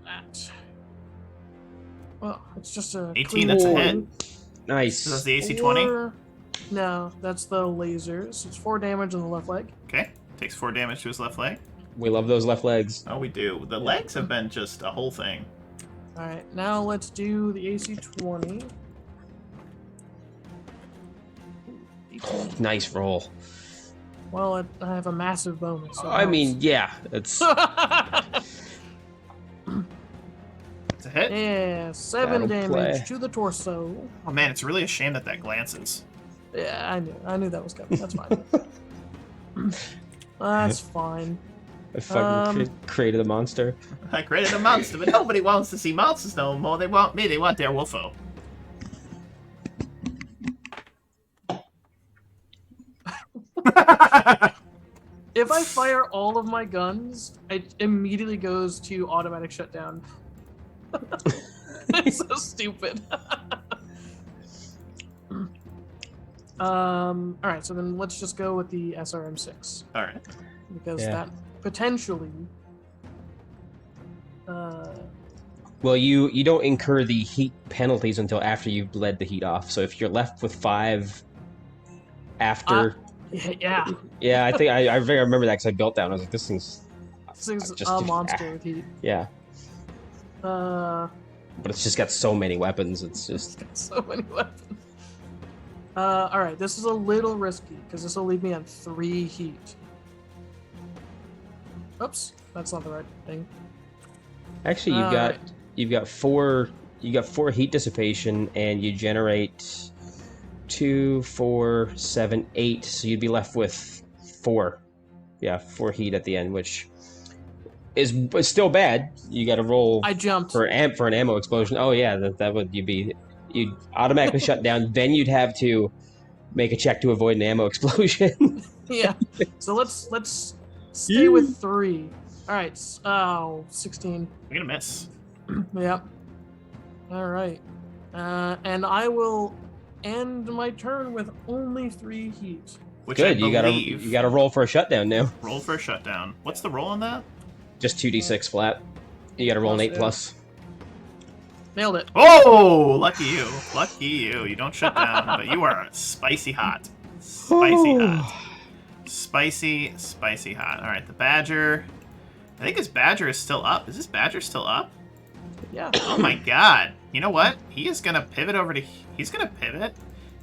that. Well, it's just a 18, that's a hit. clean Nice. So that's the AC 20. No, that's the lasers. It's 4 damage on the left leg. Okay. Takes 4 damage to his left leg. We love those left legs. Oh, we do. The legs have been just a whole thing. Alright, now let's do the AC 20. Nice roll. Well, I have a massive bonus. So it I mean, helps. yeah, it's It's a hit. Yeah, 7 That'll play. damage to the torso. Oh man, it's really a shame that glances. Yeah, I knew that was coming. That's fine. That's fine. I fucking created a monster. I created a monster, but nobody wants to see monsters no more. They want me. They want their wolfo. If I fire all of my guns, it immediately goes to automatic shutdown. It's so stupid. Alright, so then let's just go with the SRM6. All right. Because Yeah. that potentially Well, you don't incur the heat penalties until after you've bled the heat off. So if you're left with 5 after, yeah, yeah, I think I very remember that because I built that. And I was like, this thing's this thing's just- a monster with heat. yeah, Uh, but it's just got so many weapons. It's just so many weapons. Alright, this is a little risky because this will leave me on 3 heat. Oops, that's not the right thing. actually Alright. you've got 4 heat dissipation and you generate 2, 4, 7, 8. So you'd be left with 4. Yeah, 4 heat at the end, which is still bad. You got to roll I jumped. for an ammo explosion. Oh yeah, that would you'd automatically shut down. Then you'd have to make a check to avoid an ammo explosion. Yeah. So let's stay with 3. Alright, 16. We're gonna miss. Yep. Alright. And I will end my turn with only 3 heat. Which Good, I you believe gotta roll for a shutdown now. roll for a shutdown. What's the roll on that? Just 2d6 flat. You gotta roll an 8 Yeah. plus. Nailed it. Oh, lucky you. Lucky you. You don't shut down, but you are spicy hot. Spicy hot. Spicy hot. All right, the badger. I think his badger is still up. Is this badger still up? Yeah. Oh my god. You know what? He is gonna pivot over to... He's gonna pivot.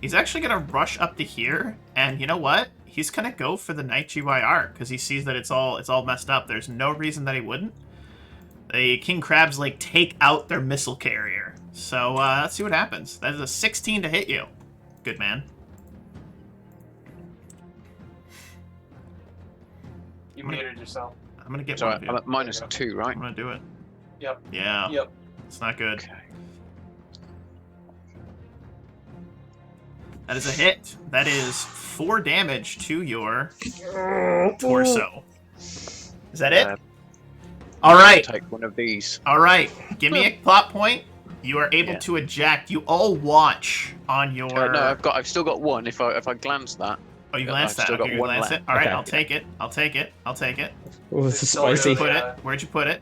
He's actually gonna rush up to here, and you know what? He's gonna go for the Night GYR, because he sees that it's all messed up. There's no reason that he wouldn't. The King Crabs, like, take out their missile carrier. So, let's see what happens. That is a 16 to hit you. Good man. You muted yourself. I'm gonna get So one of you. I'm at -2, right? I'm gonna do it. Yep. Yeah. Yep. It's not good. Okay. That is a hit. That is 4 damage to your torso. Is that it? All right. Take one of these. All right. Give me a plot point. You are able Yeah. to eject. You all watch on your. No, I've still got one. If I glance that. Oh, you I've glanced that. still got Okay, you one glanced it. left. All right, Okay. I'll take it. I'll take it. I'll take it. Oh, this is It's so spicy. good. Put Yeah. it. Where'd you put it?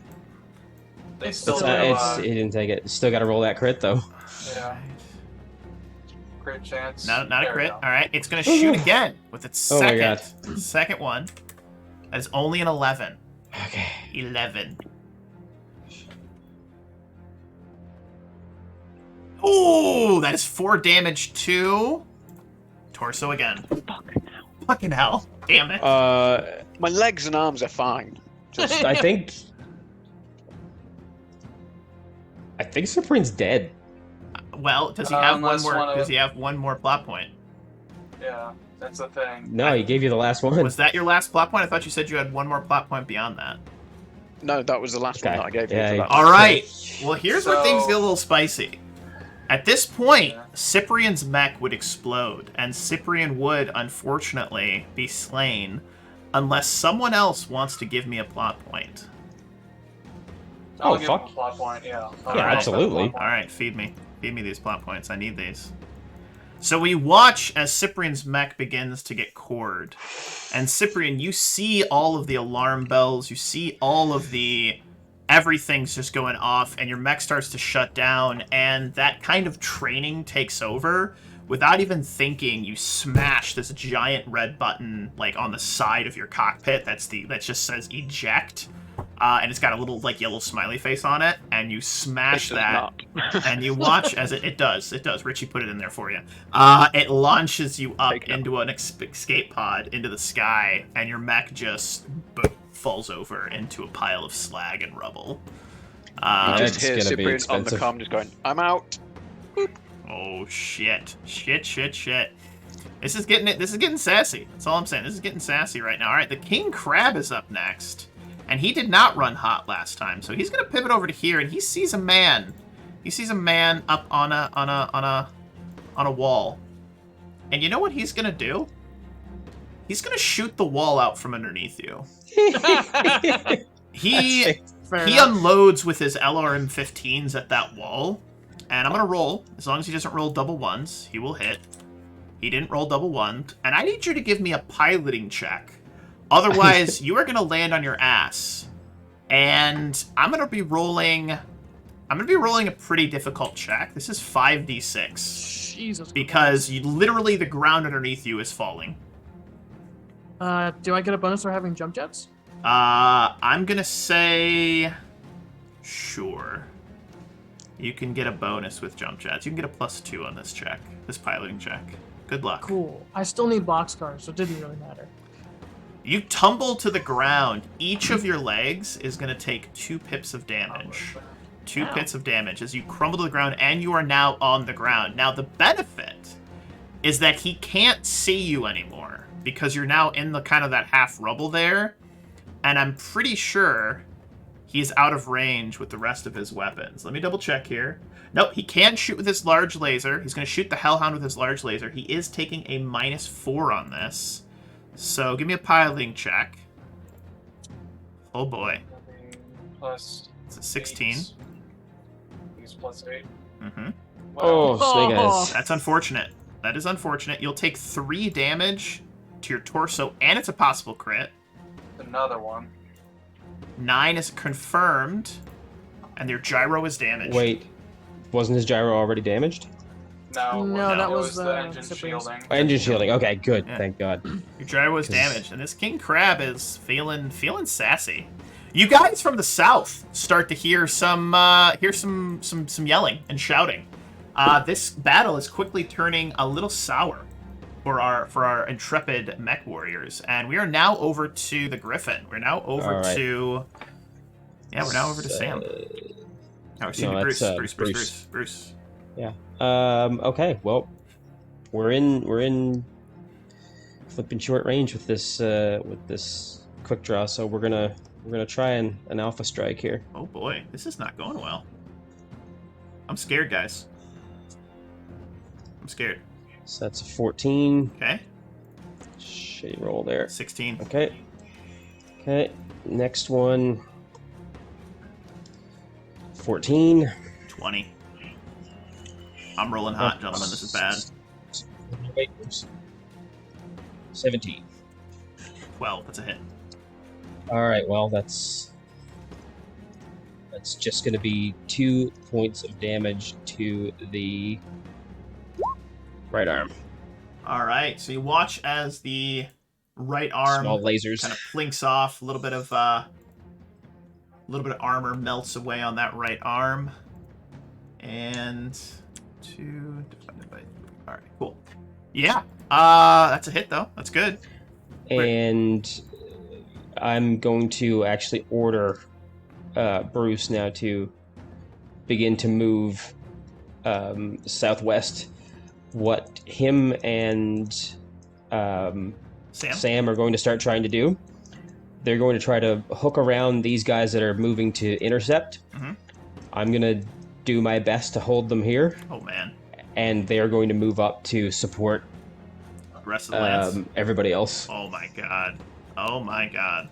They still do. It didn't take it. Still gotta roll that crit though. Yeah. Crit chance. Not a There we crit. go. All right, it's gonna shoot again with its Oh my second one. That is only an 11. Okay. 11. Ooh, that is 4 damage to torso again. Fucking hell. Damn it. My legs and arms are fine. Just I think Cyprian's dead. Well, does he have one unless more? one of- Does he have one more plot point? Yeah, that's the thing. No, he gave you the last one. Was that your last plot point? I thought you said you had one more plot point beyond that. no, that was the last Okay. one that I gave you. Yeah, for that All one. right. Well, here's where So- things get a little spicy. At this point, Yeah. Cyprian's mech would explode, and Cyprian would, unfortunately, be slain unless someone else wants to give me a plot point. I'll Oh, give fuck. him a plot point. Yeah. Yeah, absolutely. Alright, feed me. Feed me these plot points. I need these. So we watch as Cyprian's mech begins to get cored. And Cyprian, you see all of the alarm bells, you see all of the... everything's just going off, and your mech starts to shut down, and that kind of training takes over. Without even thinking, you smash this giant red button, like, on the side of your cockpit that just says eject. And it's got a little, like, yellow smiley face on it, and you smash It does that, not. and you watch as it does. Richie put it in there for you. It launches you up Take it. into an escape pod into the sky, and your mech just boom, falls over into a pile of slag and rubble. Yeah, Just it's hear gonna be Cyprian on the expensive. comm just going, I'm out. Oh shit. Shit. This is getting sassy. That's all I'm saying. This is getting sassy right now. Alright, the King Crab is up next. And he did not run hot last time, so he's gonna pivot over to here, and he sees a man. He sees a man up on a wall. And you know what he's gonna do? He's gonna shoot the wall out from underneath you. He Fair he enough. unloads with his LRM-15s at that wall, and I'm gonna roll. As long as he doesn't roll double ones, he will hit. He didn't roll double one, and I need you to give me a piloting check. Otherwise, you are gonna land on your ass, and I'm gonna be rolling a pretty difficult check. This is 5d6 Jesus. because literally the ground underneath you is falling. Do I get a bonus for having jump jets? I'm gonna say, sure. You can get a bonus with jump jets. You can get a +2 on this check, this piloting check. Good luck. Cool. I still need boxcars, so it didn't really matter. You tumble to the ground. Each of your legs is going to take 2 pips of damage. 2 pips of damage as you crumble to the ground, and you are now on the ground. Now, the benefit is that he can't see you anymore because you're now in the kind of that half rubble there, and I'm pretty sure he's out of range with the rest of his weapons. Let me double check here. Nope, he can shoot with his large laser. He's going to shoot the Hellhound with his large laser. He is taking a -4 on this. So give me a piloting check. Oh boy. Plus. It's a 16. He's +8. Mm-hmm. Oh, snake Oh. eyes. That's unfortunate. That is unfortunate. You'll take 3 damage to your torso, and it's a possible crit. Another one. 9 is confirmed, and your gyro is damaged. Wait, wasn't his gyro already damaged? No, No, that it was the the engine Cyprian's. shielding. Engine shielding. Okay, good. Yeah. Thank God. Your gyro is 'Cause- damaged, and this King Crab is feeling sassy. You guys from the south start to hear some yelling and shouting. This battle is quickly turning a little sour for our intrepid mech warriors, and we are now over to the Griffin. We're now over All right. to we're now over to Sam. Oh, excuse me, that's, Bruce. Yeah. Okay. Well, we're in flipping short range with this quick draw, so we're gonna try an alpha strike here. Oh boy, this is not going well. I'm scared, guys. I'm scared. So that's a 14. Okay, Shitty roll there. 16. Okay. Okay. Next one. 14. 20. I'm rolling hot, gentlemen. This is bad. 17. 12. That's a hit. All right. Well, that's just going to be 2 points of damage to the right arm. All right. So you watch as the right arm Small lasers. kind of plinks off. A little bit of armor melts away on that right arm. And 2 divided by 3. All right. Cool. Yeah. That's a hit though. That's good. And I'm going to actually order Bruce now to begin to move southwest. What him and Sam are going to start trying to do, they're going to try to hook around these guys that are moving to intercept. Mhm. I'm going to do my best to hold them here, Oh man. and they are going to move up to support The rest of the lands. everybody else. Oh my god. Oh my god.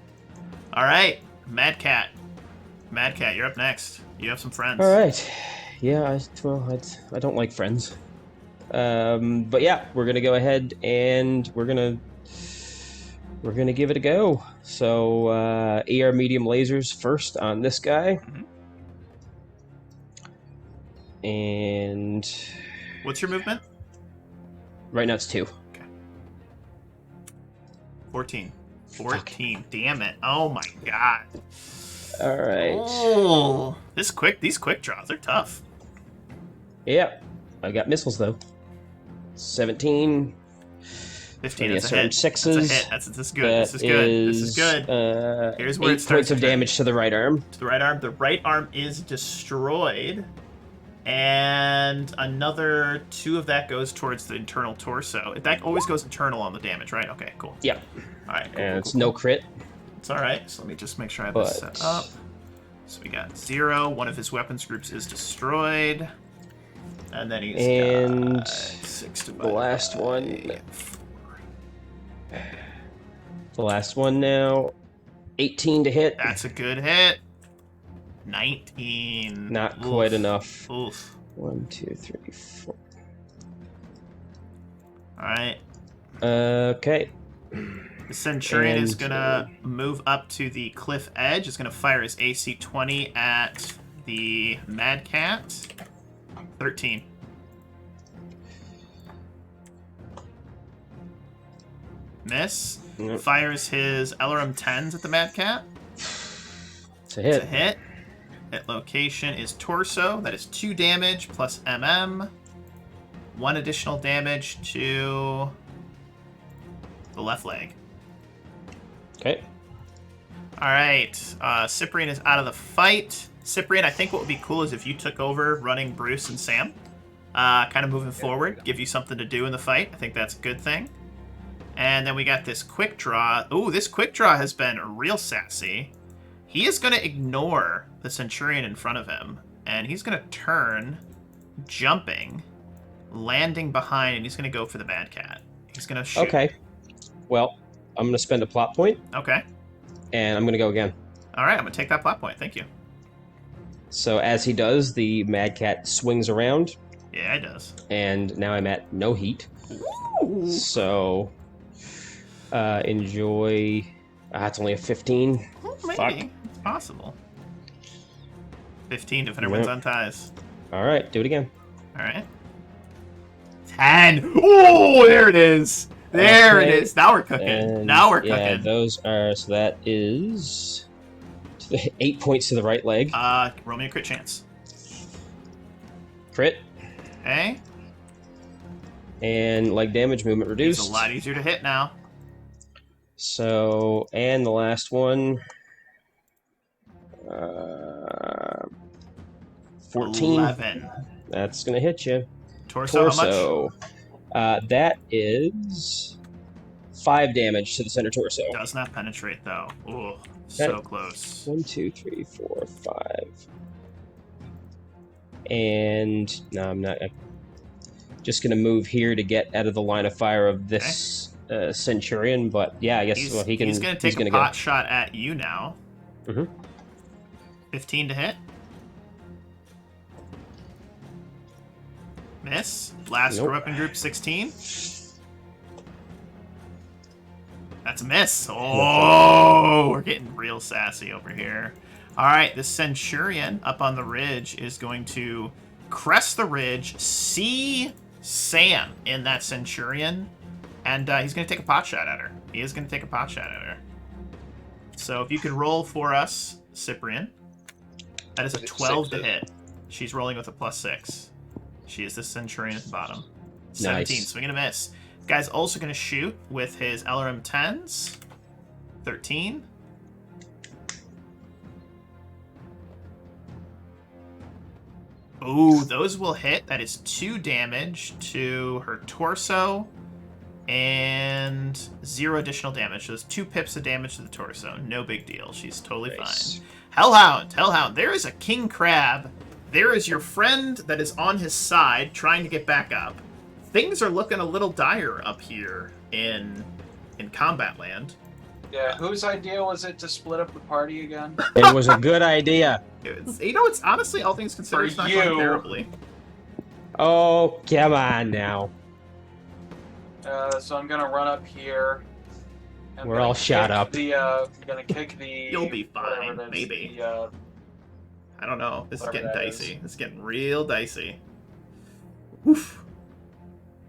All right, Mad Cat. Mad Cat, you're up next. You have some friends. All right. Yeah, I don't like friends. But yeah, we're gonna go ahead and we're gonna give it a go. So AR medium lasers first on this guy, and What's your movement? right now it's 2. 14. 14. Damn it. Oh my god. All right. Oh, these quick draws are tough. Yeah, I got missiles though. 15. 17. That's a hit. Yes, sixes. That's a hit. This is good. This is good. This is good. Here's where 8 it starts points of to turn. damage to the right arm. To the right arm. The right arm is destroyed. And another 2 of that goes towards the internal torso. That always goes internal on the damage, right? Okay, cool. Yeah. All right. Cool, And cool, it's cool. no crit. It's all right. So let me just make sure I have this set up. So we got 0. One of his weapons groups is destroyed. And then he's got 6 the last one. The last one now. 18 to hit. That's a good hit. 19. Not Oof. quite enough. Oof. 1, 2, 3, 4. All right. Okay. The Centurion is going to move up to the cliff edge. Is going to fire his AC 20 at the Mad Cat. 13. Miss. Yep. Fires his LRM 10s at the Mad Cat. It's a hit. It's a hit. Hit location is torso. That is 2 damage plus MM. 1 additional damage to the left leg. Okay. All right. Cyprian is out of the fight. Cyprian, I think what would be cool is if you took over running Bruce and Sam. Kind of moving forward. Give you something to do in the fight. I think that's a good thing. And then we got this quick draw. Ooh, this quick draw has been real sassy. He is going to ignore the Centurion in front of him. And he's going to turn, jumping, landing behind, and he's going to go for the Mad Cat. He's going to shoot. Okay. Well, I'm going to spend a plot point, Okay. and I'm going to go again. All right, I'm going to take that plot point. Thank you. So as he does, the Mad Cat swings around, Yeah, it does. and now I'm at no heat. Ooh. So enjoy. It's only a 15. Maybe. Fuck. It's possible. 15, Defender wins Yep. on ties. All right, do it again. All right. 10. Oh, there it is. There Okay. it is. Now we're cooking. And Now we're yeah, cooking. those are, so that is 8 points to the right leg. Roll me a crit chance. Crit. Okay. And leg damage, movement It's reduced. a lot easier to hit now. So, and the last one. 14. 11. That's going to hit you. Torso, how much? Torso. That is 5 damage to the center torso. Does not penetrate, though. Ooh, so close. 1, 2, 3, 4, 5. And no, I'm not. I'm just going to move here to get out of the line of fire of this Centurion. But yeah, I guess He's, he can. he's going to take a gonna pot shot at you now. Mhm. 15 to hit. Miss. Last Nope. weapon group 16. That's a miss. Oh, we're getting real sassy over here. All right, the Centurion up on the ridge is going to crest the ridge, see Sam in that Centurion, and he's going to take a pot shot at her. He is going to take a pot shot at her. So if you could roll for us, Cyprian. That is a Is it 12 to six? hit. She's rolling with a +6. She is the Centurion at the bottom. 17, Nice. swing and a miss. Guy's also going to shoot with his LRM 10s. 13. Ooh, those will hit. That is 2 damage to her torso and 0 additional damage. So there's 2 pips of damage to the torso. No big deal. She's totally Nice. fine. Hellhound. Hellhound. There is a king crab There is your friend that is on his side trying to get back up. Things are looking a little dire up here in Combat Land. Yeah, whose idea was it to split up the party again? It was a good idea. It's honestly, all things considered, it's not going you. terribly. Oh, come on now. So I'm gonna run up here. I'm We're gonna all shot kick up. I'm gonna kick the. You'll be whatever fine, it is, maybe. The, I don't know. This is Whatever getting that dicey. is. This is getting real dicey. Oof.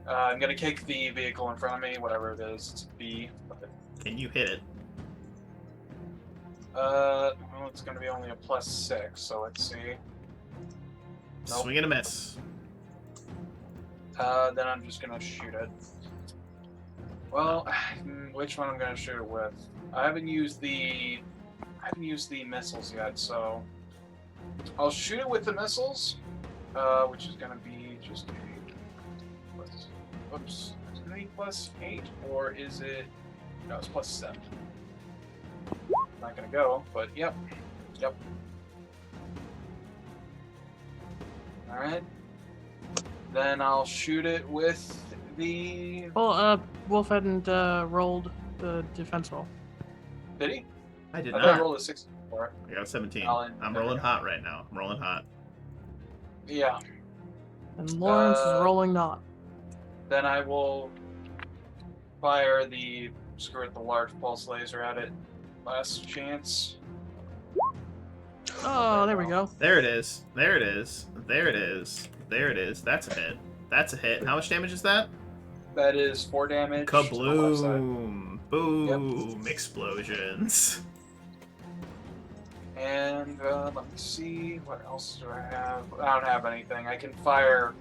I'm gonna kick the vehicle in front of me, whatever it is. It's B. Can you hit it? Well, it's gonna be only a +6, so let's see. Nope. Swing and a miss. Then I'm just gonna shoot it. Well, which one I'm gonna shoot it with? I haven't used the missiles yet, so I'll shoot it with the missiles, which is gonna be just a oops. Is it a +8 or is it? No, it's +7. Not gonna go, but yep. All right. Then I'll shoot it with the. Well, Wolf hadn't rolled the defense roll. Did he? I did I thought I not. rolled a 64. I got a 17. Alan, I'm there we rolling go. hot right now. I'm rolling hot. Yeah. And Lawrence is rolling not. Then I will fire the large pulse laser at it. Last chance. Oh, there we go. There it is. There it is. There it is. There it is. That's a hit. That's a hit. How much damage is that? That is 4 damage. to the left side. Kabloom. Boom. Explosions. And let me see. What else do I have? I don't have anything. I can fire.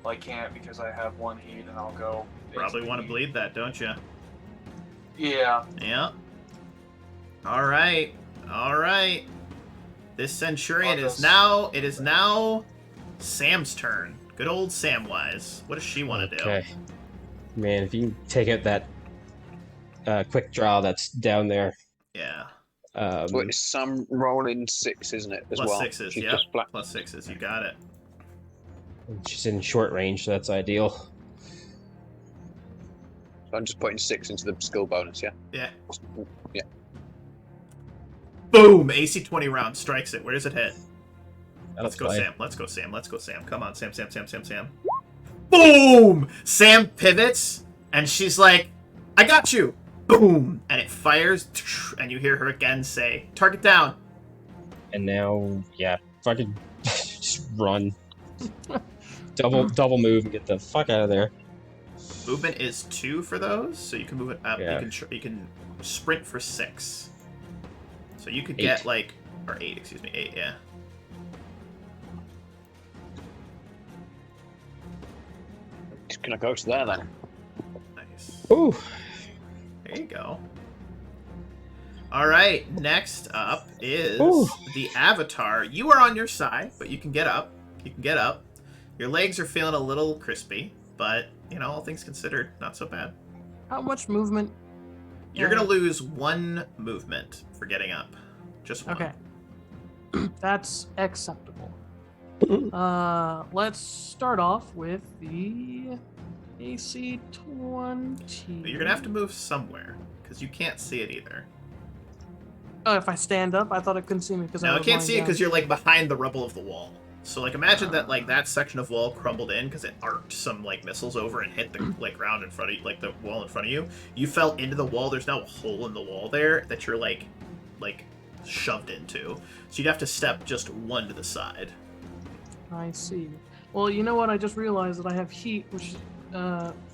Well, I can't because I have 1 heat, and I'll go. Probably want to into bleed that, don't you? Yeah. Yeah. All right. All right. This Centurion is now. It is now Sam's turn. Good old Samwise. What does she want to do? Okay. Man, if you take out that quick draw that's down there. Yeah. Well, it's some rolling 6, isn't it? As Plus well. 6s. She's Yeah. just flat. Plus 6s. You got it. She's in short range, so that's ideal. So I'm just putting 6 into the skill bonus. Yeah. Yeah. Yeah. Boom! AC 20 round strikes it. Where does it hit? Let's go, play. Sam. Let's go, Sam. Let's go, Sam. Come on, Sam. Boom! Sam pivots, and she's like, I got you! Boom! And it fires, and you hear her again say, target down. And now, yeah, fucking just run. Double move and get the fuck out of there. Movement is 2 for those, so you can move it up. Yeah. You can sprint for 6. So you could 8. get like, or 8, excuse me, 8, yeah. Just gonna go to there then. Nice. Ooh. There you go. All right, next up is Ooh. the Avatar. You are on your side, but you can get up. You can get up. Your legs are feeling a little crispy, but, you know, all things considered, not so bad. How much movement? You're going to lose 1 movement for getting up. Just 1. Okay. That's acceptable. Let's start off with the AC 20. But you're going to have to move somewhere, because you can't see it either. Oh, if I stand up, I thought it couldn't see me because No, I I was can't lying see it down. because you're, like, behind the rubble of the wall. So, like, imagine that, like, that section of wall crumbled in because it arced some, like, missiles over and hit the, like, ground in front of you, like, the wall in front of you. You fell into the wall. There's now a hole in the wall there that you're, like, shoved into. So you'd have to step just 1 to the side. I see. Well, you know what? I just realized that I have heat, which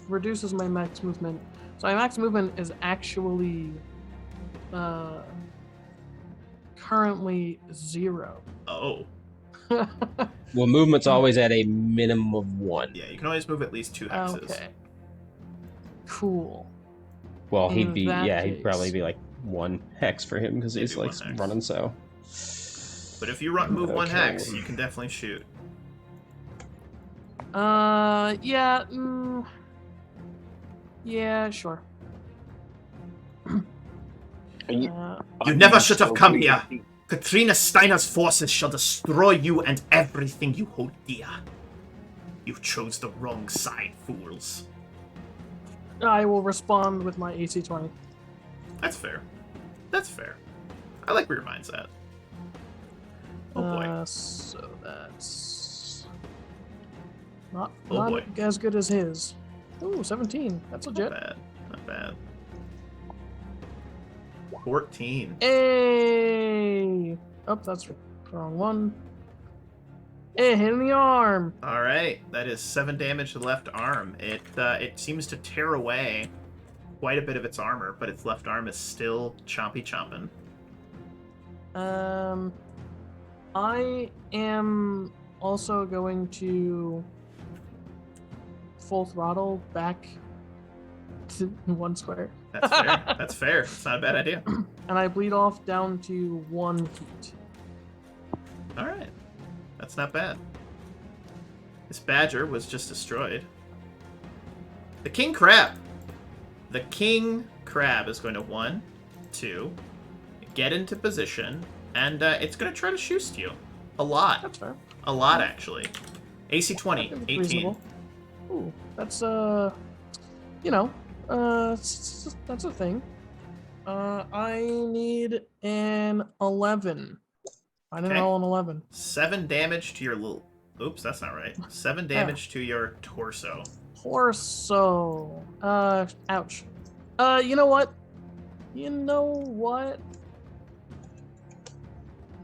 reduces my max movement. So my max movement is actually currently 0. Oh. Well, movement's always at a minimum of 1. Yeah, you can always move at least 2 hexes. Okay. Cool. Well, In he'd be, that yeah, he'd case. probably be like 1 hex for him because he's Maybe like 1 hex. running so. But if you move 1 Okay. hex, you can definitely shoot. Yeah. Yeah, sure. Are you, You never should have come here. Katrina Steiner's forces shall destroy you and everything you hold dear. You chose the wrong side, fools. I will respond with my AC 20. That's fair. That's fair. I like where your mind's at. Oh boy. So that's not Oh boy. as good as his. Ooh, 17. That's legit. Not bad. Not bad. 14. Hey! Oh, that's the wrong one. Hey, hit in the arm. All right, that is 7 damage to the left arm. It seems to tear away quite a bit of its armor, but its left arm is still chomping. I am also going to full throttle back to 1 square. That's fair. That's fair. It's not a bad idea. And I bleed off down to 1 heat. All right, that's not bad. This badger was just destroyed. The king crab. The king crab is going to 1, 2, get into position, and it's going to try to shoot you. A lot. That's fair. A lot, actually. AC 20, That's 18. reasonable. Ooh, that's that's a thing. I need an 11. I didn't Okay. roll an 11. 7 damage to your little... Oops, that's not right. 7 damage to your torso. Torso. Ouch. You know what?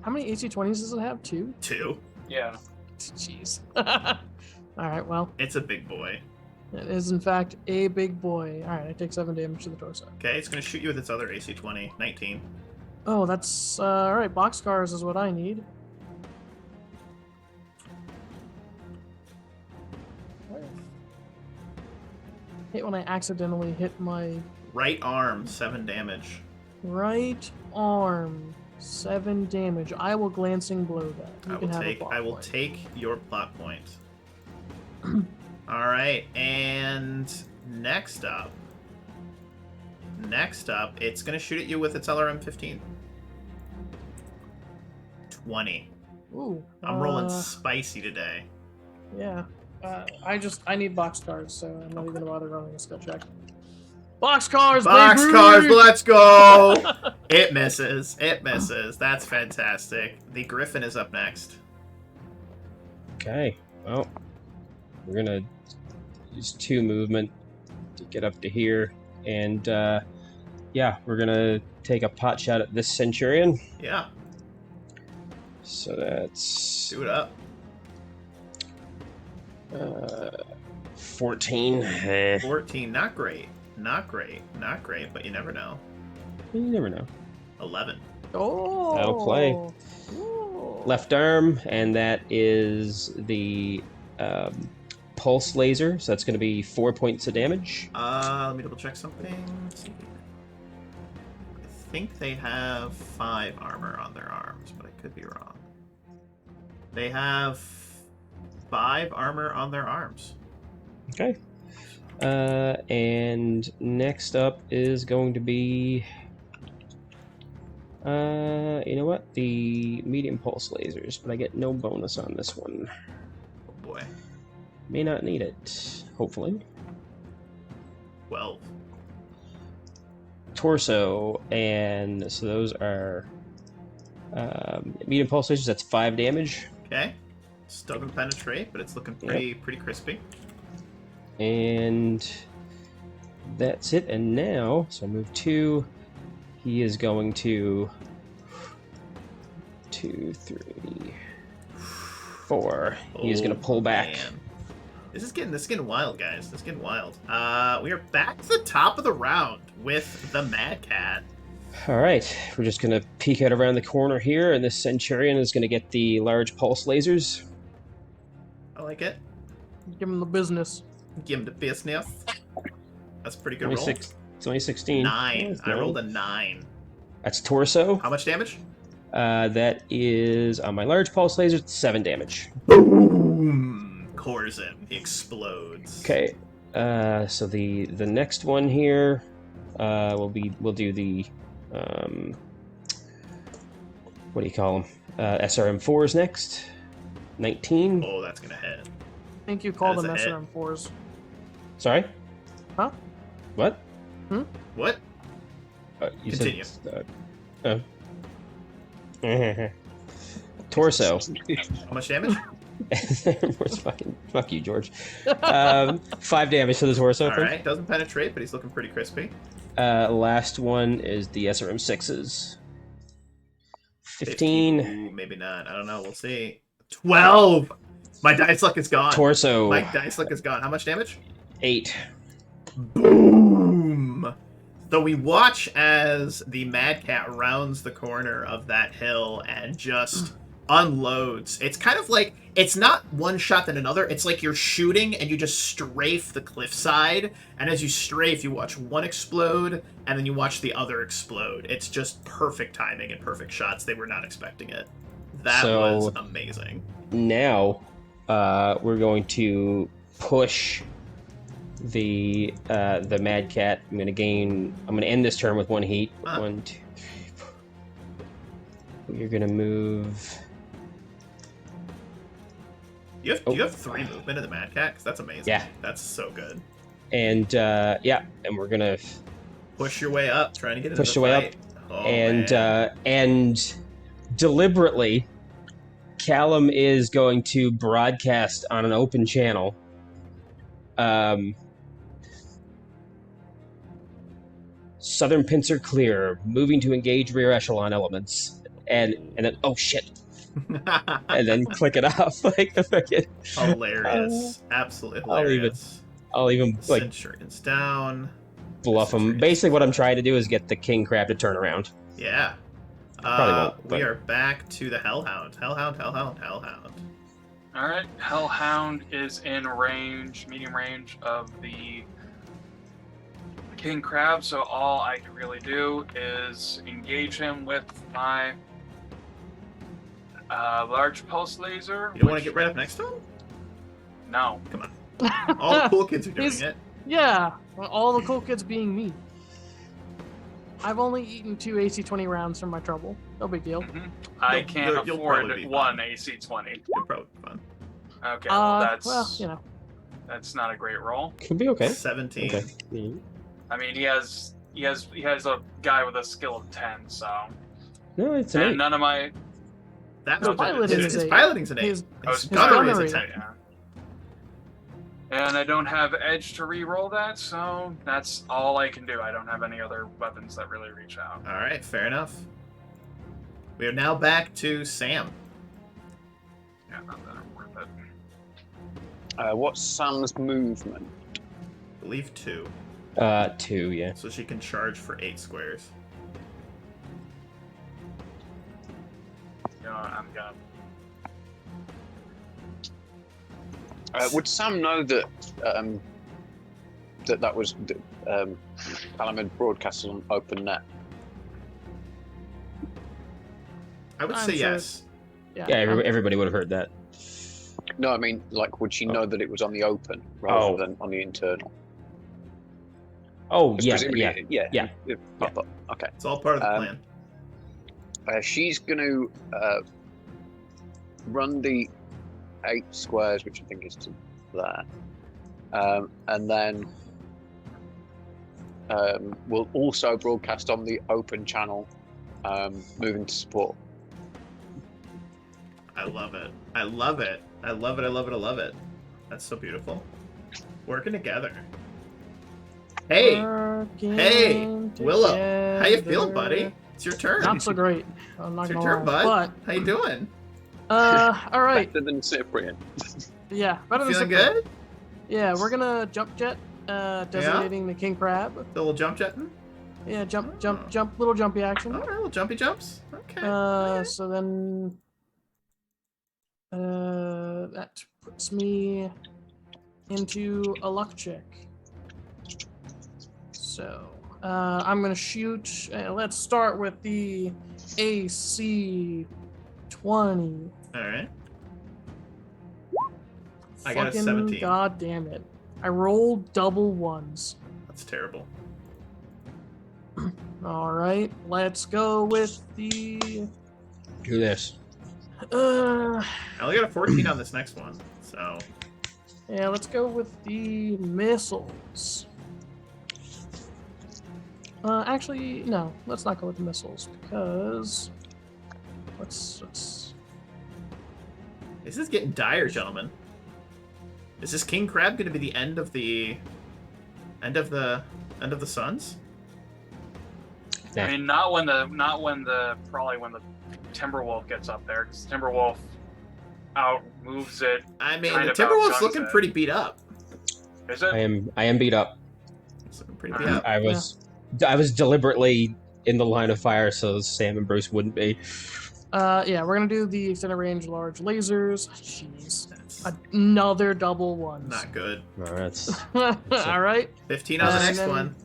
How many AC 20s does it have? 2? 2. Yeah. Jeez. Alright, well, It's a big boy. it is in fact a big boy. Alright, I take 7 damage to the torso. Okay, it's going to shoot you with its other AC 20, 19. Oh, that's alright. Boxcars is what I need. Hate when I accidentally hit my Right arm, 7 damage. right arm. 7 damage. I will glancing blow that. You can have a plot I will point. take your plot point. All right, and next up, it's gonna shoot at you with its LRM-15. 20. Ooh. I'm rolling spicy today. Yeah. I need boxcars, so I'm not even gonna bother running a skill check. Boxcars, baby! Boxcars, let's go! It misses. It misses. That's fantastic. The Griffin is up next. Okay. Well, we're gonna use 2 movement to get up to here, and yeah, we're gonna take a pot shot at this Centurion. Yeah, So that's do it up. 14. 14, not great. Not great. Not great, but you never know. You never know. 11. Oh. That'll play. Ooh. Left arm, and that is the pulse laser. So that's going to be 4 points of damage. Let me double check something. Let's see. I think they have 5 armor on their arms, but I could be wrong. They have 5 armor on their arms. Okay. And next up is going to be, you know what? The medium pulse lasers, but I get no bonus on this one. Oh boy. May not need it, hopefully. 12. Torso, and so those are medium pulse lasers. That's 5 damage, Okay. Still doesn't penetrate, but it's looking pretty crispy. and that's it. And now, so move 2. He is going to 2, 3, 4. He is going to pull back. Man. This is getting wild, guys. This is getting wild. We are back to the top of the round with the Mad Cat. All right, we're just going to peek out around the corner here, and this Centurion is going to get the large pulse lasers. I like it. Give him the business. Give him the business. That's a pretty good Only roll. It's only 16. 9. That's I nine. rolled a 9. That's torso. How much damage? That is on my large pulse laser. It's 7 damage. Boom! Cores him. He explodes. Okay. So the next one here, we'll do the what do you call them? SRM4s next. 19. Oh, that's gonna hit. I think you call That them is a hit. SRM4s. Sorry? Huh? What? What? You Continue. said... Torso. How much damage? Fuck you, George. 5 damage to the torso. All right, doesn't penetrate, but he's looking pretty crispy. Last one is the SRM6s. 15. Ooh, maybe not. I don't know. We'll see. 12. My dice luck is gone. Torso. My dice luck is gone. How much damage? 8. Boom. So we watch as the Mad Cat rounds the corner of that hill and just unloads. It's kind of like, it's not one shot then another. It's like you're shooting and you just strafe the cliffside. And as you strafe, you watch one explode and then you watch the other explode. It's just perfect timing and perfect shots. They were not expecting it. That was amazing. Now, we're going to push the Mad Cat. I'm gonna end this turn with 1 heat. 1, 2, 3, 4. You're gonna move. You have 3 movement in the Mad Cat? Because that's amazing. Yeah. That's so good. And and we're gonna Push your way up, trying to get into push the your way fight. up, Oh, and man. and deliberately, Callum is going to broadcast on an open channel. Southern pincer clear, moving to engage rear echelon elements, and then oh shit, and then click it off like the fucking Hilarious. Absolutely hilarious. I'll even like Centurion's down. bluff him. Centurion's Basically, what I'm down. trying to do is get the king crab to turn around. Yeah. Probably won't, but- We are back to the Hellhound. Hellhound. All right, Hellhound is in range, medium range of the King Crab, so all I can really do is engage him with my large pulse laser. You don't want to get right up next to him? No. Come on. All the cool kids are doing He's- it. Yeah, well, all the cool kids being me. I've only eaten 2 AC-20 rounds from my trouble. No big deal. I can't you'll afford probably be one fine. AC-20. You're probably fun. Okay, well, that's well, you know. that's not a great roll. Could be okay. 17. Okay. I mean, he has a guy with a skill of 10, so No, it's an and 8. none of my That's His piloting his is 8. piloting's an 8. His- His his gunnery is a gunnery. 10. Yeah. And I don't have edge to re-roll that, so that's all I can do. I don't have any other weapons that really reach out. All right, fair enough. We are now back to Sam. Yeah, not that I'm worth it. What's Sam's movement? I believe 2. 2, yeah. So she can charge for 8 squares. You know, I'm gonna. Would Sam know that that was Callum had broadcasted on open net? I would I'm say sure- yes. Yeah, Yeah, everybody would have heard that. No, I mean, like, would she know that it was on the open rather Oh. than on the internal? Oh, 'Cause yeah, presumably- yeah. yeah. Yeah. Pop up. Okay. It's all part of the Um, plan. She's going to run the 8 squares, which I think is to there, and then we'll also broadcast on the open channel, moving to support. I love it. I love it. I love it. I love it. I love it. That's so beautiful. Working together. Hey, hey, Willow. How you feeling, buddy? It's your turn. Not so great. I'm not It's your gonna turn, lie. bud. How you doing? All right. Better than Cyprian. Yeah, better than Feeling Cyprian. good? Yeah, we're gonna jump jet, designating the king crab. The little jump jetting? Yeah, jump, little jumpy action. All right, little jumpy jumps. Okay. So then, that puts me into a luck check. So, I'm gonna shoot. Let's start with the AC 20. All right. I got a Fucking 17. God damn it! I rolled double ones. That's terrible. All right, let's go with the Do this. I only got a 14 on this next one, so Yeah, let's go with the missiles. Actually, no. Let's not go with the missiles because let's. this is getting dire, gentlemen. Is this King Crab going to be the end of the suns? Nah. I mean, probably when the Timberwolf gets up there, because Timberwolf out moves it. I mean, kind the of Timberwolf's outguns looking it. pretty beat up. Is it? I am beat up. It's looking pretty beat up. I was deliberately in the line of fire so Sam and Bruce wouldn't be. Yeah, we're gonna do the extended range large lasers. Jeez, That's another double ones. not good. Oh, that's All right. 15 on the And next then- one.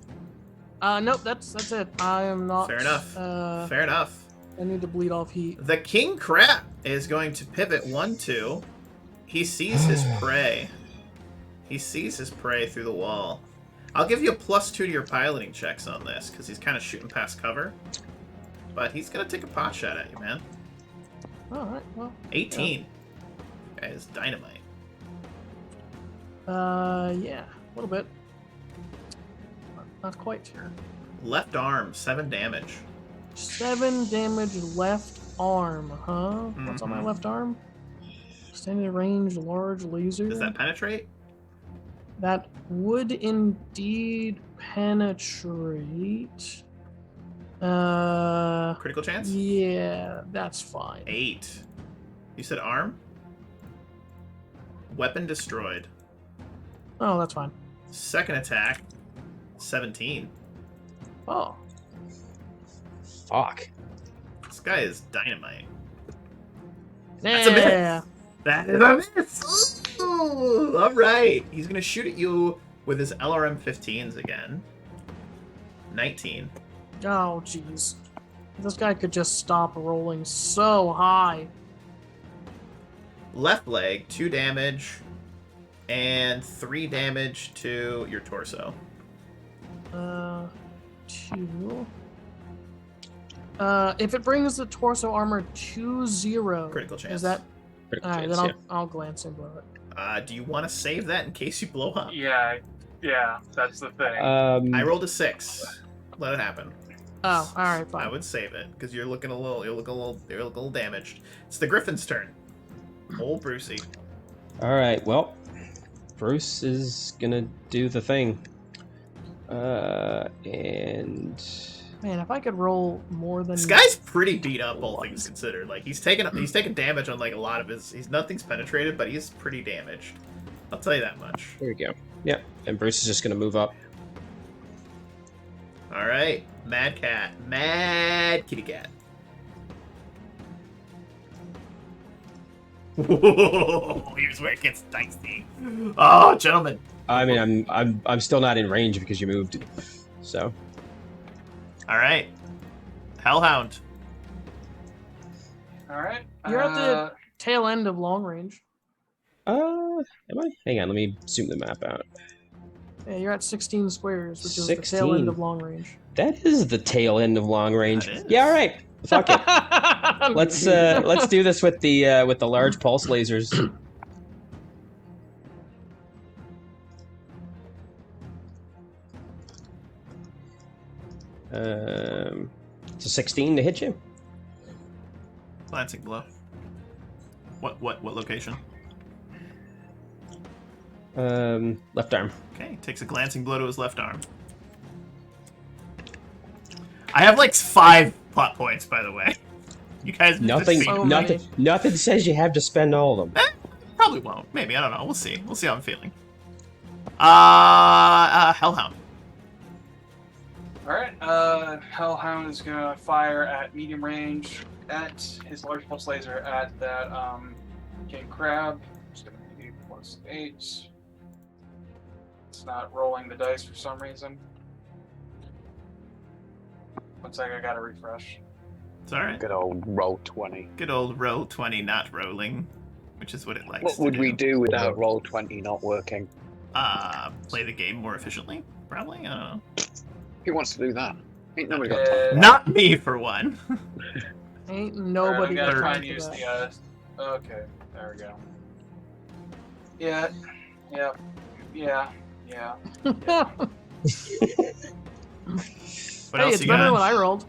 Nope. That's it. I am not. Fair enough. Fair enough. I need to bleed off heat. The King Crab is going to pivot 1-2. He sees his prey. He sees his prey through the wall. I'll give you a +2 to your piloting checks on this, because he's kind of shooting past cover. But he's going to take a pot shot at you, man. All right. Well. 18. That is dynamite. Yeah, a little bit. Not quite. Left arm, 7 damage. 7 damage left arm, huh? What's on my Mhm. left arm? Extended range large laser. Does that penetrate? That would indeed penetrate. Critical chance? Yeah, that's fine. 8. You said arm? Weapon destroyed. Oh, that's fine. Second attack, 17. Oh, fuck. This guy is dynamite. yeah. That's a miss. That is a miss. Ooh, all right. He's going to shoot at you with his LRM-15s again. 19. Oh, jeez. This guy could just stop rolling so high. Left leg, 2 damage, and 3 damage to your torso. 2. If it brings the torso armor to 0, Critical chance. is that? Critical Alright, chance, then I'll glance and blow it. Do you want to save that in case you blow up? Yeah, that's the thing. I rolled a 6. Let it happen. Oh, alright, fine. I would save it because you're looking a little damaged. It's the Griffin's turn. Old Brucey. All right. Well, Bruce is gonna do the thing. And Man, if I could roll more than This guy's pretty beat up, all things considered. Like he's taken damage on like a lot of his. Nothing's penetrated, but he's pretty damaged. I'll tell you that much. there we go. Yep. And Bruce is just gonna move up. All right, Mad Kitty Cat. Whoa, here's where it gets dicey. Oh, gentlemen. I mean, I'm still not in range because you moved. So All right, Hellhound. All right. You're at the tail end of long range. am I? Hang on. Let me zoom the map out. Yeah, you're at 16 squares, which is the tail 16. end of long range. That is the tail end of long range. That is. Yeah. All right. Fuck it. Let's do this with the large pulse lasers. It's a 16 to hit you. Glancing blow. What location? Left arm. Okay, takes a glancing blow to his left arm. I have like 5 plot points, by the way. You guys Nothing. just So Nothing. many. Nothing says you have to spend all of them. probably won't. Maybe, I don't know. We'll see. We'll see how I'm feeling. Hellhound. All right. Hellhound is gonna fire at medium range at his large pulse laser at that King Crab. It's gonna be +8. It's not rolling the dice for some reason. Looks like I gotta refresh. It's alright. Good old roll 20. Good old roll 20 not rolling, which is what it likes What to would do. we do without roll 20 not working? Play the game more efficiently? Probably? I don't know. Who wants to do that? Ain't nobody got time. Not me, for one. Ain't Alright, nobody I'm got gonna try time and for use that. the. Okay, there we go. Yeah, yeah, yeah, yeah. What Hey, else it's you better than got? what I rolled.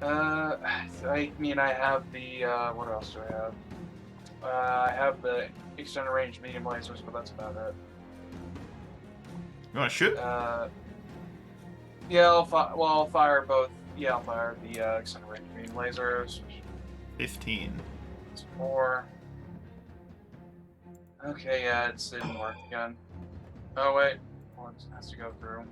I mean, I have the. What else do I have? I have the extended range medium lasers, but that's about it. You want to shoot? Yeah, I'll fire both. Yeah, I'll fire the extended range medium lasers. 15. It's 4. Okay, yeah, it didn't work again. Oh wait, one has to go through.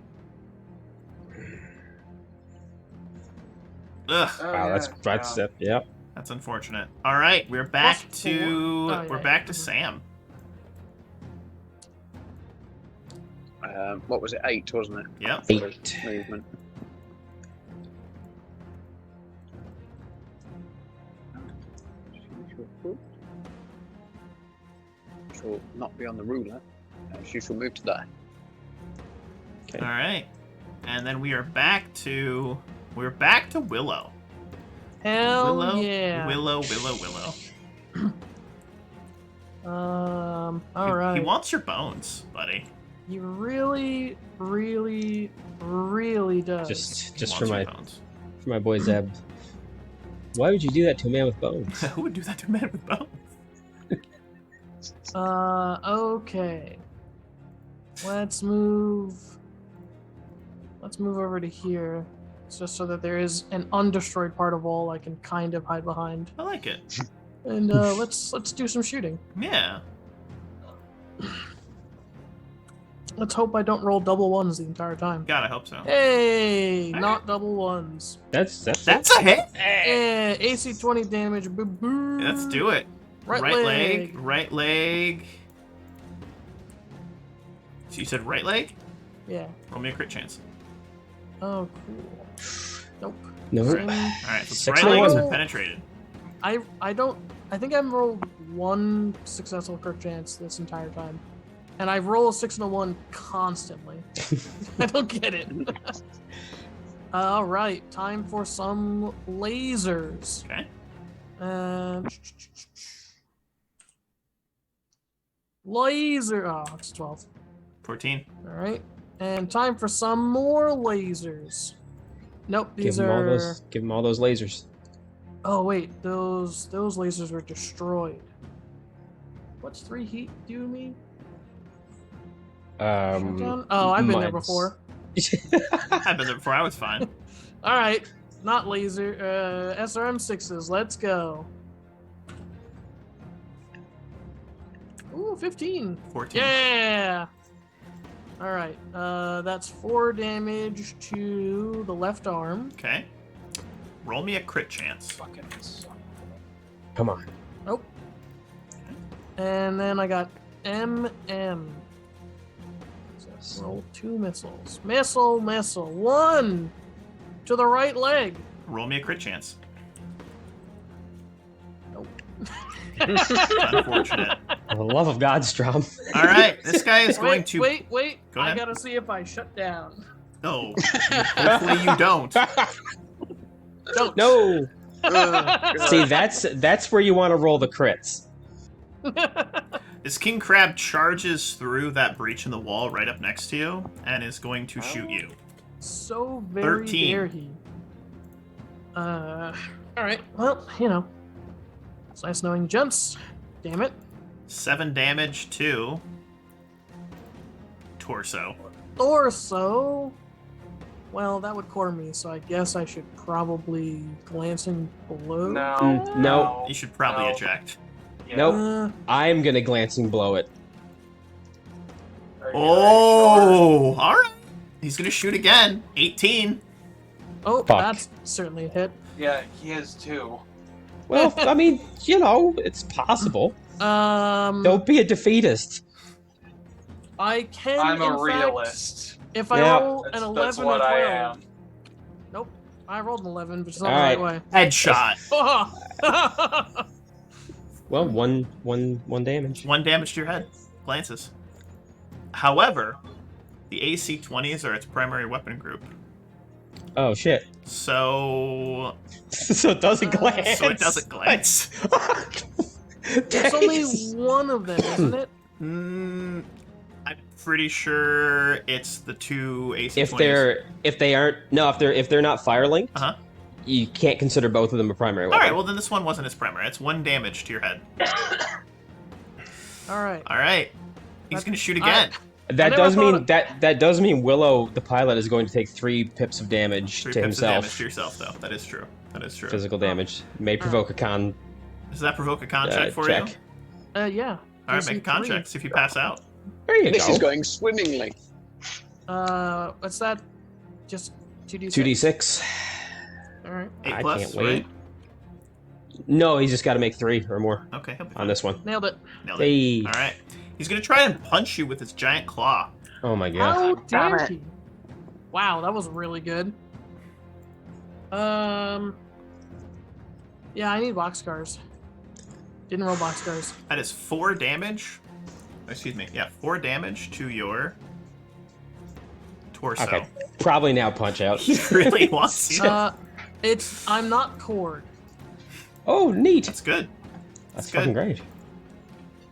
Ugh, Oh, Wow, yeah, that's yeah. it. Yep. that's unfortunate. All right, we're back Plus to 4. Oh, we're yeah, back yeah. to Sam. What was it? 8, wasn't it? Yep. 8. Movement. She'll not be on the ruler. She shall move to there. Okay. All right, and then we're back to Willow. Hell Willow, yeah. Willow. All He right. wants your bones, buddy. He really, really, really does. He Just wants for your my bones. boy Zeb. Why would you do that to a man with bones? Who would do that to a man with bones? Okay. Let's move over to here. Just so that there is an undestroyed part of wall I can kind of hide behind. I like it. And let's do some shooting. Yeah. Let's hope I don't roll double ones the entire time. God, I hope so. Hey, not double ones. That's That's a hit. Yeah, AC 20 damage. Boo-boo. Let's do it. Right leg. leg. Right leg. So you said right leg? Yeah. Roll me a crit chance. Oh, cool. Nope. no. Same. All right, so Six right leg has and been one. penetrated. I think I've rolled one successful crit chance this entire time. And I roll a 6 and a 1 constantly. I don't get it. All right, time for some lasers. Okay. Laser. Oh, it's 12. 14. All right, and time for some more lasers. Nope, Give these him are. all those lasers. Oh wait, those lasers were destroyed. What's 3 heat do to me? Shutdown? Oh, I've been there mine's- before. I've been there before. I was fine. All right, not laser. SRM 6s. Let's go. Ooh, 15. 14. Yeah. All right. That's 4 damage to the left arm. Okay. Roll me a crit chance. Fucking son. Come on. Nope. And then I got MM. So roll 2 missiles. Missile. 1 to the right leg. Roll me a crit chance. Nope. Unfortunate. For the love of God, Strom. All right, this guy is going Wait, to. wait. Go I ahead. gotta see if I shut down. No. Hopefully you don't. Don't. No. God. See, that's where you want to roll the crits. This king crab charges through that breach in the wall right up next to you and is going to shoot you. So very 13. dare he. All right. Well, it's nice knowing gents. Damn it. 7 damage to torso. Torso. Well, that would core me, so I guess I should probably glancing below. No. No. You should probably No. eject. Yeah. Nope. Uh, I'm gonna glancing blow it. Are you Oh, all right. He's gonna shoot again. 18. oh, Fuck. that's certainly a hit. Yeah, he has 2. Well, I mean, it's possible. Don't be a defeatist. I can. I'm a in fact, realist. if I Yeah. roll an 11 That's what or 12. I am. Nope. I rolled an 11, but it's not All the right. right way. Headshot. Well, one damage. 1 damage to your head. Glances. However, the AC 20s are its primary weapon group. Oh shit. So So it doesn't glance. so it doesn't glance. It's only one of them, isn't it? I'm pretty sure it's the two AC If 20s. if they're not fire linked, you can't consider both of them a primary weapon. All right, well then this one wasn't his primary. It's 1 damage to your head. All right. All right, he's gonna shoot again. That never does thought mean of- that does mean Willow, the pilot, is going to take 3 pips of damage 3 to pips himself. of damage to yourself, though. That is true. That is true. Physical damage may provoke a con. Does that provoke a con check for check. you? Yeah. All right, DC make a con 3. check. See if you pass out. There you This go. is going swimmingly. What's that? Just 2d6. 2d6. All right. 8 I plus, can't wait. right? No, he's just got to make 3 or more Okay, he'll be on fine. this one. Nailed it. Nailed it. Hey. All right. He's gonna try and punch you with his giant claw. Oh my god. How Damn dare it. he? Wow, that was really good. Yeah, I need boxcars. Didn't roll boxcars. That is 4 damage. Excuse me. Yeah, 4 damage to your torso. Okay. Probably now punch out. He really wants you. I'm not cord. Oh, neat. That's good. That's good. fucking great.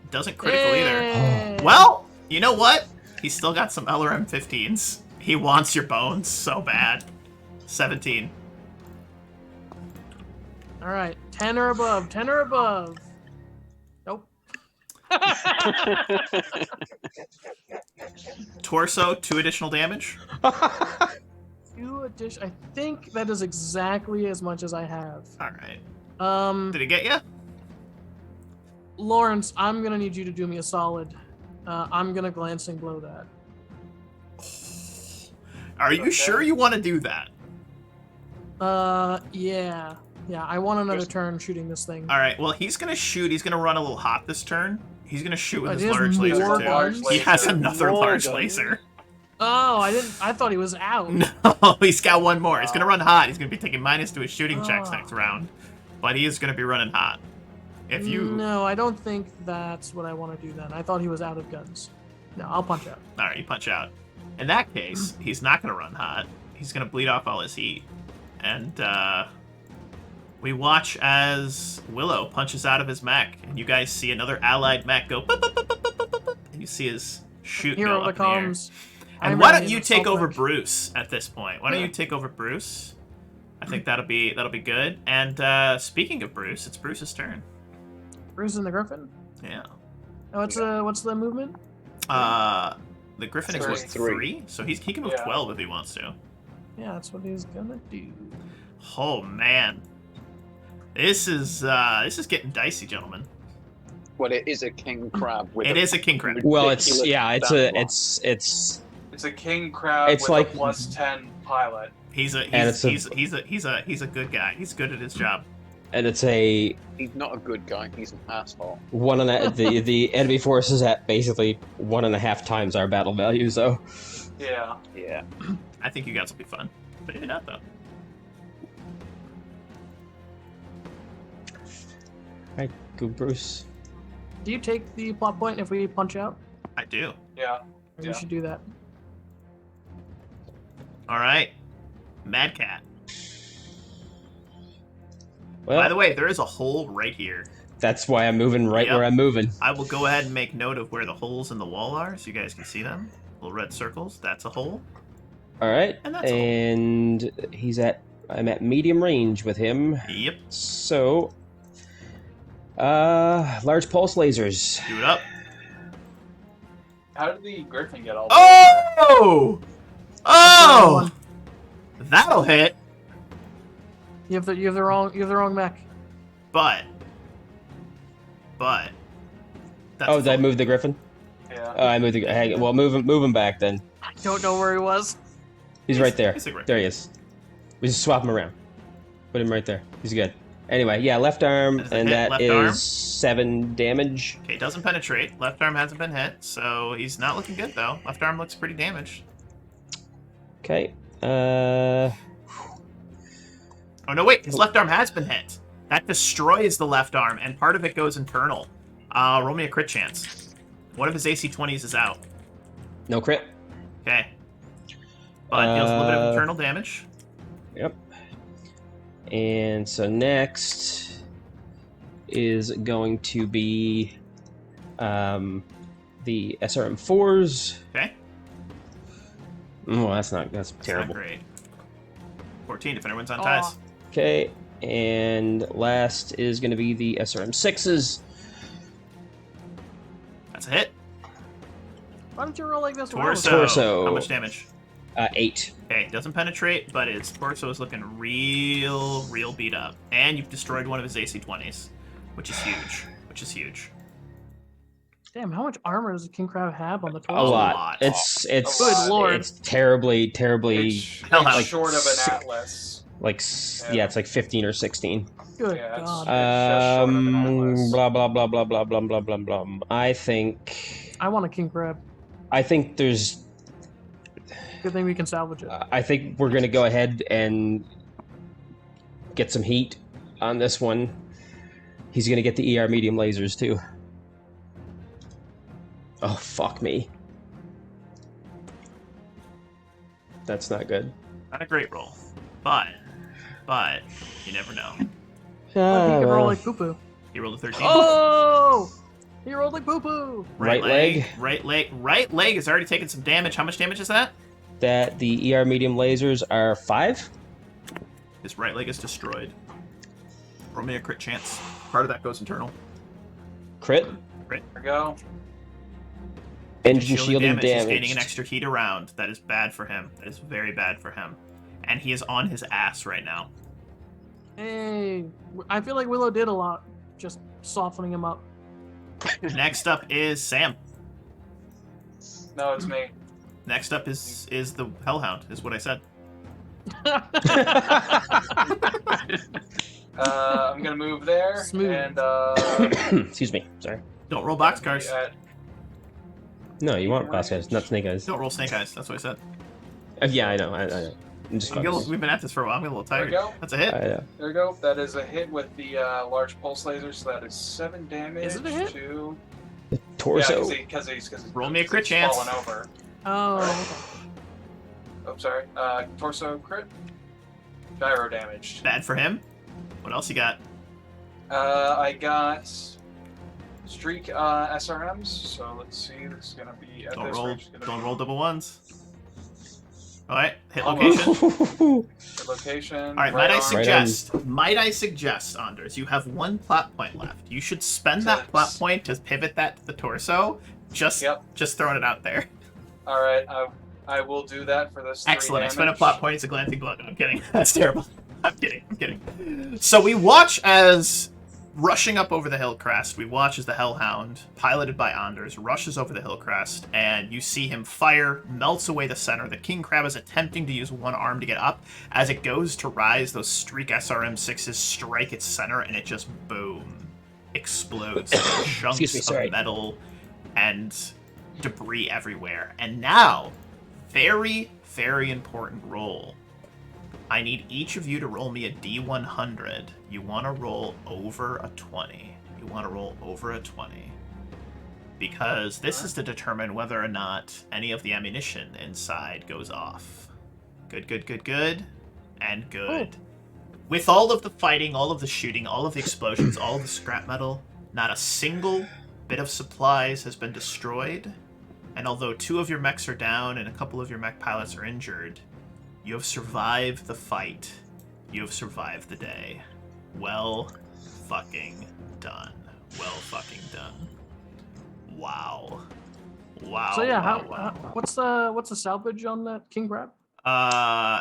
Doesn't critical either. Yay. Well, you know what? He's still got some LRM 15s. He wants your bones so bad. 17. All right, 10 or above. 10 or above. Nope. Torso, 2 additional damage. 2 addition. I think that is exactly as much as I have. All right. Did Did it get you? Lawrence, I'm gonna need you to do me a solid. I'm gonna glancing blow that. Are you Okay. sure you want to do that? Yeah. I want another Just- turn shooting this thing. All right. Well, he's gonna shoot. He's gonna run a little hot this turn. He's gonna shoot with Oh, his he has large laser more too. guns? He has Laser. another More large guns. laser. Oh, I thought he was out. No, he's got one more. He's gonna run hot. He's gonna be taking minus to his shooting checks Oh. next round, but he is gonna be running hot. If you, No, I don't think that's what I want to do then. I thought he was out of guns. No, I'll punch out. all right, you punch out. In that case, he's not gonna run hot. He's gonna bleed off all his heat, and we watch as Willow punches out of his mech, and you guys see another allied mech go, boop, boop, boop, boop, boop, boop, boop, and you see his shoot Hero go of up the in the air. comms. And I'm why ready don't you to take assault over mech. Bruce at this point? Why don't you take over Bruce? I think that'll be good. And speaking of Bruce, it's Bruce's turn. Bruce and the Griffin. Yeah. What's the movement? The Griffin is Three. what, 3? So he can move Yeah. 12 if he wants to. Yeah, that's what he's gonna do. Oh man, this is getting dicey, gentlemen. Well, it is a king crab. With It a is a king crab. Well, it's ridiculous a battle it's It's a king crab It's with like- a +10 pilot. He's a And it's he's a good guy. He's good at his job. and it's a He's not a good guy. He's an asshole. the enemy force is at basically 1.5 times our battle value. So Yeah. Yeah. I think you guys will be fun. But you're not though. right, go Bruce. Do you take the plot point if we punch out? I do. Yeah. Maybe Yeah. we should do that. All right, Mad Cat. Well, By the way, there is a hole right here. that's why I'm moving right Yep. where I'm moving. I will go ahead and make note of where the holes in the wall are, so you guys can see them. Little red circles. That's a hole. All right, And that's all. and I'm at medium range with him. Yep. So, large pulse lasers. Do it up. How did the Griffin get all? Oh! Oh! That'll hit. You have the wrong mech. But. That's Oh, did I full. move the Griffin? Yeah. I moved the. Hang, well, move him back then. I don't know where he was. He's right there. he's like right There he is. We just swap him around. Put him right there. He's good. Anyway, yeah, left arm, Does it and hit that left is arm? 7 damage. Okay, doesn't penetrate. Left arm hasn't been hit, so he's not looking good though. Left arm looks pretty damaged. Okay. Oh no, wait, his left arm has been hit. That destroys the left arm, and part of it goes internal. Roll me a crit chance. One of his AC 20s is out. No crit. Okay. But deals a little bit of internal damage. Yep. And so next is going to be the SRM4s. Okay. Oh, that's That's terrible. not great. 14 if anyone's on Aw. ties. Okay, and last is going to be the SRM6s. That's a hit. Why don't you roll like this? Torso. Torso. How much damage? 8. Okay, doesn't penetrate, but its torso is looking real beat up. And you've destroyed one of his AC-20s, which is huge. Which is huge. Damn, how much armor does a king crab have on the torso? A lot. lot. It's Good lord. It's terribly It's Hellhound. short of an sick. atlas. like Yeah. it's like 15 or 16. Good Yeah, it's- god. just short of an atlas. Blah blah blah blah blah blah blah blah blah. I think I want a king crab. there's. Good thing we can salvage it. I think we're gonna go ahead and get some heat on this one. He's gonna get the ER medium lasers too. Oh fuck me. That's not good. Not a great roll. But you never know. But he can roll Uh, like poo poo. He rolled a 13. Oh! He rolled like poo poo. Right leg. Right leg has already taken some damage. How much damage is that? that the ER medium lasers are 5. His right leg is destroyed. Roll me a crit chance. Part of that goes internal. Crit. There we go. Engine shielding He's damage. gaining an extra heat around. That is bad for him. That is very bad for him. And he is on his ass right now. Hey, I feel like Willow did a lot, just softening him up. Next up is Sam. No, it's me. Next up is the Hellhound, is what I said. I'm gonna move there. Smooth. And Excuse me. Sorry. Don't roll boxcars. No, you want boss guys, not snake eyes. Don't roll snake eyes. That's what I said. Yeah, I know. I know. I'm just We've been at this for a while. I'm getting a little There tired. we go. That's a hit. I know. There we go. That is a hit with the large pulse laser, so that is 7 damage. Is it a hit? To... Torso. Yeah, because he's Roll me a crit he's chance. fallen over. Oh, okay. Oh, sorry. Torso crit. Gyro damage. Bad for him. What else you got? I got streak SRMs. So let's see. This is gonna be at Don't this roll. range, it's gonna Don't be roll double ones. All right. Hit Almost. location. the location. All right. right Might I suggest, Anders, you have 1 plot point left. You should spend that That's- plot point to pivot that to the torso. Just throwing it out there. All right. I will do that for this. 3 Excellent. I damage. spent a plot point. It's a glancing blow. No, I'm kidding. That's terrible. I'm kidding. So we watch as, rushing up over the hill crest, we watch as the Hellhound, piloted by Anders, rushes over the hill crest, and you see him fire, melts away the center. The king crab is attempting to use one arm to get up. As it goes to rise, those streak SRM6s strike its center, and it just, boom, explodes. Chunks Excuse me, sorry. of metal and debris everywhere. And now, very, very important roll. I need each of you to roll me a D100. You want to roll over a 20. You want to roll over a 20. Because this is to determine whether or not any of the ammunition inside goes off. Good. And good. With all of the fighting, all of the shooting, all of the explosions, all of the scrap metal, not a single bit of supplies has been destroyed. And although 2 of your mechs are down and a couple of your mech pilots are injured, you have survived the fight. You have survived the day. Well fucking done. Well fucking done. Wow. So yeah, wow. what's the salvage on that king crab?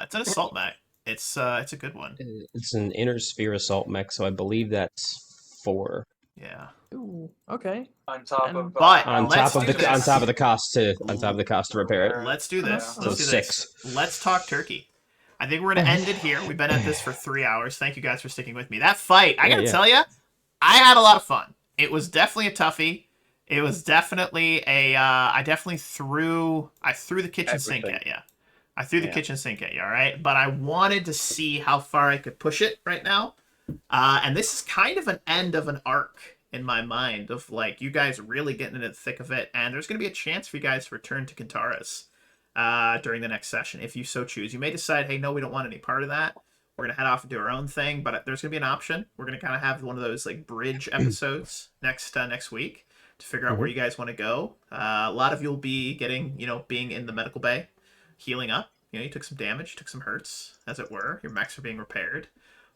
It's an assault mech. It's a good one. It's an inner sphere assault mech, so I believe that's 4. Yeah. Ooh, okay. On top of. But- On Let's top of do the this. on top of the cost to repair it. Let's do this. So Let's do this. Let's talk turkey. I think we're gonna end it here. We've been at this for 3 hours. Thank you guys for sticking with me. That fight, I gotta tell you, I had a lot of fun. It was definitely a toughie. It was definitely a. I threw the kitchen sink Everything. at you. I threw the kitchen sink at you. All right, but I wanted to see how far I could push it right now. And this is kind of an end of an arc in my mind of like you guys really getting into the thick of it, and there's going to be a chance for you guys to return to Kintaras during the next session if you so choose. You may decide, hey, no, we don't want any part of that. we're going to head off and do our own thing, but there's going to be an option. We're going to kind of have one of those like bridge episodes next week to figure out where you guys want to go. A lot of you'll be getting, being in the medical bay, healing up. You took some damage, took some hurts, as it were. Your mechs are being repaired.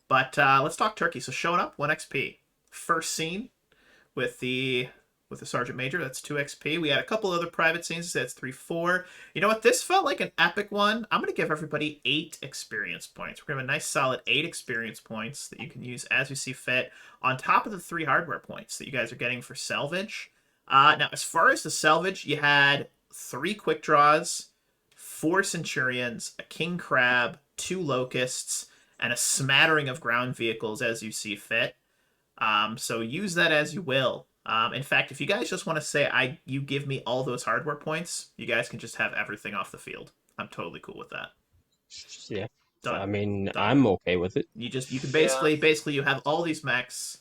But let's talk turkey. So showing up, 1 XP. First scene with the Sergeant Major, that's 2 XP. We had a couple other private scenes, that's 3, 4. You know what? This felt like an epic one. I'm going to give everybody 8 experience points. We're going to have a nice solid 8 experience points that you can use as you see fit, on top of the 3 hardware points that you guys are getting for salvage. Now, as far as the salvage, you had 3 quick draws, 4 Centurions, a King Crab, 2 Locusts, and a smattering of ground vehicles as you see fit. So use that as you will. In fact, if you guys just want to say you give me all those hardware points, you guys can just have everything off the field. I'm totally cool with that. Yeah. Done. I mean, Done. I'm okay with it. You can basically you have all these mechs,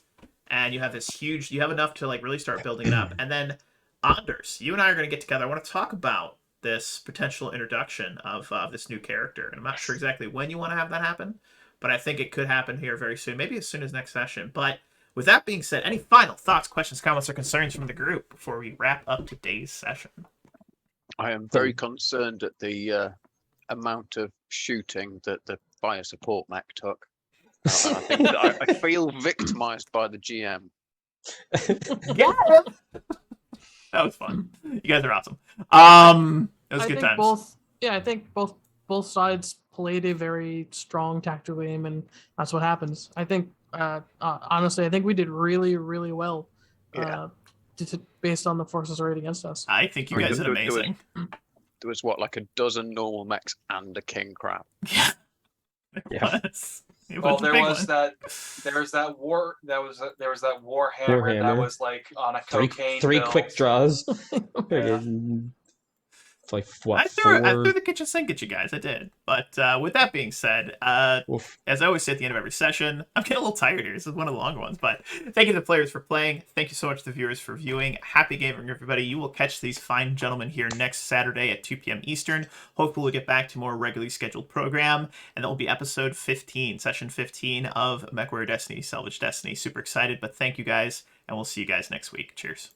and you have this huge. You have enough to like really start building it up, and then Anders, you and I are going to get together. I want to talk about this potential introduction of this new character, and I'm not sure exactly when you want to have that happen, but I think it could happen here very soon, maybe as soon as next session. But with that being said, any final thoughts, questions, comments, or concerns from the group before we wrap up today's session? I am very concerned at the amount of shooting that the fire support mech took. And I think that I feel victimized by the GM. Yeah, that was fun. You guys are awesome. It was good times. I think both sides played a very strong tactical game, and that's what happens. I think honestly, I think we did really, really well. Based on the forces arrayed against us. I think you guys did amazing. There was what, like a dozen normal mechs and a king crab. Yeah. Well, there was that Warhammer that was like on a cocaine. Three build. quick draws. Yeah. It's like what? I threw the kitchen sink at you guys. I did. But with that being said, as I always say at the end of every session, I'm getting a little tired here. This is one of the longer ones. But thank you to the players for playing. Thank you so much to the viewers for viewing. Happy gaming, everybody. You will catch these fine gentlemen here next Saturday at 2 p.m. Eastern. Hopefully we'll get back to more regularly scheduled program. And that will be episode 15, session 15 of Mechwarrior Destiny, Salvaged Destiny. Super excited. But thank you guys. And we'll see you guys next week. Cheers.